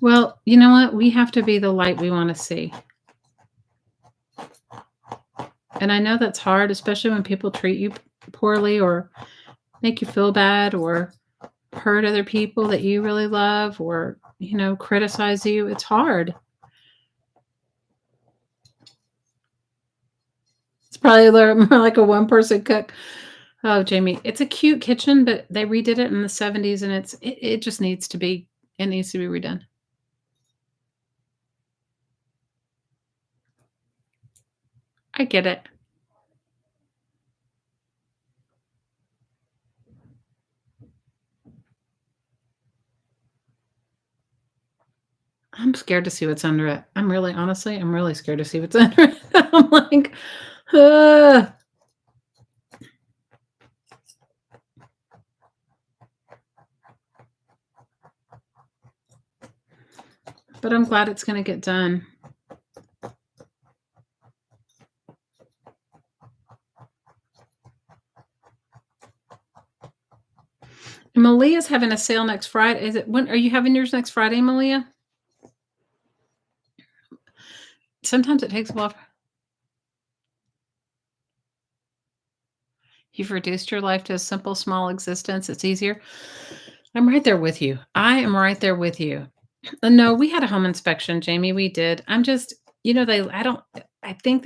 Well, you know what? We have to be the light we want to see. And I know that's hard, especially when people treat you poorly or make you feel bad or hurt other people that you really love or, you know, criticize you. It's hard. It's probably more like a one-person cook. Oh, Jamie, it's a cute kitchen, but they redid it in the 70s and it just needs to be redone. I get it. I'm scared to see what's under it. I'm really scared to see what's under it. I'm like, ugh. But I'm glad it's going to get done. And Malia's having a sale next Friday. When are you having yours next Friday, Malia? Sometimes it takes a while. You've reduced your life to a simple, small existence. It's easier. I'm right there with you. I am right there with you. No, we had a home inspection, Jamie. We did. I'm just, you know, I think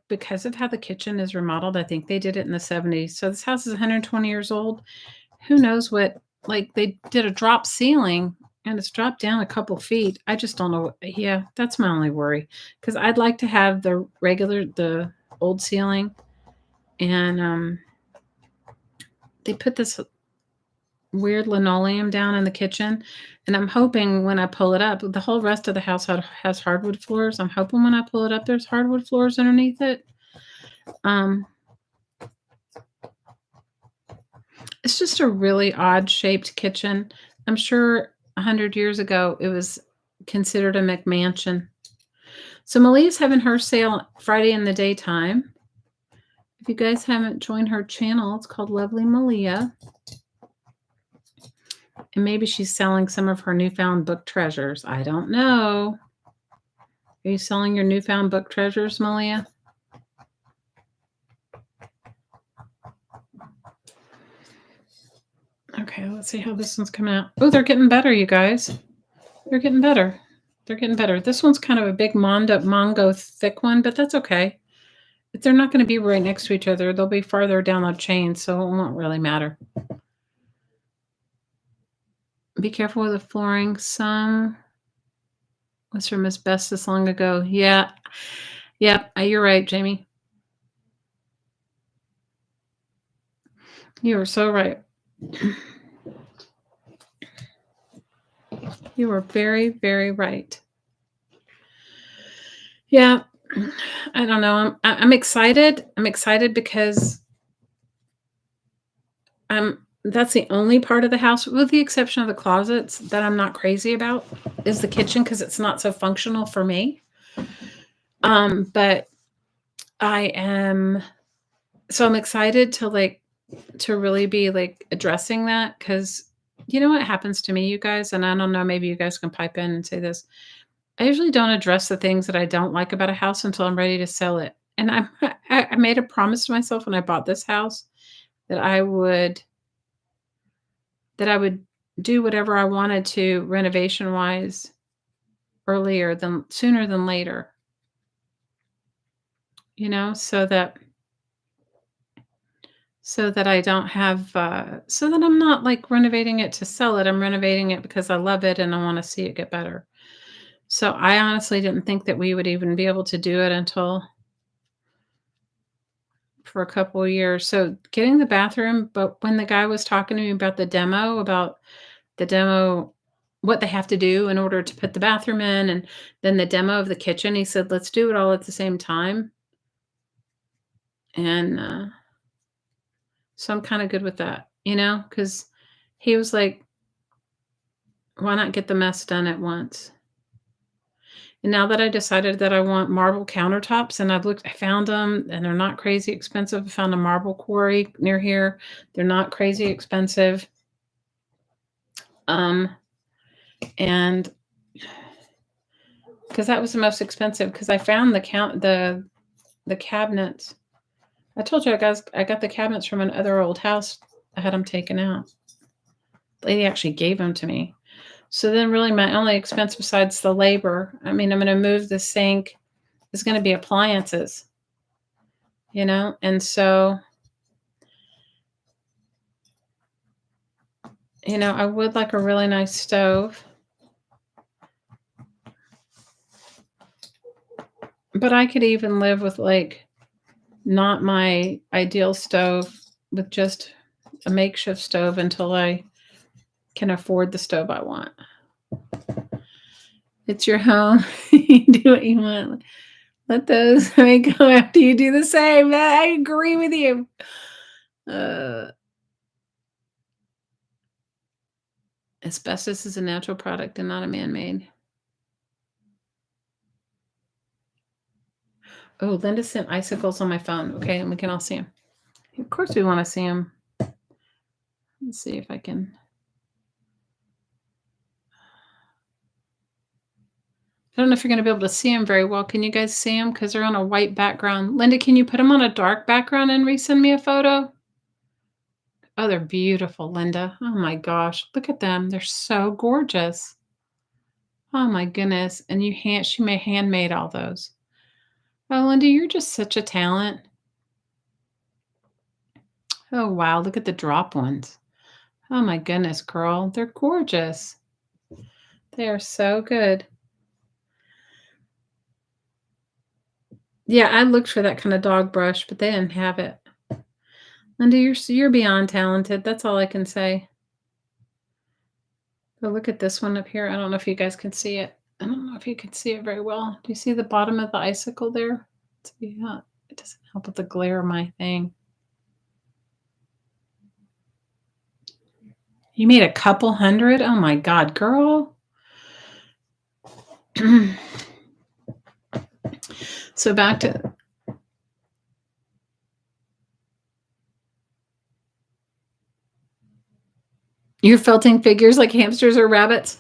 because of how the kitchen is remodeled, I think they did it in the 70s. So this house is 120 years old. Who knows what, like they did a drop ceiling and it's dropped down a couple feet. I just don't know. Yeah, that's my only worry because I'd like to have the old ceiling and they put this weird linoleum down in the kitchen, and I'm hoping when I pull it up, the whole rest of the house has hardwood floors. I'm hoping when I pull it up, there's hardwood floors underneath it. It's just a really odd shaped kitchen. I'm sure 100 years ago, it was considered a McMansion. So Malia's having her sale Friday in the daytime. If you guys haven't joined her channel, it's called Lovely Malia. And maybe she's selling some of her newfound book treasures. I don't know. Are you selling your newfound book treasures, Malia? Okay, let's see how this one's coming out. Oh, they're getting better, you guys. They're getting better. They're getting better. This one's kind of a big Mongo thick one, but that's okay. If they're not going to be right next to each other, they'll be farther down the chain, so it won't really matter. Be careful with the flooring. Some was from asbestos long ago. Yeah. Yep. You're right, Jamie. You are so right. You are very, very right. Yeah. I don't know. I'm excited. I'm excited because that's the only part of the house, with the exception of the closets, that I'm not crazy about, is the kitchen, because it's not so functional for me. But I'm excited to really be addressing that, because you know what happens to me, you guys, and I don't know, maybe you guys can pipe in and say this. I usually don't address the things that I don't like about a house until I'm ready to sell it. And I made a promise to myself when I bought this house that I would do whatever I wanted to renovation wise sooner than later. So that I don't have so that I'm not renovating it to sell it. I'm renovating it because I love it and I want to see it get better. So I honestly didn't think that we would even be able to do it until for a couple of years. So getting the bathroom, but when the guy was talking to me about the demo, what they have to do in order to put the bathroom in, and then the demo of the kitchen, he said, let's do it all at the same time. And so I'm kind of good with that, because he was like, why not get the mess done at once? And now that I decided that I want marble countertops, and I found them, and they're not crazy expensive. I found a marble quarry near here. They're not crazy expensive. And because that was the most expensive, because I found the cabinets. I told you I got the cabinets from another old house. I had them taken out. The lady actually gave them to me. So then really my only expense besides the labor, I'm going to move the sink, is going to be appliances, and so, I would like a really nice stove, but I could even live with not my ideal stove, with just a makeshift stove until I can afford the stove I want. It's your home. You do what you want. Let those go after you do the same. I agree with you. Asbestos is a natural product and not a man-made. Oh, Linda sent icicles on my phone. Okay, and we can all see them. Of course we want to see them. Let's see if I can. I don't know if you're going to be able to see them very well. Can you guys see them? Because they're on a white background. Linda, can you put them on a dark background and resend me a photo? Oh, they're beautiful, Linda. Oh my gosh. Look at them. They're so gorgeous. Oh my goodness. And she may handmade all those. Oh, Linda, you're just such a talent. Oh, wow. Look at the drop ones. Oh my goodness, girl. They're gorgeous. They are so good. Yeah, I looked for that kind of dog brush, but they didn't have it. Linda, you're beyond talented. That's all I can say. But look at this one up here. I don't know if you guys can see it. I don't know if you can see it very well. Do you see the bottom of the icicle there? Yeah, it doesn't help with the glare of my thing. You made a couple hundred? Oh my God, girl. So back to you're felting figures like hamsters or rabbits.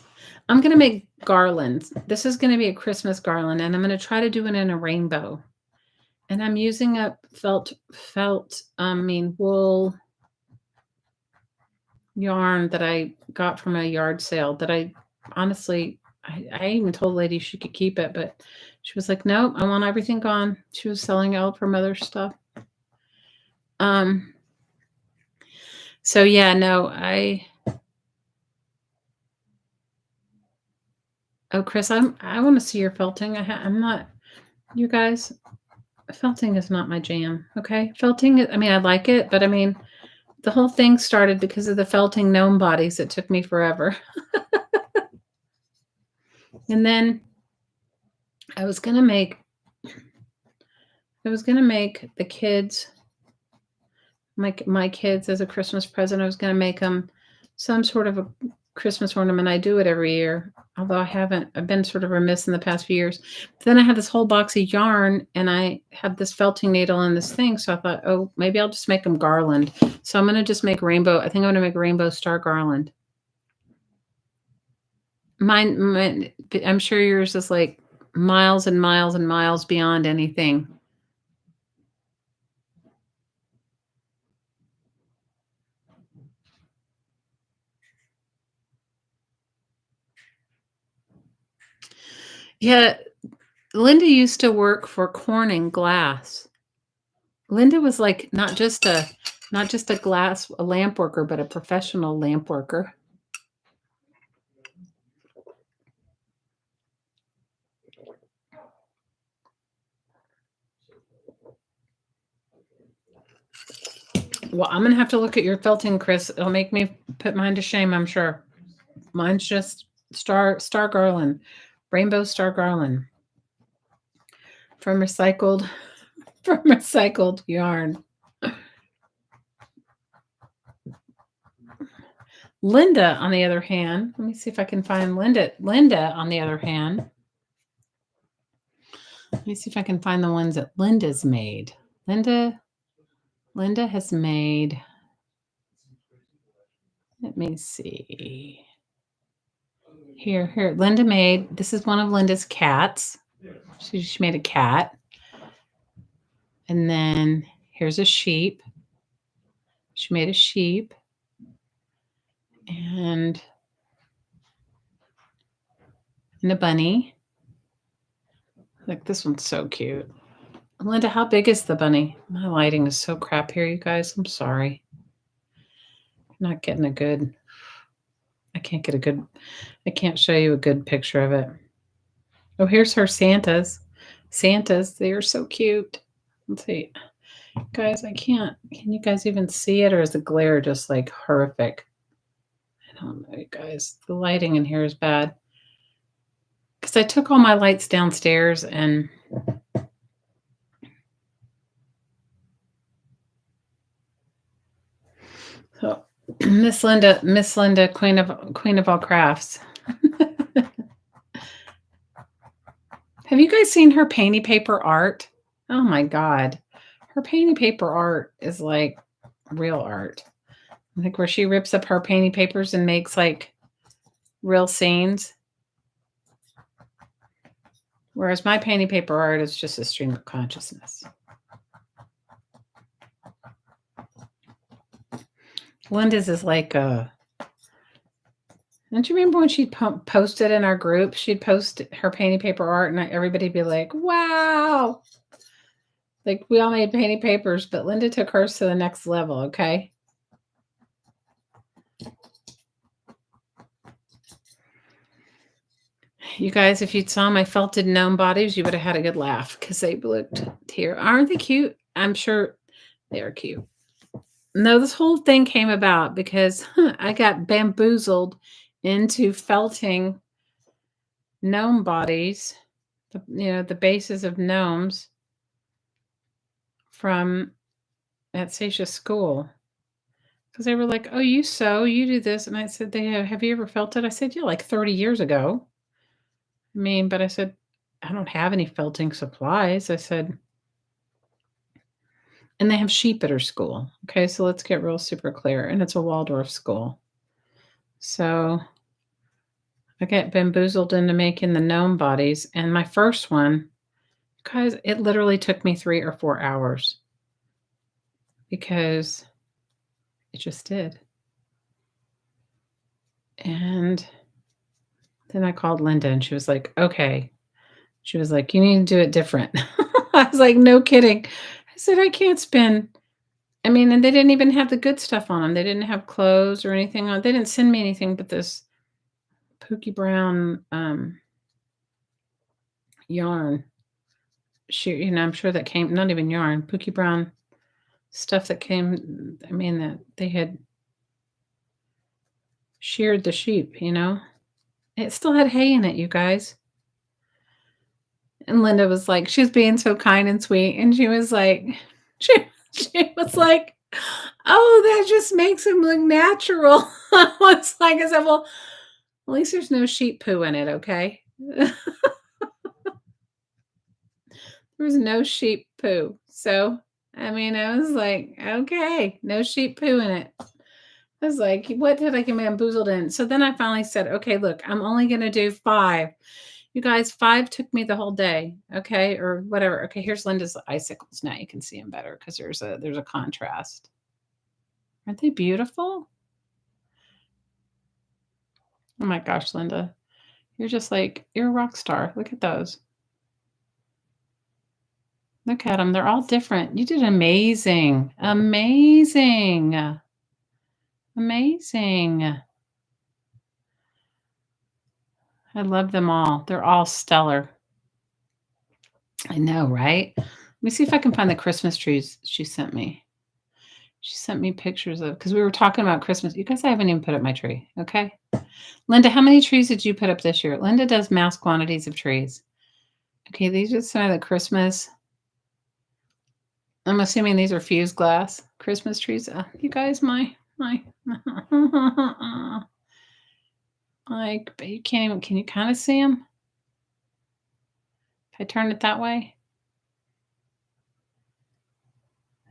I'm going to make garlands. This is going to be a Christmas garland, and I'm going to try to do it in a rainbow. And I'm using a wool yarn that I got from a yard sale that I honestly, I even told the lady she could keep it, but she was like, nope, I want everything gone. She was selling out from other stuff. So yeah, no, oh, Chris, I want to see your felting. I'm not, you guys, felting is not my jam. Okay. Felting, I mean, I like it, but I mean, the whole thing started because of the felting gnome bodies. It took me forever. And then I was going to make the kids, my kids as a Christmas present. I was going to make them some sort of a Christmas ornament. I do it every year, although I've been sort of remiss in the past few years. But then I had this whole box of yarn and I had this felting needle and this thing. So I thought, oh, maybe I'll just make them garland. So I'm going to just make rainbow. I think I'm going to make rainbow star garland. Mine, I'm sure yours is like miles and miles and miles beyond anything. Yeah, Linda used to work for Corning Glass. Linda was like not just a lamp worker, but a professional lamp worker. Well, I'm gonna have to look at your felting, Chris. It'll make me put mine to shame, I'm sure. Mine's just star garland, rainbow star garland from recycled yarn. Linda, on the other hand, let me see if I can find Linda. Linda, on the other hand, let me see if I can find the ones that Linda's made. Linda has made, let me see. Here, Linda made, this is one of Linda's cats. She made a cat. And then here's a sheep. She made a sheep. And a bunny. Like, this one's so cute. Linda, how big is the bunny? My lighting is so crap here, you guys. I'm sorry. I'm not getting a good, I can't show you a good picture of it. Oh, here's her Santas. They are so cute. Let's see. Guys, can you guys even see it, or is the glare just like horrific? I don't know, you guys. The lighting in here is bad. Because I took all my lights downstairs and so Miss Linda, Queen of all crafts. Have you guys seen her painty paper art? Oh my God. Her painty paper art is like real art. Like where she rips up her painty papers and makes like real scenes. Whereas my painty paper art is just a stream of consciousness. Linda's is like a. Don't you remember when she'd posted in our group? She'd post her painting paper art, and everybody'd be like, "Wow!" Like we all made painting papers, but Linda took hers to the next level. Okay. You guys, if you saw my felted gnome bodies, you would have had a good laugh because they looked here. Aren't they cute? I'm sure they are cute. No, this whole thing came about because I got bamboozled into felting gnome bodies, the bases of gnomes from at Seisha school. because they were like, "Oh, you sew, you do this," and I said, "They have you ever felted?" I said, "Yeah, like 30 years ago." I mean, but I said, "I don't have any felting supplies." I said, and they have sheep at her school. Okay, so let's get real super clear, and it's a Waldorf school. So I get bamboozled into making the gnome bodies, and my first one, guys, it literally took me 3 or 4 hours because it just did. And then I called Linda and she was like, "Okay." She was like, "You need to do it different." I was like, "No kidding." I said, "I can't spend." I mean, and they didn't even have the good stuff on them. They didn't have clothes or anything on. They didn't send me anything but this Pookie Brown yarn. I'm sure that came, not even yarn, Pookie Brown stuff that came. I mean, that they had sheared the sheep. It still had hay in it, you guys. And Linda was like, she was being so kind and sweet, and she was like, she she was like, "Oh, that just makes him look natural." I said, "Well, at least there's no sheep poo in it, okay?" There was no sheep poo. So, I mean, I was like, "Okay, no sheep poo in it." I was like, "What did I get bamboozled in?" So then I finally said, "Okay, look, I'm only gonna do 5." You guys, 5 took me the whole day, okay, or whatever. Okay, here's Linda's icicles. Now you can see them better because there's a contrast. Aren't they beautiful? Oh my gosh, Linda. You're a rock star. Look at those. Look at them. They're all different. You did amazing. Amazing. Amazing. I love them all. They're all stellar. I know, right? Let me see if I can find the Christmas trees she sent me. She sent me pictures of, because we were talking about Christmas. You guys, I haven't even put up my tree. Okay. Linda, how many trees did you put up this year? Linda does mass quantities of trees. Okay, these are some of the Christmas. I'm assuming these are fused glass Christmas trees. You guys, my like, but you can't even. Can you kind of see them? If I turn it that way,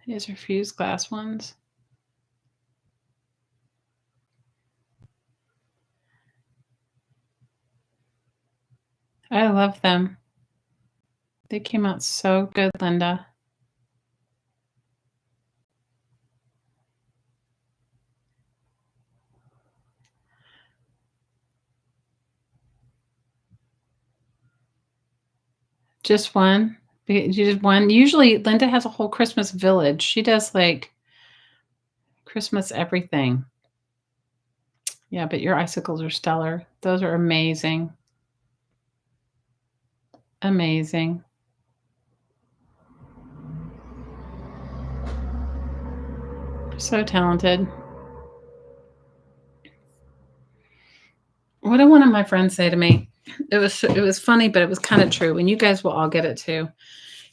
these are fused glass ones. I love them. They came out so good, Linda. Just one? You did one? Usually, Linda has a whole Christmas village. She does, like, Christmas everything. Yeah, but your icicles are stellar. Those are amazing. Amazing. So talented. What did one of my friends say to me? It was funny, but it was kind of true, and you guys will all get it too.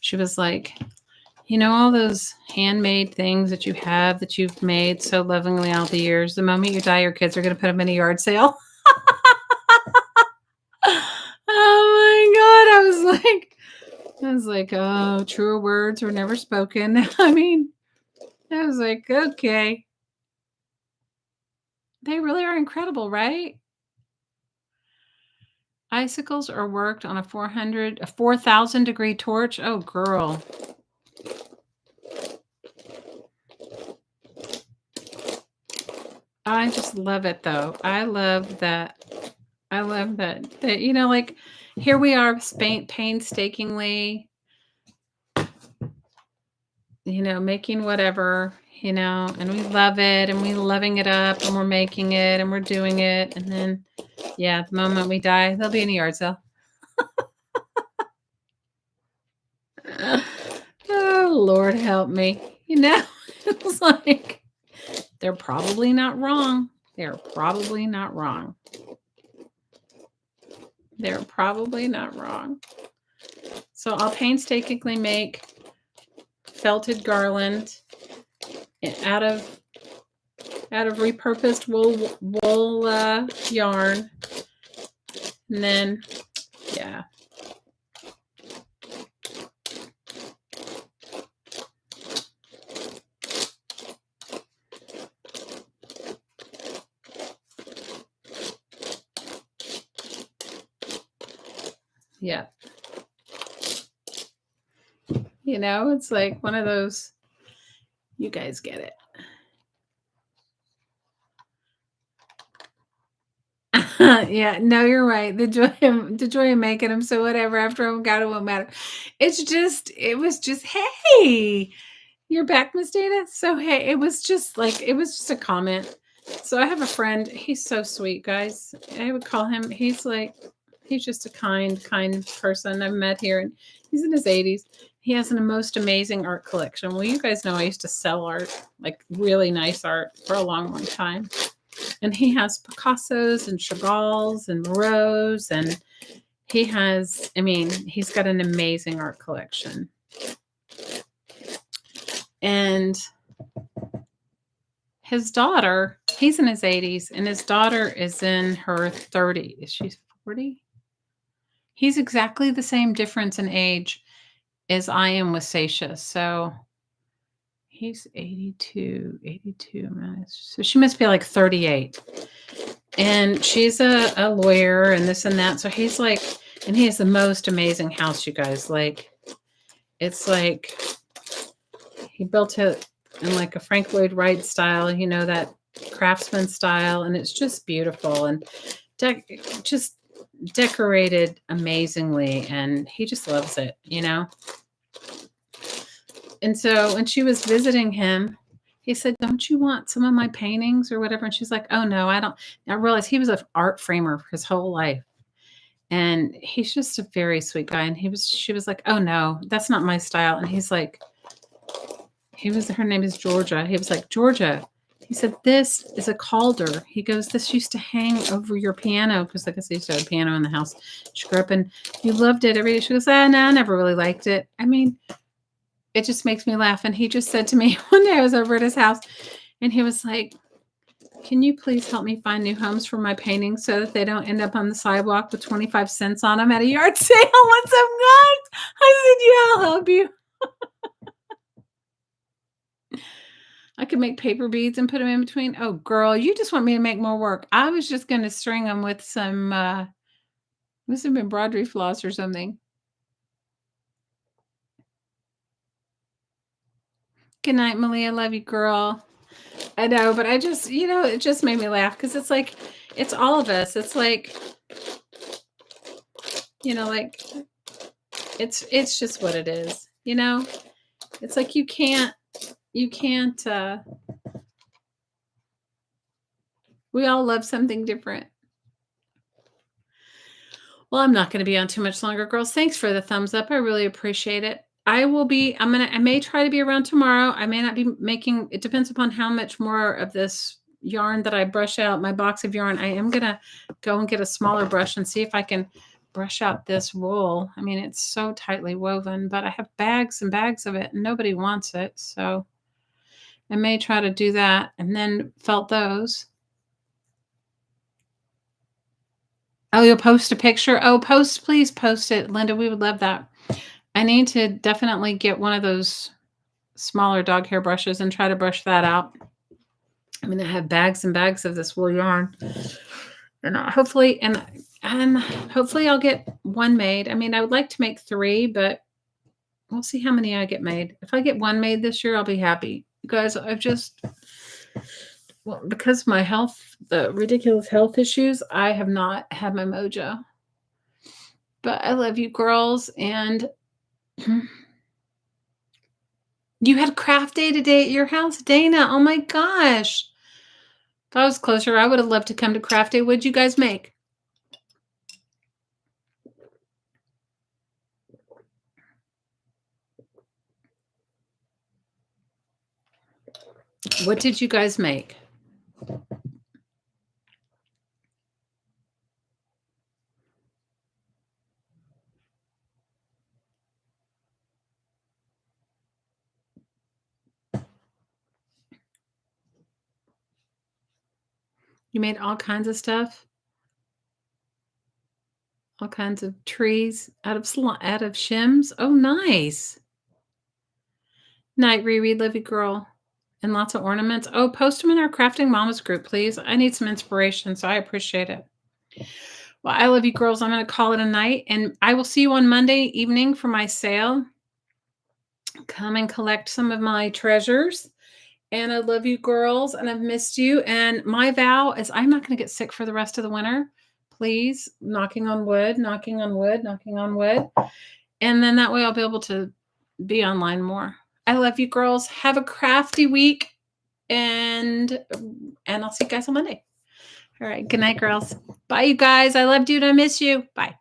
She was like, all those handmade things that you have that you've made so lovingly all the years, the moment you die, your kids are going to put them in a yard sale." Oh my God. I was like, "Oh, truer words were never spoken." I mean, I was like, "Okay." They really are incredible, right? Icicles are worked on a 4,000 degree torch. Oh, girl. I just love it though. I love that. I love that, like, here we are painstakingly, making whatever, and we love it and we loving it up and we're making it and we're doing it. And then, yeah, the moment we die, they'll be in a yard sale. Oh, Lord help me. It's like, they're probably not wrong. They're probably not wrong. They're probably not wrong. So I'll painstakingly make felted garland out of out of repurposed wool yarn. And then, yeah. Yeah. You know, it's like one of those, you guys get it. Yeah, no, you're right. The joy of making them. So whatever. After I'm got it won't matter. It was just, hey, you're back, Miss Data. So hey, it was just a comment. So I have a friend. He's so sweet, guys. I would call him. He's just a kind person I've met here, and he's in his 80s. He has an most amazing art collection. Well, you guys know I used to sell art, like really nice art, for a long time. And he has Picassos and Chagalls and Moreaus, and he's got an amazing art collection. And his daughter, he's in his 80s, and his daughter is in her 30s. She's 40. He's exactly the same difference in age as I am with Sasha. So he's 82 minus. So she must be like 38. And she's a lawyer and this and that. So he's like, and he has the most amazing house, you guys. Like, it's like he built it in like a Frank Lloyd Wright style, you know, that craftsman style. And it's just beautiful and just decorated amazingly. And he just loves it, you know. And so when she was visiting him, he said, "Don't you want some of my paintings or whatever?" And she's like, "Oh, no, I don't." And I realized he was an art framer his whole life. And he's just a very sweet guy. And she was like, "Oh, no, that's not my style." And he's like, her name is Georgia. He was like, "Georgia," he said, "this is a Calder." He goes, "This used to hang over your piano." Because I guess he used to have a piano in the house. She grew up and you loved it every day. She goes, "Ah, no, I never really liked it." I mean, it just makes me laugh. And he just said to me one day, I was over at his house, and he was like, "Can you please help me find new homes for my paintings so that they don't end up on the sidewalk with 25 cents on them at a yard sale once I'm gone?" I said, "Yeah, I'll help you." I could make paper beads and put them in between. Oh, girl, you just want me to make more work. I was just going to string them with some, must have been broderie floss or something. Good night, Malia. Love you, girl. I know, but I just, it just made me laugh because it's like, it's all of us. It's like, like it's just what it is, It's like you can't, we all love something different. Well, I'm not going to be on too much longer, girls. Thanks for the thumbs up. I really appreciate it. I may try to be around tomorrow. I may not be making, it depends upon how much more of this yarn that I brush out, my box of yarn. I am going to go and get a smaller brush and see if I can brush out this wool. I mean, it's so tightly woven, but I have bags and bags of it and nobody wants it. So I may try to do that and then felt those. Oh, you'll post a picture? Oh, please post it, Linda. We would love that. I need to definitely get one of those smaller dog hair brushes and try to brush that out. I'm going to have bags and bags of this wool yarn. And hopefully I'll get one made. I mean, I would like to make 3, but we'll see how many I get made. If I get one made this year, I'll be happy. You guys, because of my health, the ridiculous health issues, I have not had my mojo. But I love you, girls. And you had craft day today at your house, Dana. Oh my gosh. If I was closer, I would have loved to come to craft day. What'd you guys make? What did you guys make? You made all kinds of stuff, all kinds of trees out of shims. Oh, nice. Night, Riri, love you, girl. And lots of ornaments. Oh, post them in our Crafting Mamas group, please. I need some inspiration, so I appreciate it. Well, I love you, girls. I'm going to call it a night, and I will see you on Monday evening for my sale. Come and collect some of my treasures. And I love you, girls, and I've missed you. And my vow is I'm not going to get sick for the rest of the winter. Please, knocking on wood, knocking on wood, knocking on wood. And then that way I'll be able to be online more. I love you, girls. Have a crafty week, and I'll see you guys on Monday. All right. Good night, girls. Bye, you guys. I loved you and I miss you. Bye.